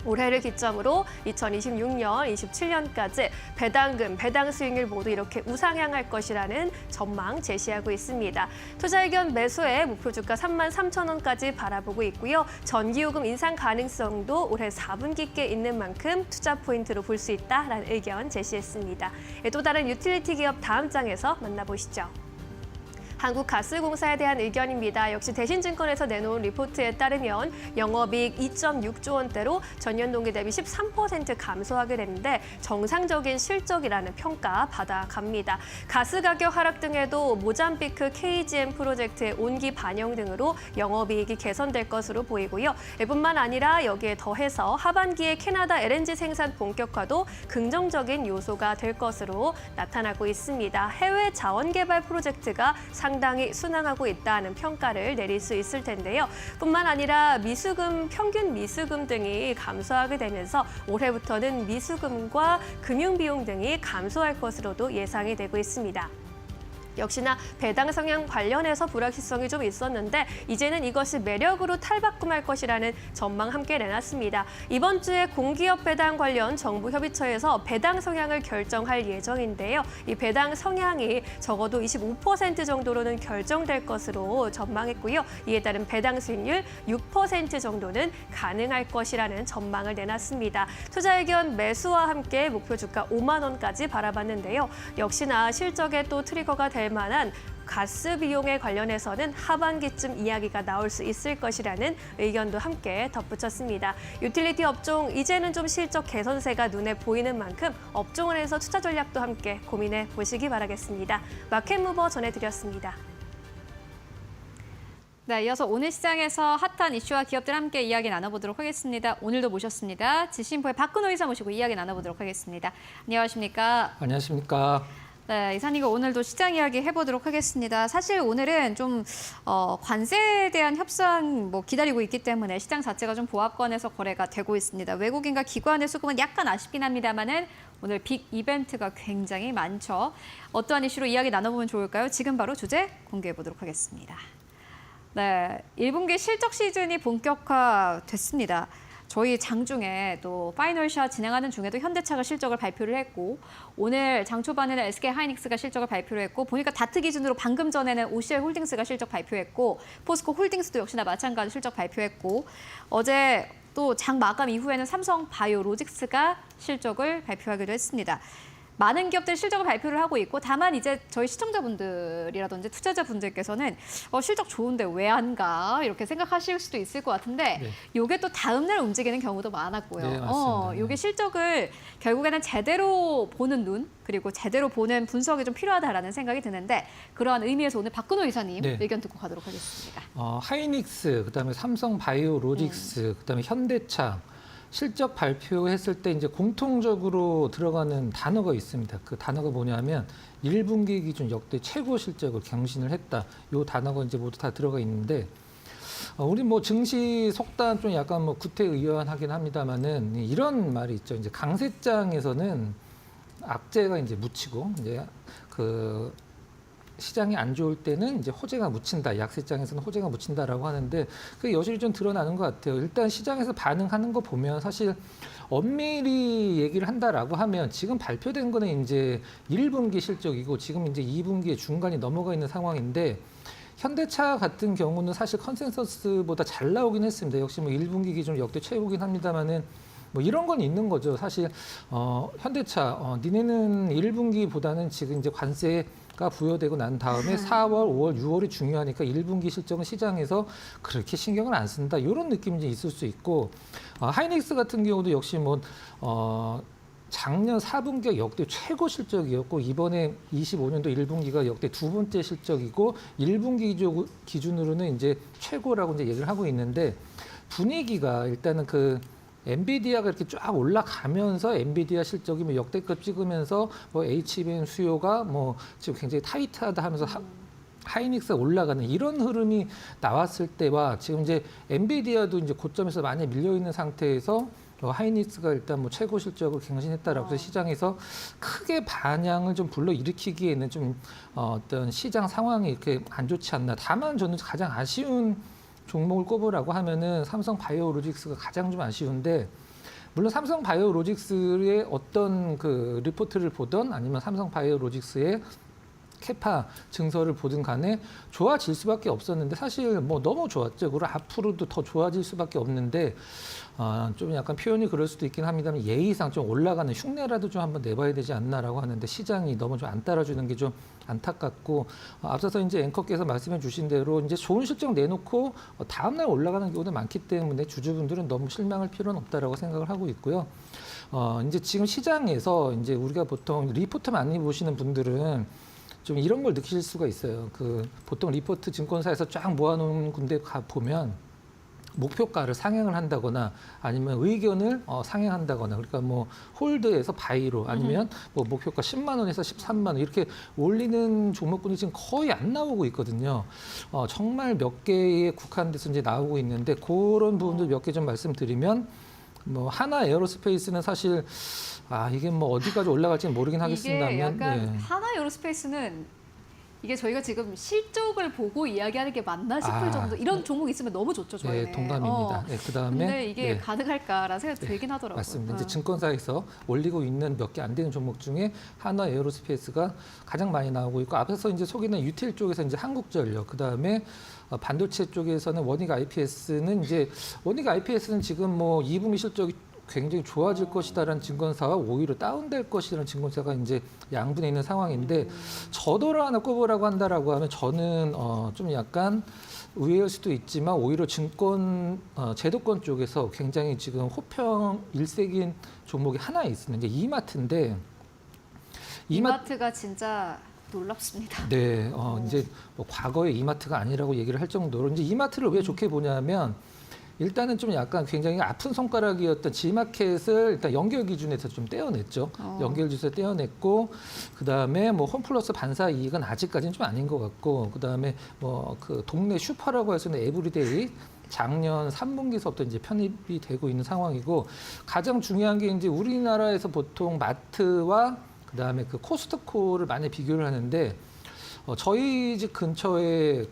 올해를 기점으로 2026년, 27년까지 배당금, 배당 수익률 모두 이렇게 우상향할 것이라는 전망 제시하고 있습니다. 투자 의견 매수에 목표 주가 33,000원까지 바라보고 있고요. 전기요금 인상 가능성도 올해 4분기께 있는 만큼 투자 포인트로 볼 수 있다라는 의견 제시했습니다. 또 다른 유틸리티 기업 다음 장에서 만나보시죠. 한국가스공사에 대한 의견입니다. 역시 대신증권에서 내놓은 리포트에 따르면 영업이익 2.6조 원대로 전년 동기 대비 13% 감소하게 됐는데 정상적인 실적이라는 평가 받아갑니다. 가스 가격 하락 등에도 모잠비크 KGM 프로젝트의 온기 반영 등으로 영업이익이 개선될 것으로 보이고요. 뿐만 아니라 여기에 더해서 하반기에 캐나다 LNG 생산 본격화도 긍정적인 요소가 될 것으로 나타나고 있습니다. 해외 자원개발 프로젝트가 상당히 순항하고 있다는 평가를 내릴 수 있을 텐데요. 뿐만 아니라 미수금, 평균 미수금 등이 감소하게 되면서 올해부터는 미수금과 금융비용 등이 감소할 것으로도 예상이 되고 있습니다. 역시나 배당 성향 관련해서 불확실성이 좀 있었는데 이제는 이것이 매력으로 탈바꿈할 것이라는 전망 함께 내놨습니다. 이번 주에 공기업 배당 관련 정부 협의처에서 배당 성향을 결정할 예정인데요. 이 배당 성향이 적어도 25% 정도로는 결정될 것으로 전망했고요. 이에 따른 배당 수익률 6% 정도는 가능할 것이라는 전망을 내놨습니다. 투자 의견 매수와 함께 목표 주가 5만 원까지 바라봤는데요. 역시나 실적에 또 트리거가 될 만한 가스 비용에 관련해서는 하반기쯤 이야기가 나올 수 있을 것이라는 의견도 함께 덧붙였습니다. 유틸리티 업종 이제는 좀 실적 개선세가 눈에 보이는 만큼 업종원에서 투자 전략도 함께 고민해 보시기 바라겠습니다. 마켓무버 전해드렸습니다. 네, 이어서 오늘 시장에서 핫한 이슈와 기업들 함께 이야기 나눠보도록 하겠습니다. 오늘도 모셨습니다. 지신포의 박근호 이사 모시고 이야기 나눠보도록 하겠습니다. 안녕하십니까? 안녕하십니까? 네, 이사님과 오늘도 시장 이야기 해보도록 하겠습니다. 사실 오늘은 좀 관세에 대한 협상 기다리고 있기 때문에 시장 자체가 좀 보합권에서 거래가 되고 있습니다. 외국인과 기관의 수급은 약간 아쉽긴 합니다만은 오늘 빅 이벤트가 굉장히 많죠. 어떠한 이슈로 이야기 나눠보면 좋을까요? 지금 바로 주제 공개해 보도록 하겠습니다. 네, 1분기 실적 시즌이 본격화됐습니다. 저희 장중에 또 파이널샷 진행하는 중에도 현대차가 실적을 발표를 했고 오늘 장 초반에는 SK하이닉스가 실적을 발표를 했고 보니까 다트 기준으로 방금 전에는 OCI 홀딩스가 실적 발표했고 포스코 홀딩스도 역시나 마찬가지로 실적 발표했고 어제 또 장 마감 이후에는 삼성 바이오로직스가 실적을 발표하기도 했습니다. 많은 기업들 실적을 발표를 하고 있고 다만 이제 저희 시청자분들이라든지 투자자분들께서는 실적 좋은데 왜 안 가? 이렇게 생각하실 수도 있을 것 같은데 네. 이게 또 다음 날 움직이는 경우도 많았고요. 네, 맞습니다. 이게 실적을 결국에는 제대로 보는 눈 그리고 제대로 보는 분석이 좀 필요하다라는 생각이 드는데 그러한 의미에서 오늘 박근호 이사님 네. 의견 듣고 가도록 하겠습니다. 하이닉스, 그다음에 삼성 바이오로직스, 그다음에 현대차 실적 발표했을 때 이제 공통적으로 들어가는 단어가 있습니다. 그 단어가 뭐냐면 1분기 기준 역대 최고 실적을 경신을 했다. 이 단어가 이제 모두 다 들어가 있는데 우리 증시 속단 좀 약간 구태의연하긴 합니다만은 이런 말이 있죠. 이제 강세장에서는 악재가 이제 묻히고 이제 그 시장이 안 좋을 때는 이제 호재가 묻힌다. 약세장에서는 호재가 묻힌다라고 하는데 그게 여실히 좀 드러나는 것 같아요. 일단 시장에서 반응하는 거 보면 사실 엄밀히 얘기를 한다라고 하면 지금 발표된 거는 이제 1분기 실적이고 지금 이제 2분기의 중간이 넘어가 있는 상황인데 현대차 같은 경우는 사실 컨센서스보다 잘 나오긴 했습니다. 역시 1분기 기준 역대 최고긴 합니다만은 이런 건 있는 거죠. 사실 현대차 니네는 1분기보다는 지금 이제 관세가 부여되고 난 다음에 4월, 5월, 6월이 중요하니까 1분기 실적은 시장에서 그렇게 신경을 안 쓴다. 이런 느낌이 있을 수 있고 하이닉스 같은 경우도 역시 작년 4분기가 역대 최고 실적이었고 이번에 25년도 1분기가 역대 두 번째 실적이고 1분기 기준으로는 이제 최고라고 이제 얘기를 하고 있는데 분위기가 일단은 그 엔비디아가 이렇게 쫙 올라가면서 엔비디아 실적이 역대급 찍으면서 HBM 수요가 지금 굉장히 타이트하다 하면서 하이닉스가 올라가는 이런 흐름이 나왔을 때와 지금 이제 엔비디아도 이제 고점에서 많이 밀려 있는 상태에서 하이닉스가 일단 최고 실적을 갱신했다라고 해서 시장에서 크게 반향을 좀 불러일으키기에는 좀 어떤 시장 상황이 이렇게 안 좋지 않나. 다만 저는 가장 아쉬운 종목을 꼽으라고 하면은 삼성 바이오로직스가 가장 좀 아쉬운데 물론 삼성 바이오로직스의 어떤 그 리포트를 보던 아니면 삼성 바이오로직스의 캐파 증설을 보든 간에 좋아질 수밖에 없었는데 사실 뭐 너무 좋았죠. 그리고 앞으로도 더 좋아질 수밖에 없는데 좀 약간 표현이 그럴 수도 있긴 합니다만 예의상 좀 올라가는 흉내라도 좀 한번 내봐야 되지 않나라고 하는데 시장이 너무 좀 안 따라주는 게 좀 안타깝고 앞서서 이제 앵커께서 말씀해 주신 대로 이제 좋은 실적 내놓고 다음날 올라가는 경우도 많기 때문에 주주분들은 너무 실망할 필요는 없다라고 생각을 하고 있고요. 이제 지금 시장에서 이제 우리가 보통 리포트 많이 보시는 분들은 좀 이런 걸 느끼실 수가 있어요. 그 보통 리포트 증권사에서 쫙 모아놓은 군데 가 보면 목표가를 상향을 한다거나 아니면 의견을 상향한다거나 그러니까 뭐 홀드에서 바이로 아니면 뭐 목표가 10만 원에서 13만 원 이렇게 올리는 종목군이 지금 거의 안 나오고 있거든요. 정말 몇 개에 국한돼서 이제 나오고 있는데 그런 부분들 몇 개 좀 말씀드리면 뭐 하나 에어로스페이스는 사실 이게 뭐 어디까지 올라갈지는 모르긴 하겠습니다만 이게 약간 네. 하나 에어로스페이스는 이게 저희가 지금 실적을 보고 이야기하는 게 맞나 싶을 정도 이런 종목 있으면 너무 좋죠 저희는. 네, 동감입니다. 네, 그다음에 근데 이게 네. 가능할까라는 생각이 들긴 하더라고요. 맞습니다. 이제 증권사에서 올리고 있는 몇 개 안 되는 종목 중에 하나 에어로스페이스가 가장 많이 나오고 있고 앞에서 이제 속이는 유틸 쪽에서 이제 한국전력 그다음에 반도체 쪽에서는 원익 IPS는 이제 원익 IPS는 지금 뭐 2분기 실적이 굉장히 좋아질 것이다라는 증권사와 오히려 다운될 것이라는 증권사가 이제 양분에 있는 상황인데 저도를 하나 꼽으라고 한다라고 하면 저는 좀 약간 의외일 수도 있지만 오히려 증권 제도권 쪽에서 굉장히 지금 호평 일색인 종목이 하나 있습니다. 이제 이마트인데 이마트가 진짜 놀랍습니다. 네, 이제 뭐 과거의 이마트가 아니라고 얘기를 할 정도로 이제 이마트를 왜 좋게 보냐면 일단은 좀 약간 굉장히 아픈 손가락이었던 G마켓을 일단 연결 기준에서 좀 떼어냈죠. 연결 지수에 떼어냈고 그다음에 뭐 홈플러스 반사 이익은 아직까지는 좀 아닌 것 같고 그다음에 뭐 그 동네 슈퍼라고 할 수 있는 에브리데이 작년 3분기서부터 이제 편입이 되고 있는 상황이고 가장 중요한 게 이제 우리나라에서 보통 마트와 그다음에 그 코스트코를 많이 비교를 하는데 저희 집 근처에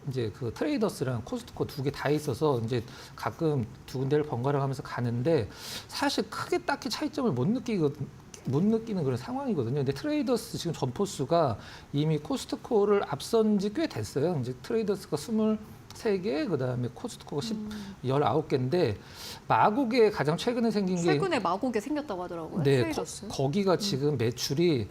이제 그 트레이더스랑 코스트코 두 개 다 있어서 이제 가끔 두 군데를 번갈아 가면서 가는데 사실 크게 딱히 차이점을 못 느끼는 그런 상황이거든요. 근데 트레이더스 지금 점포수가 이미 코스트코를 앞선 지 꽤 됐어요. 이제 트레이더스가 23개, 그다음에 코스트코가 19개인데 마곡에 가장 최근에 생긴 게 최근에 마곡에 생겼다고 하더라고요. 네, 트레이더스. 거기가 지금 매출이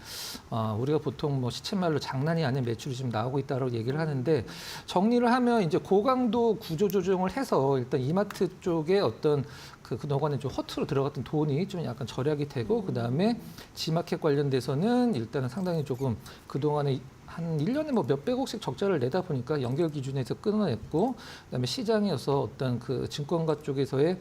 우리가 보통 뭐 시쳇말로 장난이 아닌 매출이 지금 나오고 있다고 얘기를 하는데 정리를 하면 이제 고강도 구조 조정을 해서 일단 이마트 쪽에 어떤 그동안에 좀 허투루 들어갔던 돈이 좀 약간 절약이 되고 그다음에 G마켓 관련돼서는 일단은 상당히 조금 그동안에 한 1년에 뭐 몇백억씩 적자를 내다 보니까 연결 기준에서 끊어냈고 그다음에 시장에서 어떤 그 증권가 쪽에서의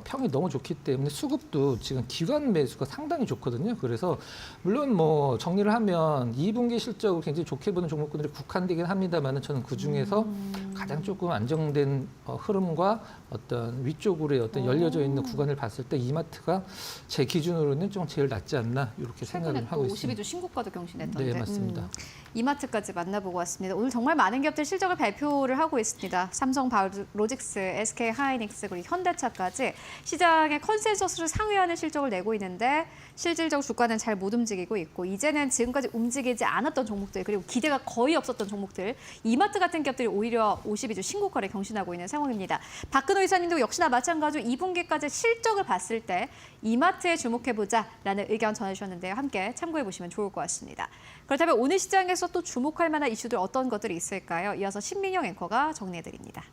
평이 너무 좋기 때문에 수급도 지금 기관 매수가 상당히 좋거든요. 그래서 물론 뭐 정리를 하면 2분기 실적을 굉장히 좋게 보는 종목군들이 국한되긴 합니다만은 저는 그 중에서 가장 조금 안정된 흐름과 어떤 위쪽으로의 어떤 열려져 있는 구간을 봤을 때 이마트가 제 기준으로는 좀 제일 낫지 않나 이렇게 생각을 최근에 하고 또 있습니다. 52주 신고가도 경신했던데. 네, 맞습니다. 이마트까지 만나보고 왔습니다. 오늘 정말 많은 기업들 실적을 발표를 하고 있습니다. 삼성바이오로직스, SK하이닉스 그리고 현대차까지 시장의 컨센서스를 상회하는 실적을 내고 있는데 실질적 주가는 잘 못 움직이고 있고 이제는 지금까지 움직이지 않았던 종목들 그리고 기대가 거의 없었던 종목들 이마트 같은 기업들이 오히려 52주 신고가를 경신하고 있는 상황입니다. 박근호 이사님도 역시나 마찬가지로 2분기까지 실적을 봤을 때 이마트에 주목해보자라는 의견 전해주셨는데요. 함께 참고해보시면 좋을 것 같습니다. 그렇다면 오늘 시장에서 또 주목할 만한 이슈들 어떤 것들이 있을까요? 이어서 신민영 앵커가 정리해드립니다.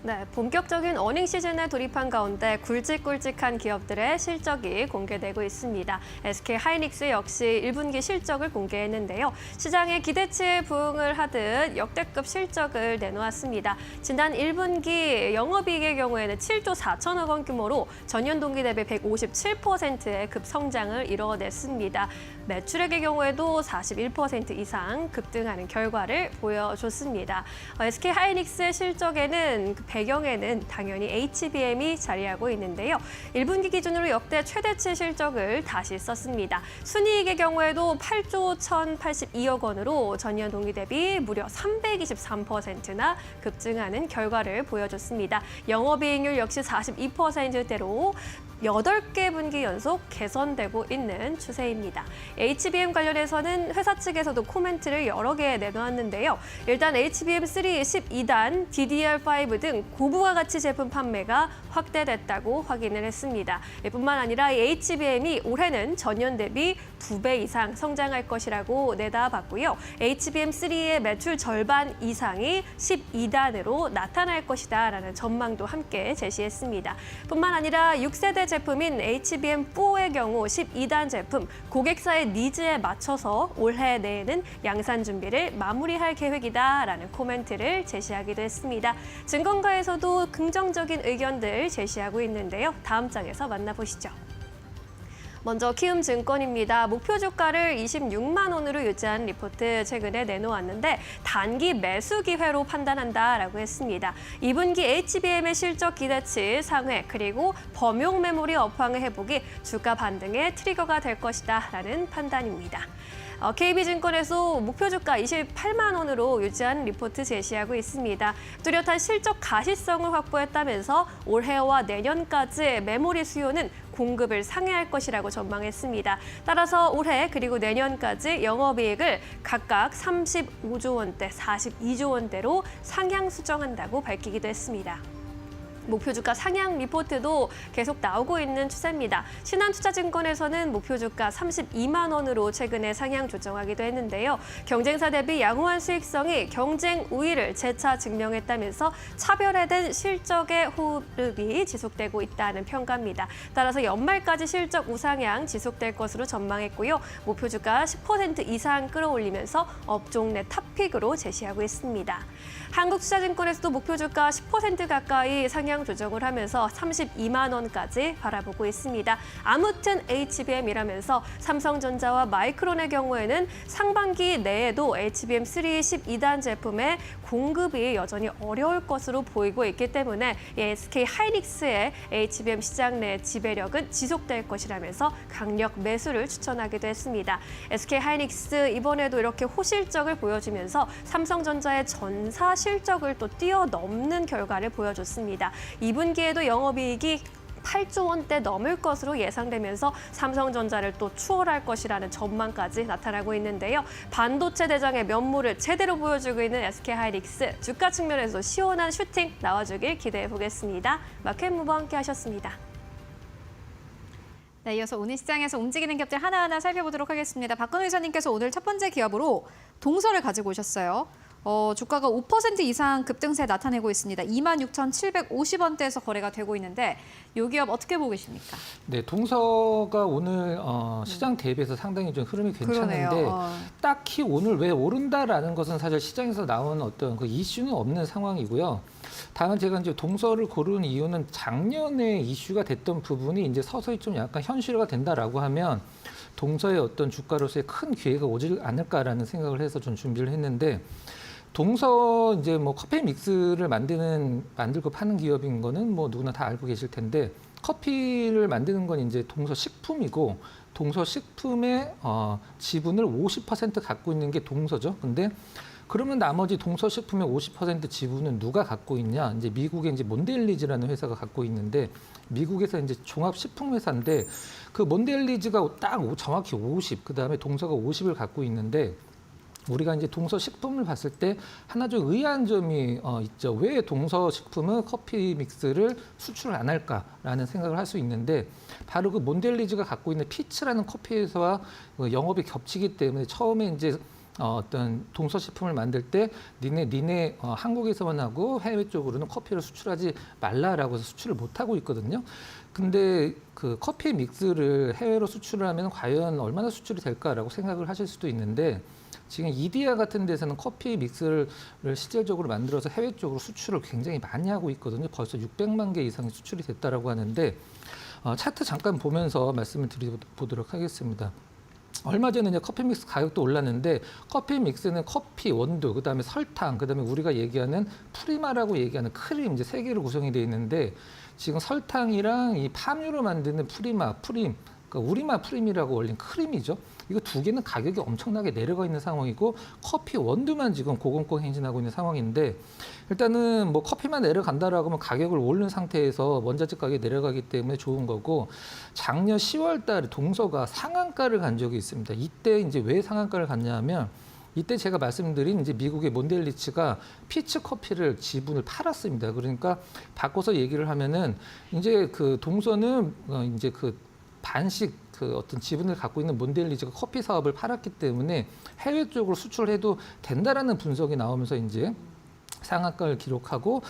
네, 본격적인 어닝 시즌에 돌입한 가운데 굵직굵직한 기업들의 실적이 공개되고 있습니다. SK하이닉스 역시 1분기 실적을 공개했는데요. 시장의 기대치에 부응을 하듯 역대급 실적을 내놓았습니다. 지난 1분기 영업이익의 경우에는 7조 4천억 원 규모로 전년 동기 대비 157%의 급성장을 이뤄냈습니다. 매출액의 경우에도 41% 이상 급등하는 결과를 보여줬습니다. SK하이닉스의 실적에는 배경에는 당연히 HBM이 자리하고 있는데요. 1분기 기준으로 역대 최대치 실적을 다시 썼습니다. 순이익의 경우에도 8조 1,082억 원으로 전년 동기 대비 무려 323%나 급증하는 결과를 보여줬습니다. 영업이익률 역시 42%대로 8개 분기 연속 개선되고 있는 추세입니다. HBM 관련해서는 회사 측에서도 코멘트를 여러 개 내놓았는데요. 일단 HBM3 12단, DDR5 등 고부가 가치 제품 판매가 확대됐다고 확인을 했습니다. 뿐만 아니라 이 HBM이 올해는 전년 대비 2배 이상 성장할 것이라고 내다봤고요. HBM3의 매출 절반 이상이 12단으로 나타날 것이다라는 전망도 함께 제시했습니다. 뿐만 아니라 6세대 제품인 HBM4의 경우 12단 제품 고객사의 니즈에 맞춰서 올해 내에는 양산 준비를 마무리할 계획이다라는 코멘트를 제시하기도 했습니다. 증권가에서도 긍정적인 의견들 제시하고 있는데요. 다음 장에서 만나보시죠. 먼저 키움증권입니다. 목표 주가를 26만 원으로 유지한 리포트 최근에 내놓았는데 단기 매수 기회로 판단한다라고 했습니다. 2분기 HBM의 실적 기대치 상회 그리고 범용 메모리 업황의 회복이 주가 반등의 트리거가 될 것이다라는 판단입니다. KB증권에서 목표 주가 28만 원으로 유지한 리포트 제시하고 있습니다. 뚜렷한 실적 가시성을 확보했다면서 올해와 내년까지 메모리 수요는 공급을 상회할 것이라고 전망했습니다. 따라서 올해 그리고 내년까지 영업이익을 각각 35조 원대, 42조 원대로 상향 수정한다고 밝히기도 했습니다. 목표 주가 상향 리포트도 계속 나오고 있는 추세입니다. 신한투자증권에서는 목표 주가 32만 원으로 최근에 상향 조정하기도 했는데요. 경쟁사 대비 양호한 수익성이 경쟁 우위를 재차 증명했다면서 차별화된 실적의 호흡이 지속되고 있다는 평가입니다. 따라서 연말까지 실적 우상향 지속될 것으로 전망했고요. 목표 주가 10% 이상 끌어올리면서 업종 내 탑픽으로 제시하고 있습니다. 한국투자증권에서도 목표 주가 10% 가까이 상향 조정을 하면서 32만 원까지 바라보고 있습니다. 아무튼 HBM이라면서 삼성전자와 마이크론의 경우에는 상반기 내에도 HBM3 12단 제품의 공급이 여전히 어려울 것으로 보이고 있기 때문에 SK 하이닉스의 HBM 시장 내 지배력은 지속될 것이라면서 강력 매수를 추천하기도 했습니다. SK 하이닉스 이번에도 이렇게 호실적을 보여주면서 삼성전자의 전사 실적을 또 뛰어넘는 결과를 보여줬습니다. 2분기에도 영업이익이 8조 원대 넘을 것으로 예상되면서 삼성전자를 또 추월할 것이라는 전망까지 나타나고 있는데요. 반도체 대장의 면모를 제대로 보여주고 있는 SK하이닉스 주가 측면에서 시원한 슈팅 나와주길 기대해 보겠습니다. 마켓 무버 함께 하셨습니다. 네, 이어서 오늘 시장에서 움직이는 기업들 하나하나 살펴보도록 하겠습니다. 박건우 이사님께서 오늘 첫 번째 기업으로 동서를 가지고 오셨어요. 주가가 5% 이상 급등세 나타내고 있습니다. 26,750원대에서 거래가 되고 있는데 이 기업 어떻게 보고 계십니까? 네, 동서가 오늘 시장 대비해서 상당히 좀 흐름이 괜찮은데 딱히 오늘 왜 오른다라는 것은 사실 시장에서 나오는 어떤 그 이슈는 없는 상황이고요. 다만 제가 이제 동서를 고른 이유는 작년에 이슈가 됐던 부분이 이제 서서히 좀 약간 현실화가 된다라고 하면 동서의 어떤 주가로서의 큰 기회가 오지 않을까라는 생각을 해서 좀 준비를 했는데 동서 이제 뭐 커피 믹스를 만들고 파는 기업인 거는 뭐 누구나 다 알고 계실 텐데 커피를 만드는 건 이제 동서 식품이고 동서 식품의 지분을 50% 갖고 있는 게 동서죠. 근데 그러면 나머지 동서 식품의 50% 지분은 누가 갖고 있냐? 이제 미국의 이제 몬델리즈라는 회사가 갖고 있는데 미국에서 이제 종합 식품 회사인데 그 몬델리즈가 딱 정확히 50, 그다음에 동서가 50을 갖고 있는데 우리가 이제 동서 식품을 봤을 때 하나 좀 의아한 점이 있죠. 왜 동서 식품은 커피 믹스를 수출을 안 할까라는 생각을 할 수 있는데 바로 그 몬델리즈가 갖고 있는 피츠라는 커피 회사와 영업이 겹치기 때문에 처음에 이제 어떤 동서 식품을 만들 때 니네 한국에서만 하고 해외 쪽으로는 커피를 수출하지 말라라고 해서 수출을 못 하고 있거든요. 근데 그 커피 믹스를 해외로 수출을 하면 과연 얼마나 수출이 될까라고 생각을 하실 수도 있는데 지금 이디야 같은 데서는 커피 믹스를 실질적으로 만들어서 해외 쪽으로 수출을 굉장히 많이 하고 있거든요. 벌써 600만 개 이상이 수출이 됐다라고 하는데 차트 잠깐 보면서 말씀을 드려보도록 하겠습니다. 얼마 전에 이제 커피 믹스 가격도 올랐는데 커피 믹스는 커피, 원두, 그다음에 설탕, 그다음에 우리가 얘기하는 프리마라고 얘기하는 크림 이제 세 개로 구성이 되어 있는데 지금 설탕이랑 이 파뮤로 만드는 프리마, 프림 그러니까 우리말 프림이라고 올린 크림이죠. 이거 두 개는 가격이 엄청나게 내려가 있는 상황이고 커피 원두만 지금 고공권 행진하고 있는 상황인데 일단은 뭐 커피만 내려간다라고 하면 가격을 오른 상태에서 원자재 가격이 내려가기 때문에 좋은 거고 작년 10월 달에 동서가 상한가를 간 적이 있습니다. 이때 이제 왜 상한가를 갔냐면 이때 제가 말씀드린 이제 미국의 몬델리츠가 피치 커피를 지분을 팔았습니다. 그러니까 바꿔서 얘기를 하면은 이제 그 동서는 이제 그 반씩 그 어떤 지분을 갖고 있는 몬델리츠가 커피 사업을 팔았기 때문에 해외 쪽으로 수출해도 된다라는 분석이 나오면서 이제 상한가를 기록하고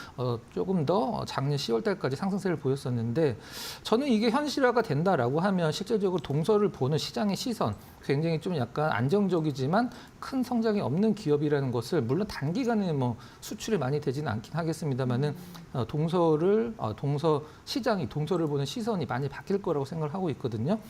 조금 더 작년 10월 달까지 상승세를 보였었는데 저는 이게 현실화가 된다라고 하면 실질적으로 동서를 보는 시장의 시선 굉장히 좀 약간 안정적이지만 큰 성장이 없는 기업이라는 것을 물론 단기간에 뭐 수출이 많이 되지는 않긴 하겠습니다만은 동서 시장이 동서를 보는 시선이 많이 바뀔 거라고 생각을 하고 있거든요.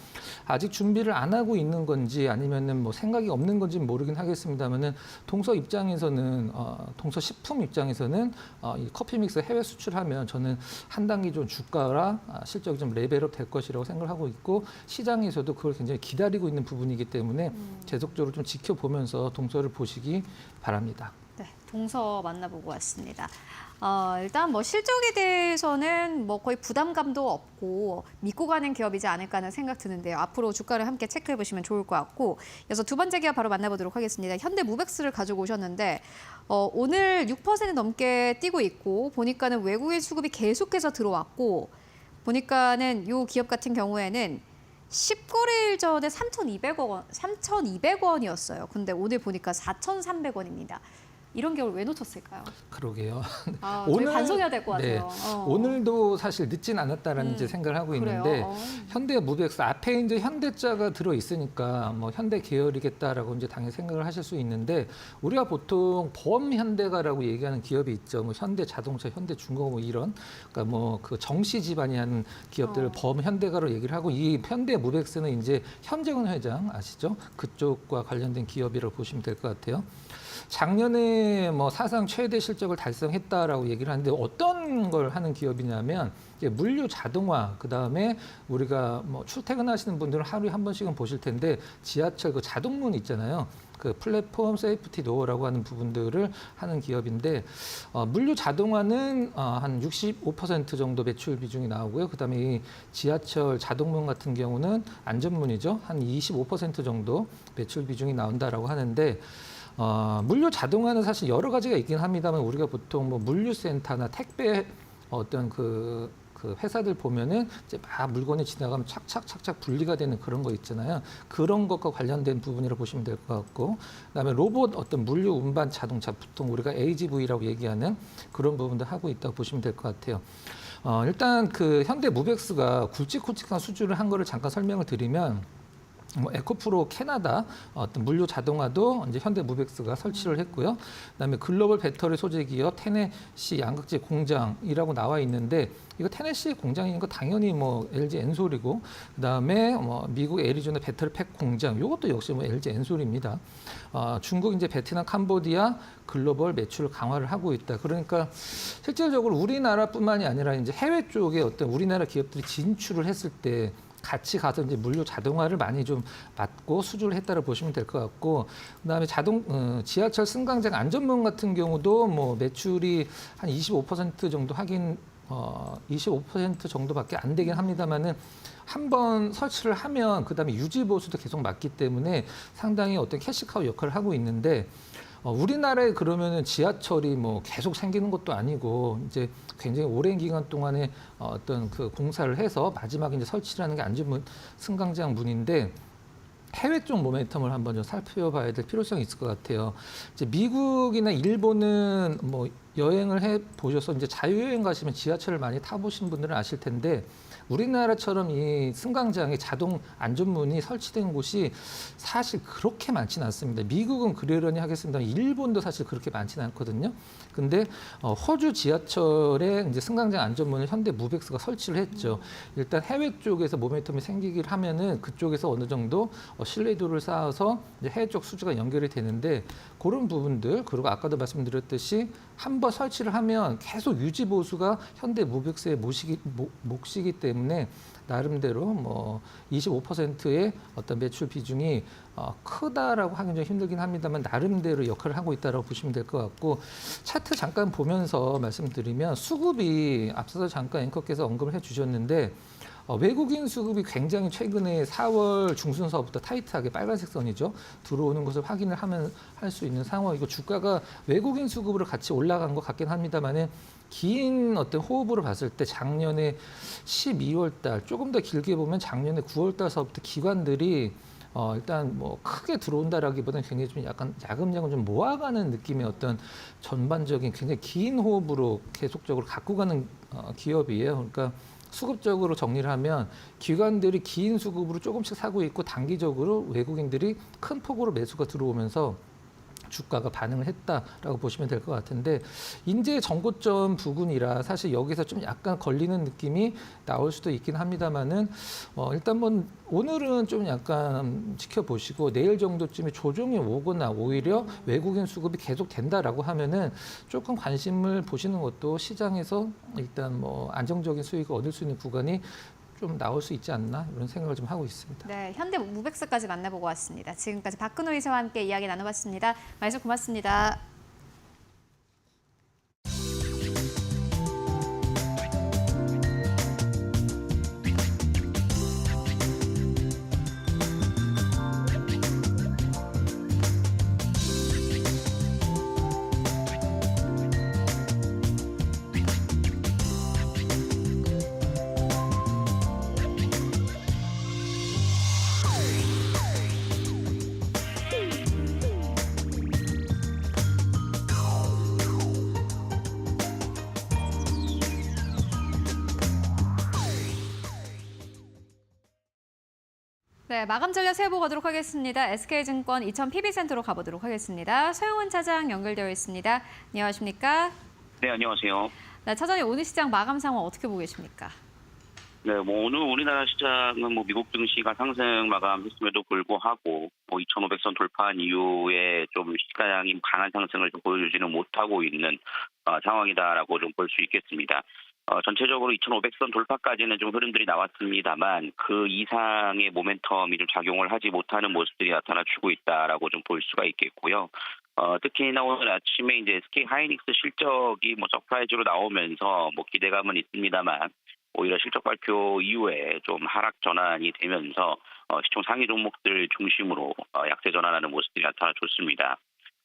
아직 준비를 안 하고 있는 건지 아니면은 뭐 생각이 없는 건지는 모르긴 하겠습니다만은 동서 입장에서는 동서 식품 입장에서는 이 커피 믹스 해외 수출하면 저는 한 단계 좀 주가랑 실적이 좀 레벨업 될 것이라고 생각을 하고 있고 시장에서도 그걸 굉장히 기다리고 있는 부분이기 때문에 계속적으로 좀 지켜보면서 동서를 보시기 바랍니다. 네, 동서 만나보고 왔습니다. 일단 뭐 실적에 대해서는 뭐 거의 부담감도 없고 믿고 가는 기업이지 않을까 하는 생각 드는데요. 앞으로 주가를 함께 체크해 보시면 좋을 것 같고 그래서 두 번째 기업 바로 만나보도록 하겠습니다. 현대무백스를 가지고 오셨는데 오늘 6% 넘게 뛰고 있고 보니까는 외국인 수급이 계속해서 들어왔고 보니까는 이 기업 같은 경우에는 10거래일 전에 3,200원이었어요. 근데 오늘 보니까 4,300원입니다. 이런 기업을 왜 놓쳤을까요? 그러게요. 저희 반성해야 될 것 같아요. 오늘도 사실 늦진 않았다라는 이제 생각을 하고 있는데 현대무백스 앞에 이제 현대자가 들어 있으니까 뭐 현대 계열이겠다라고 이제 당연히 생각을 하실 수 있는데 우리가 보통 범현대가라고 얘기하는 기업이 있죠. 뭐 현대자동차, 현대중공업 뭐 이런 그러니까 뭐 그 정시 집안이 하는 기업들을 범현대가로 얘기를 하고 이 현대무백스는 이제 현재근 회장 아시죠? 그쪽과 관련된 기업이라고 보시면 될 것 같아요. 작년에 뭐 사상 최대 실적을 달성했다라고 얘기를 하는데 어떤 걸 하는 기업이냐면 이제 물류 자동화 그다음에 우리가 뭐 출퇴근하시는 분들은 하루에 한 번씩은 보실 텐데 지하철 그 자동문 있잖아요. 그 플랫폼 세이프티 도어라고 하는 부분들을 하는 기업인데 물류 자동화는 한 65% 정도 매출 비중이 나오고요. 그다음에 이 지하철 자동문 같은 경우는 안전문이죠. 한 25% 정도 매출 비중이 나온다라고 하는데 물류 자동화는 사실 여러 가지가 있긴 합니다만 우리가 보통 뭐 물류센터나 택배 어떤 그 회사들 보면은 이제 막 물건이 지나가면 착착 분리가 되는 그런 거 있잖아요. 그런 것과 관련된 부분이라고 보시면 될 것 같고, 그다음에 로봇 어떤 물류 운반 자동차 보통 우리가 AGV라고 얘기하는 그런 부분도 하고 있다고 보시면 될 것 같아요. 일단 그 현대무백스가 굵직굵직한 수주를 한 거를 잠깐 설명을 드리면. 뭐 에코프로 캐나다 어떤 물류 자동화도 이제 현대무백스가 설치를 했고요. 그다음에 글로벌 배터리 소재 기업 테네시 양극재 공장이라고 나와 있는데 이거 테네시 공장인 거 당연히 뭐 LG 엔솔이고 그다음에 뭐 미국 애리조나 배터리팩 공장 이것도 역시 뭐 LG 엔솔입니다. 중국 이제 베트남 캄보디아 글로벌 매출 강화를 하고 있다. 그러니까 실질적으로 우리나라뿐만이 아니라 이제 해외 쪽에 어떤 우리나라 기업들이 진출을 했을 때 같이 가서 이제 물류 자동화를 많이 좀 맡고 수주를 했다고 보시면 될 것 같고, 그다음에 지하철 승강장 안전문 같은 경우도 뭐 매출이 한 25% 정도 하긴 25% 정도밖에 안 되긴 합니다만은 한 번 설치를 하면 그다음에 유지 보수도 계속 맡기 때문에 상당히 어떤 캐시카우 역할을 하고 있는데. 우리나라에 그러면은 지하철이 뭐 계속 생기는 것도 아니고 이제 굉장히 오랜 기간 동안에 어떤 그 공사를 해서 마지막에 이제 설치를 하는 게 안전문 승강장 문인데 해외 쪽 모멘텀을 한번 좀 살펴봐야 될 필요성이 있을 것 같아요. 이제 미국이나 일본은 뭐 여행을 해 보셔서 이제 자유여행 가시면 지하철을 많이 타보신 분들은 아실 텐데 우리나라처럼 이 승강장에 자동 안전문이 설치된 곳이 사실 그렇게 많지는 않습니다. 미국은 그러려니 하겠습니다만 일본도 사실 그렇게 많지는 않거든요. 근데 호주 지하철에 이제 승강장 안전문을 현대무백스가 설치를 했죠. 일단 해외 쪽에서 모멘텀이 생기길 하면은 그쪽에서 어느 정도 신뢰도를 쌓아서 이제 해외 쪽 수주가 연결이 되는데 그런 부분들 그리고 아까도 말씀드렸듯이 한 번 설치를 하면 계속 유지 보수가 현대무백스의 몫이기 때문에 때문에 나름대로 뭐 25%의 어떤 매출 비중이 크다라고 하긴 좀 힘들긴 합니다만 나름대로 역할을 하고 있다라고 보시면 될 것 같고 차트 잠깐 보면서 말씀드리면 수급이 앞서서 잠깐 앵커께서 언급을 해주셨는데 외국인 수급이 굉장히 최근에 4월 중순서부터 타이트하게 빨간색 선이죠. 들어오는 것을 확인을 하면 할 수 있는 상황이고 주가가 외국인 수급으로 같이 올라간 것 같긴 합니다만은 긴 어떤 호흡으로 봤을 때 작년에 12월 달 조금 더 길게 보면 작년에 9월 달서부터 기관들이 일단 뭐 크게 들어온다라기보다는 굉장히 좀 약간 야금야금 좀 모아가는 느낌의 어떤 전반적인 굉장히 긴 호흡으로 계속적으로 갖고 가는 기업이에요. 그러니까 수급적으로 정리를 하면 기관들이 긴 수급으로 조금씩 사고 있고 단기적으로 외국인들이 큰 폭으로 매수가 들어오면서 주가가 반응을 했다라고 보시면 될 것 같은데 이제 정고점 부근이라 사실 여기서 좀 약간 걸리는 느낌이 나올 수도 있긴 합니다만은 일단 뭐 오늘은 좀 약간 지켜보시고 내일 정도쯤에 조정이 오거나 오히려 외국인 수급이 계속 된다라고 하면은 조금 관심을 보시는 것도 시장에서 일단 뭐 안정적인 수익을 얻을 수 있는 구간이 좀 나올 수 있지 않나 이런 생각을 좀 하고 있습니다. 네, 현대 무백스까지 만나보고 왔습니다. 지금까지 박근호 이사와 함께 이야기 나눠봤습니다. 말씀 고맙습니다. 네, 마감 전략 세워보도록 하겠습니다. SK증권 2000 PB센터로 가보도록 하겠습니다. 서영원 차장 연결되어 있습니다. 안녕하십니까? 네, 안녕하세요. 네, 차장님 오늘 시장 마감 상황 어떻게 보고 계십니까? 네, 뭐 오늘 우리나라 시장은 뭐 미국 증시가 상승 마감했음에도 불구하고 뭐 2,500선 돌파한 이후에 좀 시가량이 강한 상승을 좀 보여주지는 못하고 있는 상황이다라고 좀 볼 수 있겠습니다. 전체적으로 2,500선 돌파까지는 좀 흐름들이 나왔습니다만 그 이상의 모멘텀이 좀 작용을 하지 못하는 모습들이 나타나주고 있다라고 좀 볼 수가 있겠고요. 특히나 오늘 아침에 이제 SK 하이닉스 실적이 뭐 서프라이즈로 나오면서 뭐 기대감은 있습니다만 오히려 실적 발표 이후에 좀 하락 전환이 되면서 시총 상위 종목들 중심으로 약세 전환하는 모습들이 나타나줬습니다.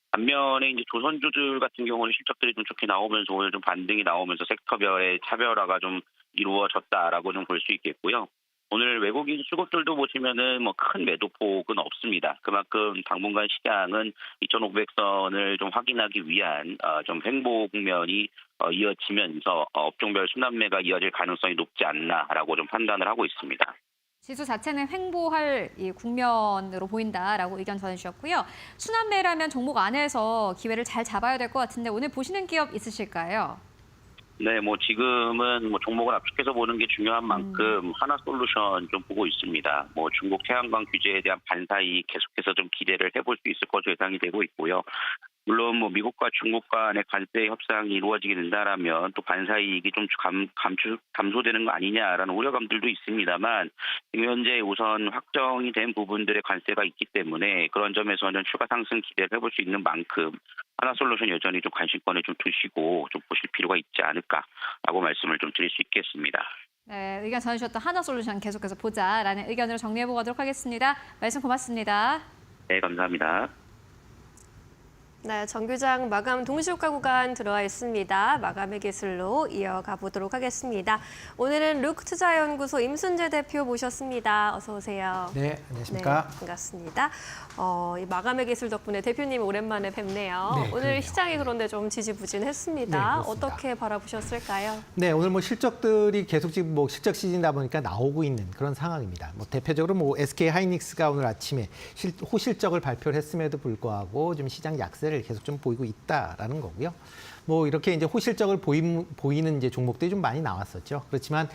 반면에 이제 조선주들 같은 경우는 실적들이 좀 좋게 나오면서 오늘 좀 반등이 나오면서 섹터별의 차별화가 좀 이루어졌다라고 좀 볼 수 있겠고요. 오늘 외국인 수급들도 보시면은 뭐 큰 매도폭은 없습니다. 그만큼 당분간 시장은 2,500선을 좀 확인하기 위한 좀 횡보 국면이 이어지면서 업종별 순환매가 이어질 가능성이 높지 않나라고 좀 판단을 하고 있습니다. 지수 자체는 횡보할 이 국면으로 보인다라고 의견 전해주셨고요. 순환매라면 종목 안에서 기회를 잘 잡아야 될 것 같은데 오늘 보시는 기업 있으실까요? 네, 뭐 지금은 뭐 종목을 압축해서 보는 게 중요한 만큼 하나솔루션 좀 보고 있습니다. 뭐 중국 태양광 규제에 대한 반사이익 계속해서 좀 기대를 해볼 수 있을 것으로 예상이 되고 있고요. 물론 뭐 미국과 중국 간의 관세 협상이 이루어지게 된다라면 또 반사이익이 좀 감소되는 거 아니냐라는 우려감들도 있습니다만 지금 현재 우선 확정이 된 부분들의 관세가 있기 때문에 그런 점에서는 추가 상승 기대를 해볼 수 있는 만큼 하나솔루션 여전히 좀 관심권에 좀 두시고 좀 보실 필요가 있지 않을까라고 말씀을 좀 드릴 수 있겠습니다. 네, 의견 전해주셨던 하나솔루션 계속해서 보자라는 의견으로 정리해보도록 하겠습니다. 말씀 고맙습니다. 네, 감사합니다. 네, 정규장 마감 동시효과 구간 들어와 있습니다. 마감의 기술로 이어가 보도록 하겠습니다. 오늘은 룩투자연구소 임순재 대표 모셨습니다. 어서 오세요. 네, 안녕하십니까. 네, 반갑습니다. 이 마감의 기술 덕분에 대표님 오랜만에 뵙네요. 네, 오늘 그러네요. 시장이 그런데 좀 지지부진했습니다. 네, 그렇습니다. 어떻게 바라보셨을까요? 네, 오늘 뭐 실적들이 계속 지금 뭐 실적 시즌이다 보니까 나오고 있는 그런 상황입니다. 뭐 대표적으로 뭐 SK 하이닉스가 오늘 아침에 호실적을 발표를 했음에도 불구하고 좀 시장 약세를 계속 좀 보이고 있다라는 거고요. 뭐 이렇게 이제 호실적을 보이는 이제 종목들이 좀 많이 나왔었죠. 그렇지만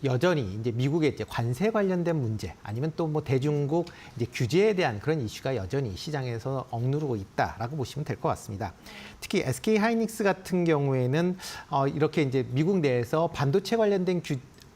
여전히 이제 미국의 이제 관세 관련된 문제 아니면 또 뭐 대중국 이제 규제에 대한 그런 이슈가 여전히 시장에서 억누르고 있다라고 보시면 될 것 같습니다. 특히 SK 하이닉스 같은 경우에는 이렇게 이제 미국 내에서 반도체 관련된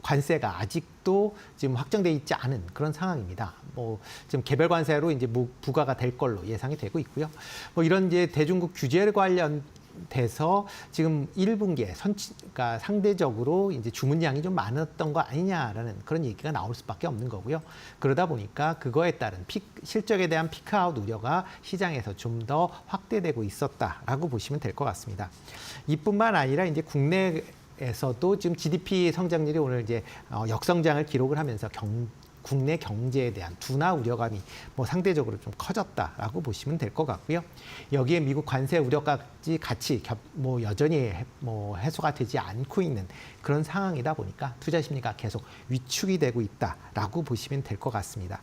관세가 아직도 지금 확정돼 있지 않은 그런 상황입니다. 뭐 지금 개별 관세로 이제 부과가 될 걸로 예상이 되고 있고요. 뭐 이런 이제 대중국 규제 관련돼서 지금 1분기에 그러니까 상대적으로 이제 주문량이 좀 많았던 거 아니냐라는 그런 얘기가 나올 수밖에 없는 거고요. 그러다 보니까 그거에 따른 실적에 대한 피크아웃 우려가 시장에서 좀 더 확대되고 있었다라고 보시면 될 것 같습니다. 이뿐만 아니라 이제 국내에서도 지금 GDP 성장률이 오늘 이제 역성장을 기록을 하면서 국내 경제에 대한 둔화 우려감이 뭐 상대적으로 좀 커졌다라고 보시면 될 것 같고요. 여기에 미국 관세 우려까지 같이 뭐 여전히 뭐 해소가 되지 않고 있는 그런 상황이다 보니까 투자 심리가 계속 위축이 되고 있다라고 보시면 될 것 같습니다.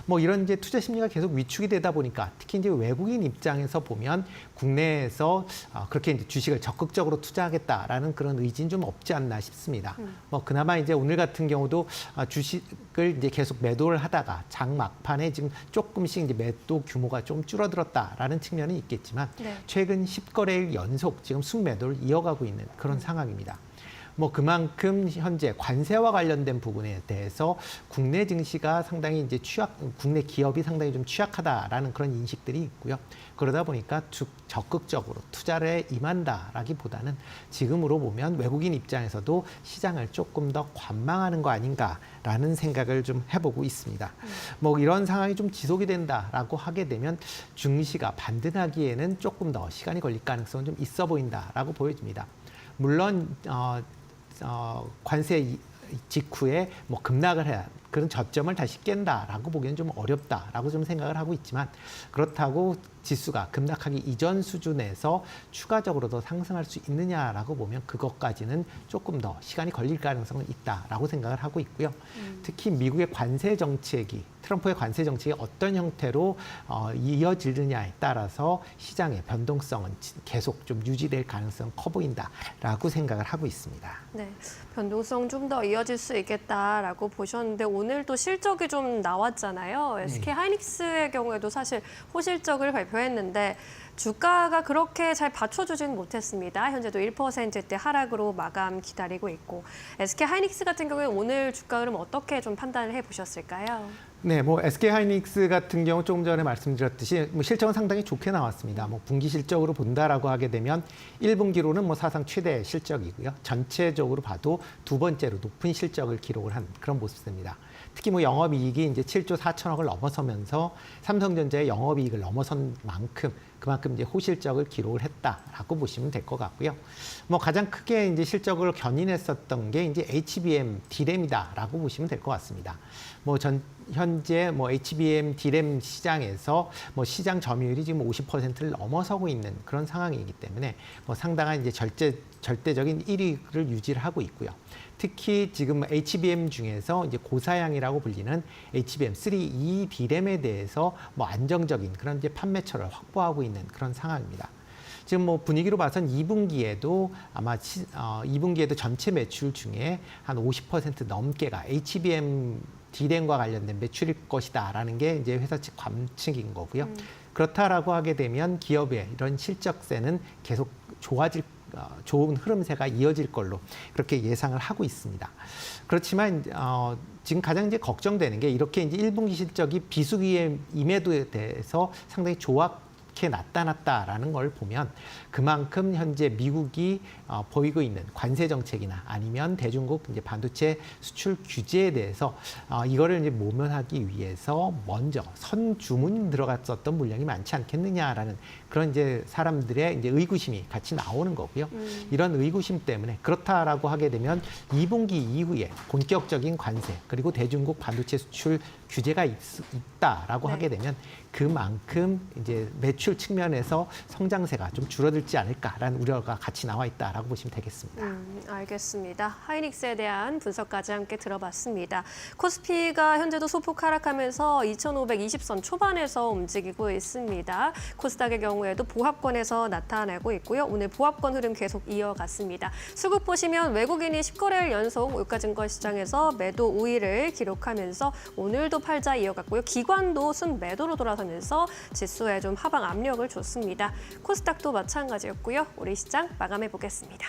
뭐 이런 이제 투자 심리가 계속 위축이 되다 보니까 특히 이제 외국인 입장에서 보면 국내에서 그렇게 이제 주식을 적극적으로 투자하겠다라는 그런 의지는 좀 없지 않나 싶습니다. 뭐 그나마 이제 오늘 같은 경우도 주식을 이제 계속 매도를 하다가 장 막판에 지금 조금씩 이제 매도 규모가 좀 줄어들었다라는 측면은 있겠지만 네. 최근 10거래일 연속 지금 순매도를 이어가고 있는 그런 상황입니다. 뭐 그만큼 현재 관세와 관련된 부분에 대해서 국내 증시가 상당히 이제 국내 기업이 상당히 좀 취약하다라는 그런 인식들이 있고요. 그러다 보니까 적극적으로 투자를 임한다라기보다는 지금으로 보면 외국인 입장에서도 시장을 조금 더 관망하는 거 아닌가라는 생각을 좀 해보고 있습니다. 뭐 이런 상황이 좀 지속이 된다라고 하게 되면 증시가 반등하기에는 조금 더 시간이 걸릴 가능성은 좀 있어 보인다라고 보여집니다. 물론 관세 직후에 뭐 급락을 해야 그런 저점을 다시 깬다라고 보기에는 좀 어렵다라고 좀 생각을 하고 있지만 그렇다고 지수가 급락하기 이전 수준에서 추가적으로 더 상승할 수 있느냐라고 보면 그것까지는 조금 더 시간이 걸릴 가능성은 있다라고 생각을 하고 있고요. 특히 미국의 관세 정책이 트럼프의 관세 정책이 어떤 형태로 이어지느냐에 따라서 시장의 변동성은 계속 좀 유지될 가능성은 커 보인다라고 생각을 하고 있습니다. 네, 변동성 좀 더 이어질 수 있겠다라고 보셨는데 오늘도 실적이 좀 나왔잖아요. SK 하이닉스의 경우에도 사실 호실적을 발표했는데 주가가 그렇게 잘 받쳐주지는 못했습니다. 현재도 1%대 하락으로 마감 기다리고 있고 SK 하이닉스 같은 경우에 오늘 주가 흐름 어떻게 좀 판단을 해보셨을까요? 네, 뭐 SK 하이닉스 같은 경우 조금 전에 말씀드렸듯이 뭐 실적은 상당히 좋게 나왔습니다. 뭐 분기 실적으로 본다라고 하게 되면 1분기로는 뭐 사상 최대 실적이고요. 전체적으로 봐도 두 번째로 높은 실적을 기록을 한 그런 모습입니다. 특히 뭐 영업이익이 이제 7조 4천억을 넘어서면서 삼성전자의 영업이익을 넘어선 만큼 그만큼 이제 호실적을 기록을 했다라고 보시면 될 것 같고요. 뭐 가장 크게 이제 실적을 견인했었던 게 이제 HBM D램이다라고 보시면 될 것 같습니다. 뭐 현재 뭐 HBM D램 시장에서 뭐 시장 점유율이 지금 50%를 넘어서고 있는 그런 상황이기 때문에 뭐 상당한 이제 절대적인 1위를 유지를 하고 있고요. 특히 지금 HBM 중에서 이제 고사양이라고 불리는 HBM3E D램에 대해서 뭐 안정적인 그런 이제 판매처를 확보하고 있는 그런 상황입니다. 지금 뭐 분위기로 봐선 2분기에도 아마 2분기에도 전체 매출 중에 한 50% 넘게가 HBM D램과 관련된 매출일 것이다라는 게 이제 회사 측 관측인 거고요. 그렇다라고 하게 되면 기업의 이런 실적세는 계속 좋은 흐름세가 이어질 걸로 그렇게 예상을 하고 있습니다. 그렇지만 지금 가장 이제 걱정되는 게 이렇게 이제 1분기 실적이 비수기임에도 대해서 상당히 좋게 나타났다라는 걸 보면 그만큼 현재 미국이 보이고 있는 관세 정책이나 아니면 대중국 이제 반도체 수출 규제에 대해서 이거를 이제 모면하기 위해서 먼저 선주문 들어갔었던 물량이 많지 않겠느냐라는 그런 이제 사람들의 이제 의구심이 같이 나오는 거고요. 이런 의구심 때문에 그렇다라고 하게 되면 2분기 이후에 본격적인 관세 그리고 대중국 반도체 수출 규제가 있다라고 하게 되면 그만큼 이제 매출 측면에서 성장세가 좀 줄어들지 않을까라는 우려가 같이 나와 있다라고 보시면 되겠습니다. 알겠습니다. 하이닉스에 대한 분석까지 함께 들어봤습니다. 코스피가 현재도 소폭 하락하면서 2,520선 초반에서 움직이고 있습니다. 코스닥의 경우에도 보합권에서 나타나고 있고요. 오늘 보합권 흐름 계속 이어갔습니다. 수급 보시면 외국인이 10거래일 연속 유가증권시장에서 매도 우위를 기록하면서 오늘도 팔자 이어갔고요. 기관도 순매도로 돌아서면서 지수에 좀 하방 압력을 줬습니다. 코스닥도 마찬가지였고요. 우리 시장 마감해 보겠습니다.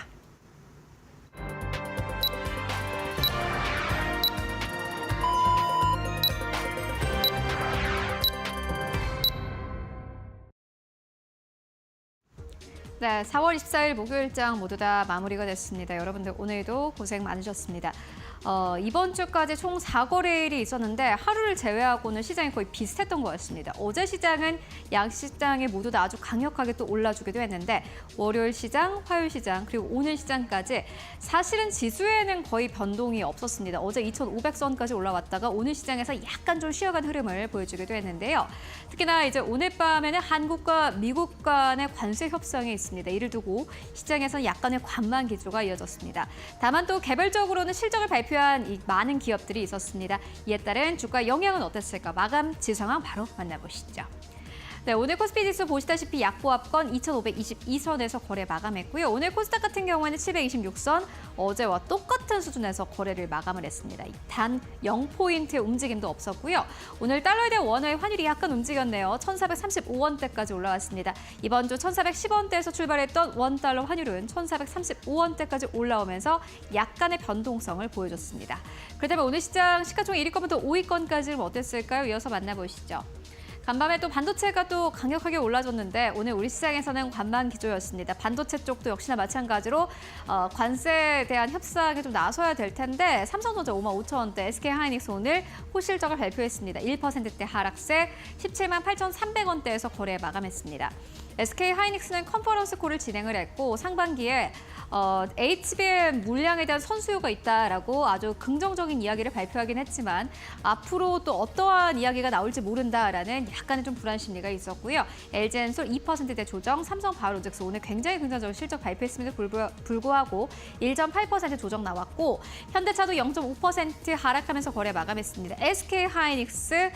네, 4월 24일 목요일장 모두 다 마무리가 됐습니다. 여러분들 오늘도 고생 많으셨습니다. 이번 주까지 총 4거래일이 있었는데 하루를 제외하고는 시장이 거의 비슷했던 것 같습니다. 어제 시장은 양시장이 모두 다 아주 강력하게 또 올라주기도 했는데 월요일 시장, 화요일 시장, 그리고 오늘 시장까지 사실은 지수에는 거의 변동이 없었습니다. 어제 2,500선까지 올라왔다가 오늘 시장에서 약간 좀 쉬어간 흐름을 보여주기도 했는데요. 특히나 이제 오늘 밤에는 한국과 미국 간의 관세 협상이 있습니다. 이를 두고 시장에서 약간의 관망 기조가 이어졌습니다. 다만 또 개별적으로는 실적을 발표한 이 많은 기업들이 있었습니다. 이에 따른 주가 영향은 어땠을까? 마감 지수 상황 바로 만나보시죠. 네, 오늘 코스피 지수 보시다시피 약보합권 2,522선에서 거래 마감했고요. 오늘 코스닥 같은 경우에는 726선, 어제와 똑같은 수준에서 거래를 마감을 했습니다. 단 0포인트의 움직임도 없었고요. 오늘 달러에 대한 원화의 환율이 약간 움직였네요. 1,435원대까지 올라왔습니다. 이번 주 1,410원대에서 출발했던 원달러 환율은 1,435원대까지 올라오면서 약간의 변동성을 보여줬습니다. 그렇다면 오늘 시장 시가총 1위권부터 5위권까지는 어땠을까요? 이어서 만나보시죠. 간밤에 또 반도체가 또 강력하게 올라줬는데 오늘 우리 시장에서는 관망 기조였습니다. 반도체 쪽도 역시나 마찬가지로 관세에 대한 협상에 좀 나서야 될 텐데 삼성전자 55,000원대, SK하이닉스 오늘 호실적을 발표했습니다. 1%대 하락세 178,300원대에서 거래 마감했습니다. SK하이닉스는 컨퍼런스 콜을 진행을 했고 상반기에 HBM 물량에 대한 선수요가 있다라고 아주 긍정적인 이야기를 발표하긴 했지만 앞으로 또 어떠한 이야기가 나올지 모른다라는 약간의 좀 불안 심리가 있었고요. LG엔솔 2%대 조정, 삼성바이오로직스 오늘 굉장히 긍정적인 실적 발표했음에도 불구하고 1.8% 조정 나왔고 현대차도 0.5% 하락하면서 거래 마감했습니다. SK하이닉스,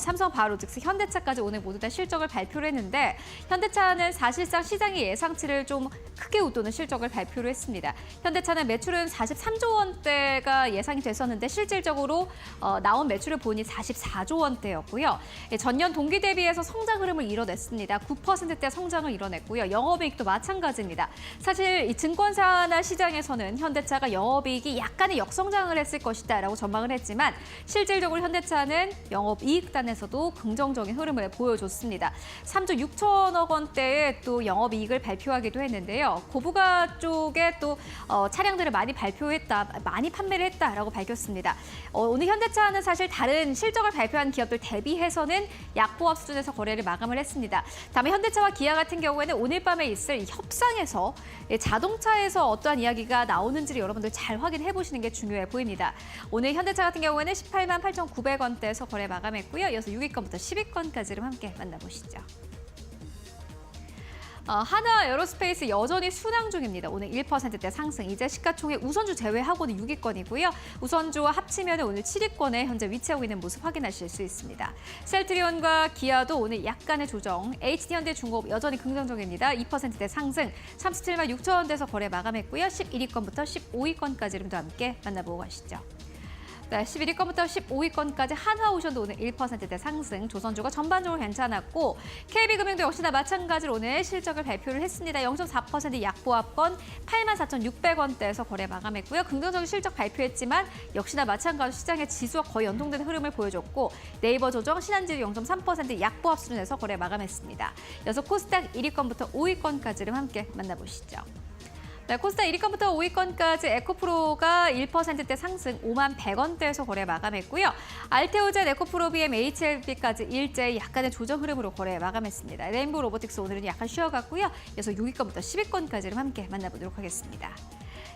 삼성바이오로직스, 현대차까지 오늘 모두 다 실적을 발표를 했는데 현대차는 사실상 시장의 예상치를 좀 크게 웃도는 실적을 발표를 했습니다. 현대차는 매출은 43조 원대가 예상이 됐었는데 실질적으로 나온 매출을 보니 44조 원대였고요. 전년 동기 대비해서 성장 흐름을 이뤄냈습니다. 9%대 성장을 이뤄냈고요. 영업이익도 마찬가지입니다. 사실 이 증권사나 시장에서는 현대차가 영업이익이 약간의 역성장을 했을 것이다라고 전망을 했지만 실질적으로 현대차는 영업이익단에서도 긍정적인 흐름을 보여줬습니다. 3조 6천억 원대의 또 영업이익을 발표하기도 했는데요. 고부가 쪽에 또 차량들을 많이 많이 판매를 했다라고 밝혔습니다. 오늘 현대차는 사실 다른 실적을 발표한 기업들 대비해서는 약보합 수준에서 거래를 마감을 했습니다. 다음에 현대차와 기아 같은 경우에는 오늘 밤에 있을 이 협상에서 자동차에서 어떠한 이야기가 나오는지를 여러분들 잘 확인해 보시는 게 중요해 보입니다. 오늘 현대차 같은 경우에는 18만 8,900원대에서 거래 마감했고요. 이어서 6위권부터 10위권까지를 함께 만나보시죠. 하나 에어로스페이스 여전히 순항 중입니다. 오늘 1%대 상승. 이제 시가총액 우선주 제외하고는 6위권이고요. 우선주와 합치면 오늘 7위권에 현재 위치하고 있는 모습 확인하실 수 있습니다. 셀트리온과 기아도 오늘 약간의 조정. HD현대중공업 여전히 긍정적입니다. 2%대 상승. 37만 6천 원대에서 거래 마감했고요. 11위권부터 15위권까지를 함께 만나보고 가시죠. 네, 11위권부터 15위권까지 한화오션도 오늘 1%대 상승, 조선주가 전반적으로 괜찮았고 KB금융도 역시나 마찬가지로 오늘 실적을 발표를 했습니다. 0.4% 약보합권 84,600원대에서 거래 마감했고요. 긍정적인 실적 발표했지만 역시나 마찬가지로 시장의 지수와 거의 연동된 흐름을 보여줬고 네이버 조정, 신한지도 0.3% 약보합 수준에서 거래 마감했습니다. 이어서 코스닥 1위권부터 5위권까지를 함께 만나보시죠. 네, 코스닥 1위권부터 5위권까지 에코프로가 1%대 상승 5만 100원대에서 거래 마감했고요. 알테오젠, 에코프로, BM, HLB까지 일제히 약간의 조정 흐름으로 거래 마감했습니다. 레인보우 로보틱스 오늘은 약간 쉬어갔고요. 이어서 6위권부터 10위권까지를 함께 만나보도록 하겠습니다.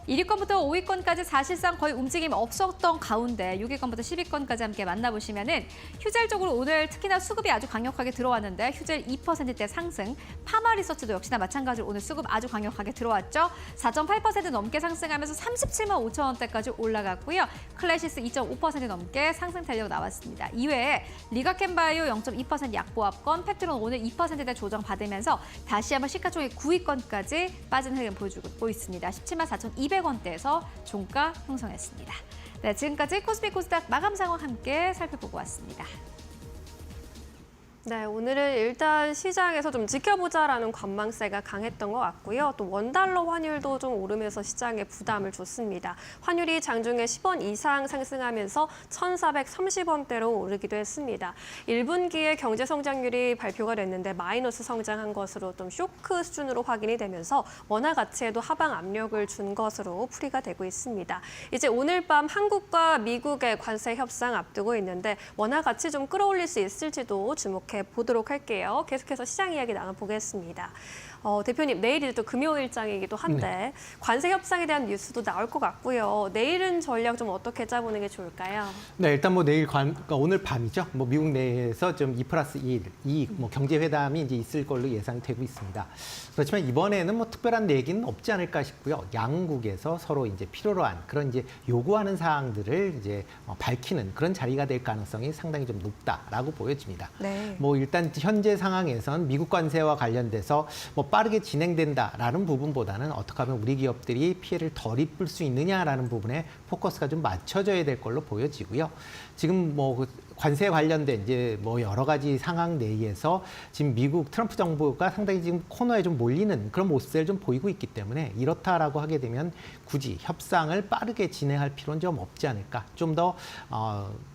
1위권부터 5위권까지 사실상 거의 움직임 없었던 가운데 6위권부터 10위권까지 함께 만나보시면은 휴젤 쪽으로 오늘 특히나 수급이 아주 강력하게 들어왔는데 휴젤 2%대 상승, 파마리서치도 역시나 마찬가지로 오늘 수급 아주 강력하게 들어왔죠. 4.8% 넘게 상승하면서 37만 5천 원대까지 올라갔고요. 클래시스 2.5% 넘게 상승 탄력 나왔습니다. 이외에 리가켄바이오 0.2% 약보합권, 팩트론 오늘 2%대 조정 받으면서 다시 한번 시가총액 9위권까지 빠진 흐름 보여주고 있습니다. 17만 4,200원대에서 종가 형성했습니다. 네, 지금까지 코스피 코스닥 마감 상황 함께 살펴보고 왔습니다. 네, 오늘은 일단 시장에서 좀 지켜보자라는 관망세가 강했던 것 같고요. 또 원달러 환율도 좀 오르면서 시장에 부담을 줬습니다. 환율이 장중에 10원 이상 상승하면서 1,430원대로 오르기도 했습니다. 1분기의 경제 성장률이 발표가 됐는데 마이너스 성장한 것으로 좀 쇼크 수준으로 확인이 되면서 원화 가치에도 하방 압력을 준 것으로 풀이가 되고 있습니다. 이제 오늘 밤 한국과 미국의 관세 협상 앞두고 있는데 원화 가치 좀 끌어올릴 수 있을지도 주목해 보도록 할게요. 계속해서 시장 이야기 나눠보겠습니다. 대표님, 내일이 또 금요일장이기도 한데 관세 협상에 대한 뉴스도 나올 것 같고요. 내일은 전략 좀 어떻게 짜보는 게 좋을까요? 네, 일단 뭐 내일 그러니까 오늘 밤이죠. 뭐 미국 내에서 좀 2+1, 뭐 경제 회담이 이제 있을 걸로 예상되고 있습니다. 그렇지만 이번에는 뭐 특별한 얘기는 없지 않을까 싶고요. 양국에서 서로 이제 필요로 한 그런 이제 요구하는 사항들을 이제 밝히는 그런 자리가 될 가능성이 상당히 좀 높다라고 보여집니다. 네. 뭐 일단 현재 상황에선 미국 관세와 관련돼서 뭐 빠르게 진행된다라는 부분보다는 어떻게 하면 우리 기업들이 피해를 덜 입을 수 있느냐라는 부분에 포커스가 좀 맞춰져야 될 걸로 보여지고요. 지금 뭐 관세 관련된 이제 뭐 여러 가지 상황 내에서 지금 미국 트럼프 정부가 상당히 지금 코너에 좀 몰리는 그런 모습을 좀 보이고 있기 때문에 이렇다라고 하게 되면 굳이 협상을 빠르게 진행할 필요는 좀 없지 않을까. 좀 더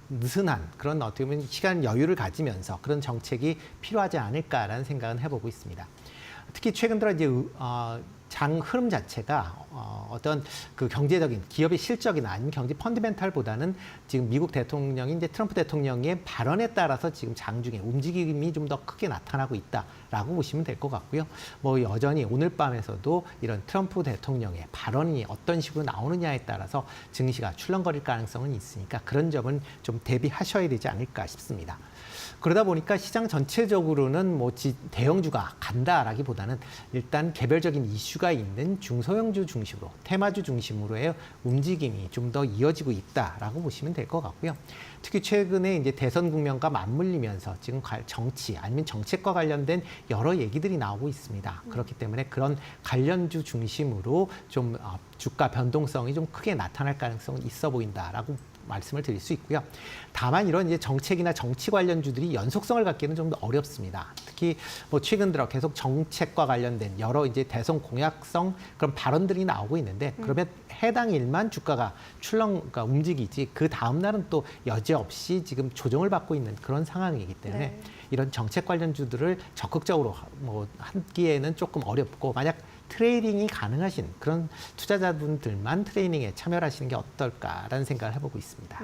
느슨한 그런 어떻게 보면 시간 여유를 가지면서 그런 정책이 필요하지 않을까라는 생각은 해보고 있습니다. 특히 최근 들어 이제 장 흐름 자체가 어떤 그 경제적인 기업의 실적이나 아니면 경제 펀드멘탈보다는 지금 미국 대통령이 이제 트럼프 대통령의 발언에 따라서 지금 장중에 움직임이 좀 더 크게 나타나고 있다라고 보시면 될 것 같고요. 뭐 여전히 오늘 밤에서도 이런 트럼프 대통령의 발언이 어떤 식으로 나오느냐에 따라서 증시가 출렁거릴 가능성은 있으니까 그런 점은 좀 대비하셔야 되지 않을까 싶습니다. 그러다 보니까 시장 전체적으로는 뭐 대형주가 간다라기보다는 일단 개별적인 이슈가 있는 중소형주 중심으로 테마주 중심으로의 움직임이 좀 더 이어지고 있다라고 보시면 될 것 같고요. 특히 최근에 이제 대선 국면과 맞물리면서 지금 정치 아니면 정책과 관련된 여러 얘기들이 나오고 있습니다. 그렇기 때문에 그런 관련주 중심으로 좀 주가 변동성이 좀 크게 나타날 가능성은 있어 보인다라고 말씀을 드릴 수 있고요. 다만 이런 이제 정책이나 정치 관련주들이 연속성을 갖기는 좀 어렵습니다. 특히 뭐 최근 들어 계속 정책과 관련된 여러 이제 대선 공약성 그런 발언들이 나오고 있는데 그러면 해당 일만 주가가 그러니까 움직이지 그 다음 날은 또 여지없이 지금 조정을 받고 있는 그런 상황이기 때문에 네. 이런 정책 관련주들을 적극적으로 뭐 하기에는 조금 어렵고 만약 트레이딩이 가능하신 그런 투자자분들만 트레이딩에 참여하시는 게 어떨까라는 생각을 해보고 있습니다.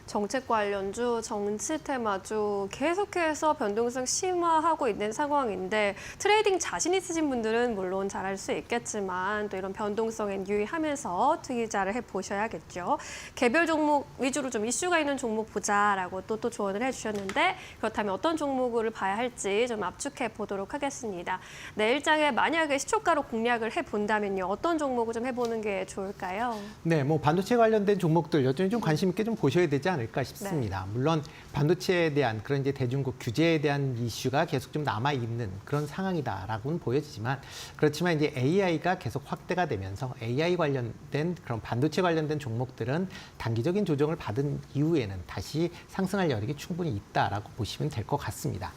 정책 관련주, 정치 테마주 계속해서 변동성 심화하고 있는 상황인데 트레이딩 자신 있으신 분들은 물론 잘할 수 있겠지만 또 이런 변동성에 유의하면서 투자를 해보셔야겠죠. 개별 종목 위주로 좀 이슈가 있는 종목 보자라고 또 조언을 해주셨는데 그렇다면 어떤 종목을 봐야 할지 좀 압축해 보도록 하겠습니다. 내일장에 만약에 시초가로 공략을 해본다면요. 어떤 종목을 좀 해보는 게 좋을까요? 네, 뭐 반도체 관련된 종목들 여전히 좀 관심 있게 좀 보셔야 되지 않을까 싶습니다. 네. 물론 반도체에 대한 그런 이제 대중국 규제에 대한 이슈가 계속 좀 남아 있는 그런 상황이다라고는 보여지지만 그렇지만 이제 AI가 계속 확대가 되면서 AI 관련된 그런 반도체 관련된 종목들은 단기적인 조정을 받은 이후에는 다시 상승할 여력이 충분히 있다라고 보시면 될 것 같습니다.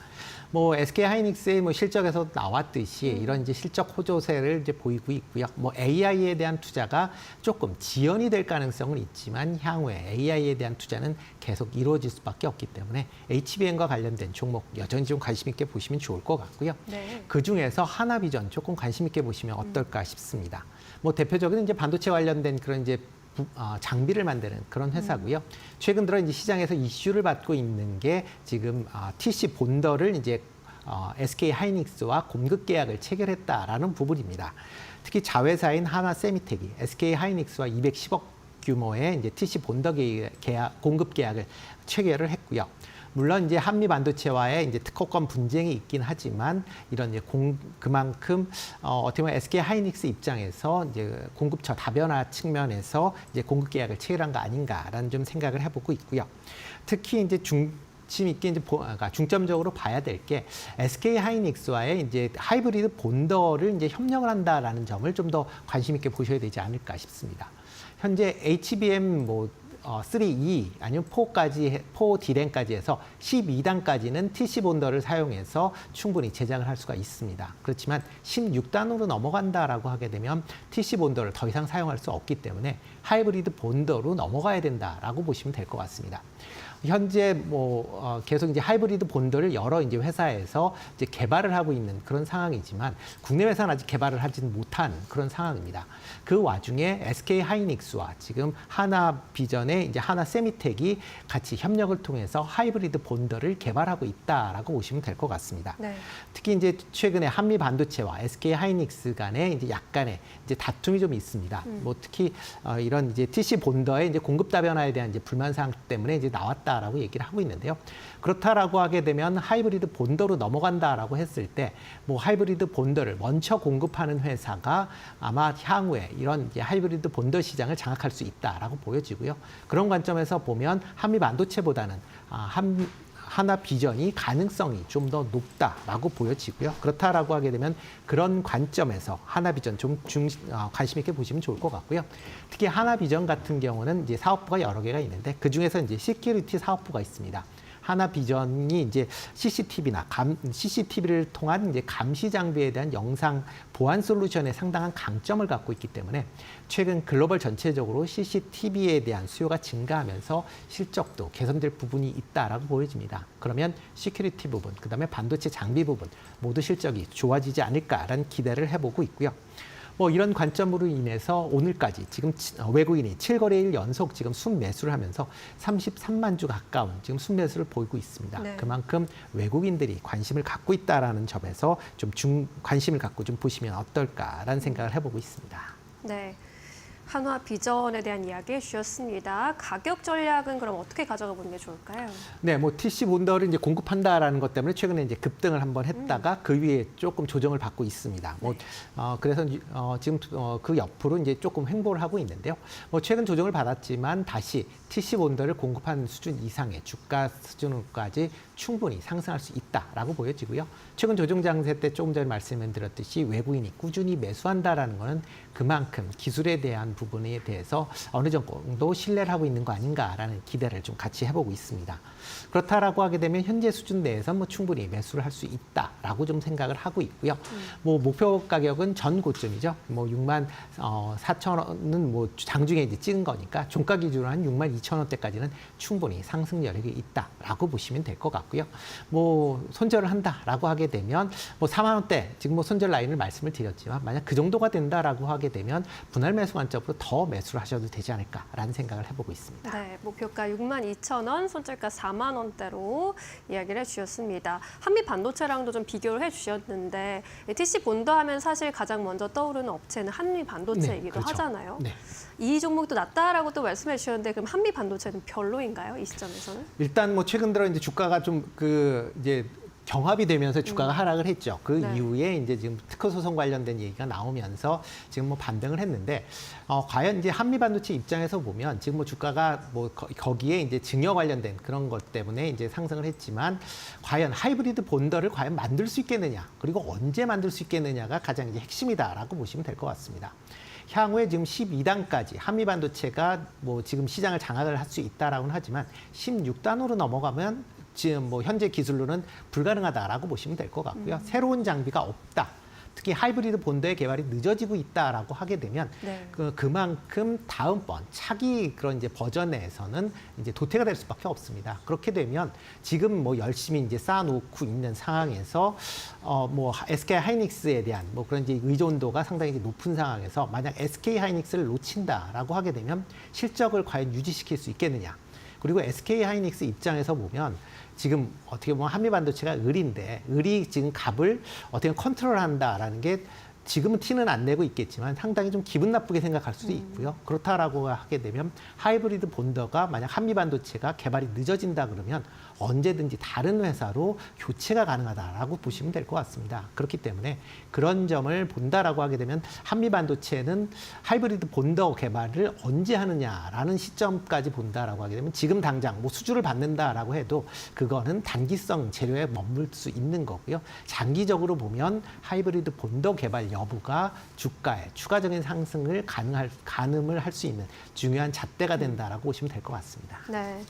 뭐 SK 하이닉스의 뭐 실적에서 나왔듯이 이런 이제 실적 호조세를 이제 보이고 있고요. 뭐 AI에 대한 투자가 조금 지연이 될 가능성은 있지만 향후에 AI에 대한 투자는 계속 이루어질 수밖에 없기 때문에 HBM과 관련된 종목 여전히 좀 관심 있게 보시면 좋을 것 같고요. 네. 그 중에서 하나비전 조금 관심 있게 보시면 어떨까 싶습니다. 뭐 대표적인 이제 반도체 관련된 그런 이제 장비를 만드는 그런 회사고요. 최근 들어 이제 시장에서 이슈를 받고 있는 게 지금 TC 본더를 이제 SK 하이닉스와 공급 계약을 체결했다라는 부분입니다. 특히 자회사인 하나세미텍이 SK 하이닉스와 210억 규모의 이제 TC 본더 공급 계약을 체결을 했고요. 물론 이제 한미 반도체와의 이제 특허권 분쟁이 있긴 하지만 이런 이제 그만큼 어떻게 보면 SK 하이닉스 입장에서 이제 공급처 다변화 측면에서 이제 공급 계약을 체결한 거 아닌가라는 좀 생각을 해보고 있고요. 특히 이제 중심 있게 이제 그러니까 중점적으로 봐야 될 게 SK 하이닉스와의 이제 하이브리드 본더를 이제 협력을 한다라는 점을 좀 더 관심 있게 보셔야 되지 않을까 싶습니다. 현재 HBM 뭐 3E 아니면 4D램까지 해서 12단까지는 TC 본더를 사용해서 충분히 제작을 할 수가 있습니다. 그렇지만 16단으로 넘어간다라고 하게 되면 TC 본더를 더 이상 사용할 수 없기 때문에 하이브리드 본더로 넘어가야 된다라고 보시면 될 것 같습니다. 현재 계속 이제 하이브리드 본더를 여러 이제 회사에서 이제 개발을 하고 있는 그런 상황이지만 국내 회사는 아직 개발을 하지는 못한 그런 상황입니다. 그 와중에 SK 하이닉스와 지금 하나비전의 이제 하나세미텍이 같이 협력을 통해서 하이브리드 본더를 개발하고 있다라고 보시면 될 것 같습니다. 네. 특히 이제 최근에 한미 반도체와 SK 하이닉스 간에 이제 약간의 이제 다툼이 좀 있습니다. 특히 이런 이제 TC 본더의 이제 공급 다변화에 대한 이제 불만 사항 때문에 이제 나왔다라고 얘기를 하고 있는데요. 그렇다라고 하게 되면 하이브리드 본더로 넘어간다라고 했을 때 하이브리드 본더를 먼저 공급하는 회사가 아마 향후에 이런 이제 하이브리드 본더 시장을 장악할 수 있다라고 보여지고요. 그런 관점에서 보면 한미 반도체보다는 하나비전이 가능성이 좀 더 높다라고 보여지고요. 그렇다라고 하게 되면 그런 관점에서 하나비전 좀 관심 있게 보시면 좋을 것 같고요. 특히 하나비전 같은 경우는 이제 사업부가 여러 개가 있는데 그 중에서 이제 시큐리티 사업부가 있습니다. 하나비전이 이제 CCTV를 통한 이제 감시 장비에 대한 영상 보안 솔루션에 상당한 강점을 갖고 있기 때문에 최근 글로벌 전체적으로 CCTV에 대한 수요가 증가하면서 실적도 개선될 부분이 있다라고 보여집니다. 그러면 시큐리티 부분, 그다음에 반도체 장비 부분 모두 실적이 좋아지지 않을까라는 기대를 해보고 있고요. 이런 관점으로 인해서 오늘까지 지금 외국인이 7거래일 연속 지금 순매수를 하면서 33만 주 가까운 지금 순매수를 보이고 있습니다. 네. 그만큼 외국인들이 관심을 갖고 있다라는 점에서 좀 관심을 갖고 좀 보시면 어떨까라는 생각을 해보고 있습니다. 네. 한화비전에 대한 이야기 주셨습니다. 가격 전략은 그럼 어떻게 가져가 보는 게 좋을까요? 네, TC 본더를 이제 공급한다라는 것 때문에 최근에 이제 급등을 한번 했다가 그 위에 조금 조정을 받고 있습니다. 그래서 지금 그 옆으로 이제 조금 횡보를 하고 있는데요. 최근 조정을 받았지만 다시 TC 본더를 공급하는 수준 이상의 주가 수준까지 충분히 상승할 수 있다라고 보여지고요. 최근 조정 장세 때 조금 전에 말씀드렸듯이 외국인이 꾸준히 매수한다라는 것은 그만큼 기술에 대한 부분에 대해서 어느 정도 신뢰를 하고 있는 거 아닌가라는 기대를 좀 같이 해보고 있습니다. 그렇다라고 하게 되면 현재 수준 내에서 충분히 매수를 할 수 있다라고 좀 생각을 하고 있고요. 목표 가격은 전 고점이죠. 6만 4천 원은 장중에 이제 찍은 거니까 종가 기준으로 한 6만 2천 원대까지는 충분히 상승 여력이 있다라고 보시면 될 것 같고요. 손절을 한다라고 하게 되면 4만 원대 지금 손절 라인을 말씀을 드렸지만 만약 그 정도가 된다라고 하게 되면 분할 매수 관점으로 더 매수를 하셔도 되지 않을까라는 생각을 해보고 있습니다. 네, 목표가 6만 2천 원, 손절가 4만 원대로 이야기를 해주셨습니다. 한미 반도체랑도 좀 비교를 해주셨는데 TC 본더 하면 사실 가장 먼저 떠오르는 업체는 한미 반도체이기도 그렇죠. 하잖아요. 네. 이 종목도 낮다라고 또 말씀해 주셨는데 그럼 한미 반도체는 별로인가요? 이 시점에서는? 일단 최근 들어 이제 주가가 좀 이제 경합이 되면서 주가가 하락을 했죠. 그 네. 이후에 이제 지금 특허 소송 관련된 얘기가 나오면서 지금 반등을 했는데 과연 이제 한미 반도체 입장에서 보면 지금 주가가 거기에 이제 증여 관련된 그런 것 때문에 이제 상승을 했지만 과연 하이브리드 본더를 과연 만들 수 있겠느냐 그리고 언제 만들 수 있겠느냐가 가장 이제 핵심이다라고 보시면 될 것 같습니다. 향후에 지금 12단까지 한미 반도체가 지금 시장을 장악을 할 수 있다라고는 하지만 16단으로 넘어가면 지금 현재 기술로는 불가능하다라고 보시면 될 것 같고요. 새로운 장비가 없다. 특히 하이브리드 본더의 개발이 늦어지고 있다라고 하게 되면 네. 그만큼 다음번 차기 그런 이제 버전에서는 이제 도태가 될 수밖에 없습니다. 그렇게 되면 지금 열심히 이제 쌓아놓고 있는 상황에서 SK 하이닉스에 대한 그런 이제 의존도가 상당히 높은 상황에서 만약 SK 하이닉스를 놓친다라고 하게 되면 실적을 과연 유지시킬 수 있겠느냐? 그리고 SK 하이닉스 입장에서 보면 지금 어떻게 보면 한미 반도체가 을인데 을이 지금 갑을 어떻게 컨트롤한다라는 게 지금은 티는 안 내고 있겠지만 상당히 좀 기분 나쁘게 생각할 수도 있고요. 그렇다라고 하게 되면 하이브리드 본더가 만약 한미 반도체가 개발이 늦어진다 그러면 언제든지 다른 회사로 교체가 가능하다라고 보시면 될 것 같습니다. 그렇기 때문에 그런 점을 본다라고 하게 되면 한미반도체는 하이브리드 본더 개발을 언제 하느냐라는 시점까지 본다라고 하게 되면 지금 당장 뭐 수주를 받는다라고 해도 그거는 단기성 재료에 머물 수 있는 거고요. 장기적으로 보면 하이브리드 본더 개발 여부가 주가에 추가적인 상승을 가늠을 할 수 있는 중요한 잣대가 된다라고 보시면 될 것 같습니다. 네,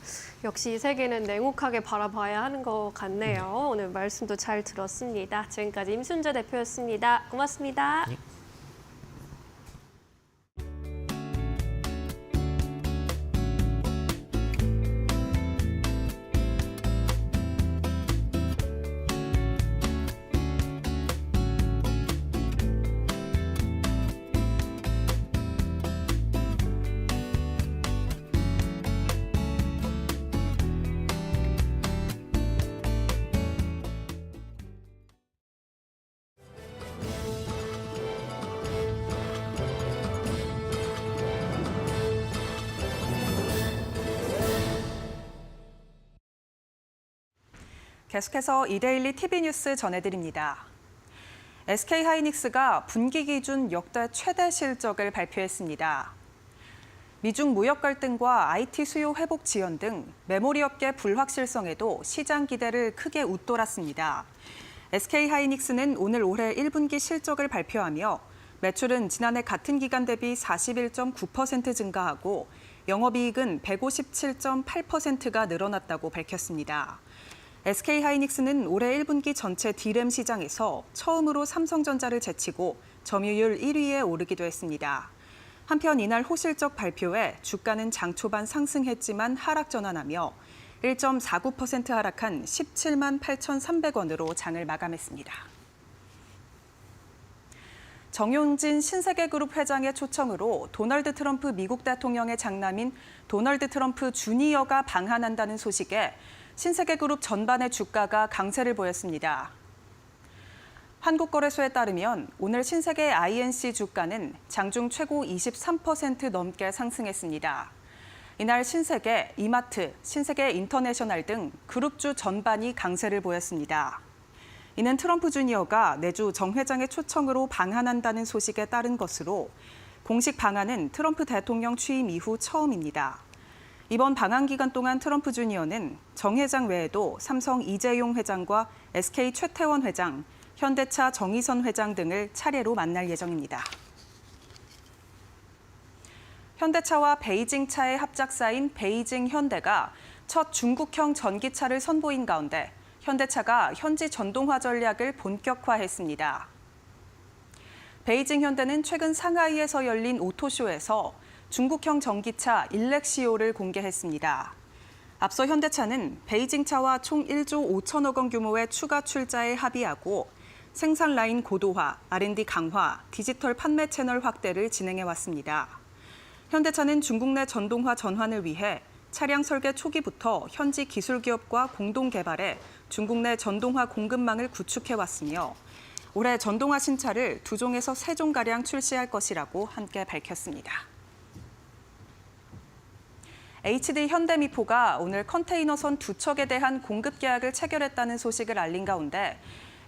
역시 세계는 냉혹하게 바라봐야 하는 것 같네요. 오늘 말씀도 잘 들었습니다. 지금까지 임순재 대표였습니다. 고맙습니다. 네. 계속해서 이데일리 TV뉴스 전해드립니다. SK하이닉스가 분기 기준 역대 최대 실적을 발표했습니다. 미중 무역 갈등과 IT 수요 회복 지연 등 메모리 업계 불확실성에도 시장 기대를 크게 웃돌았습니다. SK하이닉스는 오늘 올해 1분기 실적을 발표하며 매출은 지난해 같은 기간 대비 41.9% 증가하고 영업이익은 157.8%가 늘어났다고 밝혔습니다. SK하이닉스는 올해 1분기 전체 D램 시장에서 처음으로 삼성전자를 제치고 점유율 1위에 오르기도 했습니다. 한편 이날 호실적 발표에 주가는 장 초반 상승했지만 하락 전환하며 1.49% 하락한 17만 8,300원으로 장을 마감했습니다. 정용진 신세계그룹 회장의 초청으로 도널드 트럼프 미국 대통령의 장남인 도널드 트럼프 주니어가 방한한다는 소식에 신세계그룹 전반의 주가가 강세를 보였습니다. 한국거래소에 따르면 오늘 신세계 INC 주가는 장중 최고 23% 넘게 상승했습니다. 이날 신세계, 이마트, 신세계 인터내셔널 등 그룹주 전반이 강세를 보였습니다. 이는 트럼프 주니어가 내주 정 회장의 초청으로 방한한다는 소식에 따른 것으로 공식 방한은 트럼프 대통령 취임 이후 처음입니다. 이번 방한 기간 동안 트럼프 주니어는 정 회장 외에도 삼성 이재용 회장과 SK 최태원 회장, 현대차 정의선 회장 등을 차례로 만날 예정입니다. 현대차와 베이징차의 합작사인 베이징 현대가 첫 중국형 전기차를 선보인 가운데 현대차가 현지 전동화 전략을 본격화했습니다. 베이징 현대는 최근 상하이에서 열린 오토쇼에서 중국형 전기차 일렉시오를 공개했습니다. 앞서 현대차는 베이징차와 총 1조 5천억 원 규모의 추가 출자에 합의하고 생산 라인 고도화, R&D 강화, 디지털 판매 채널 확대를 진행해왔습니다. 현대차는 중국 내 전동화 전환을 위해 차량 설계 초기부터 현지 기술 기업과 공동 개발해 중국 내 전동화 공급망을 구축해왔으며 올해 전동화 신차를 2종에서 3종가량 출시할 것이라고 함께 밝혔습니다. HD 현대미포가 오늘 컨테이너선 2척에 대한 공급 계약을 체결했다는 소식을 알린 가운데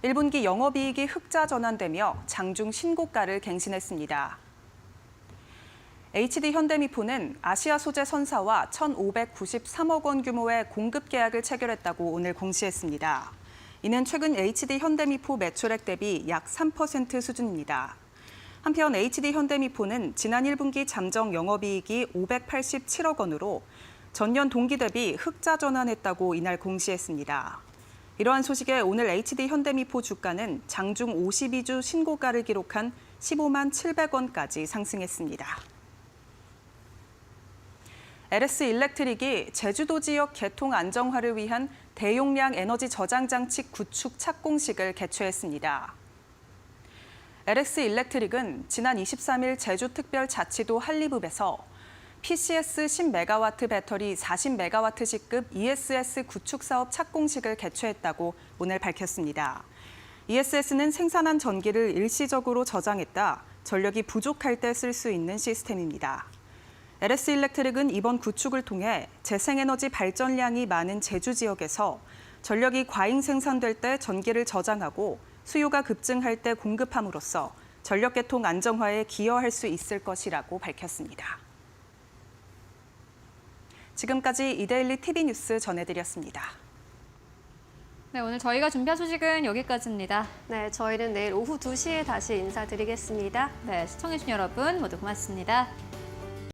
1분기 영업이익이 흑자 전환되며 장중 신고가를 갱신했습니다. HD 현대미포는 아시아 소재 선사와 1,593억 원 규모의 공급 계약을 체결했다고 오늘 공시했습니다. 이는 최근 HD 현대미포 매출액 대비 약 3% 수준입니다. 한편 HD 현대미포는 지난 1분기 잠정 영업이익이 587억 원으로 전년 동기 대비 흑자 전환했다고 이날 공시했습니다. 이러한 소식에 오늘 HD 현대미포 주가는 장중 52주 신고가를 기록한 15만 700원까지 상승했습니다. LS 일렉트릭이 제주도 지역 개통 안정화를 위한 대용량 에너지 저장 장치 구축 착공식을 개최했습니다. LS 일렉트릭은 지난 23일 제주특별자치도 한리읍에서 PCS 10메가와트 배터리 40메가와트시급 ESS 구축 사업 착공식을 개최했다고 오늘 밝혔습니다. ESS는 생산한 전기를 일시적으로 저장했다 전력이 부족할 때 쓸 수 있는 시스템입니다. LS일렉트릭은 이번 구축을 통해 재생에너지 발전량이 많은 제주 지역에서 전력이 과잉 생산될 때 전기를 저장하고 수요가 급증할 때 공급함으로써 전력 계통 안정화에 기여할 수 있을 것이라고 밝혔습니다. 지금까지 이데일리 TV 뉴스 전해드렸습니다. 네, 오늘 저희가 준비한 소식은 여기까지입니다. 네, 저희는 내일 오후 2시에 다시 인사드리겠습니다. 네, 시청해주신 여러분 모두 고맙습니다.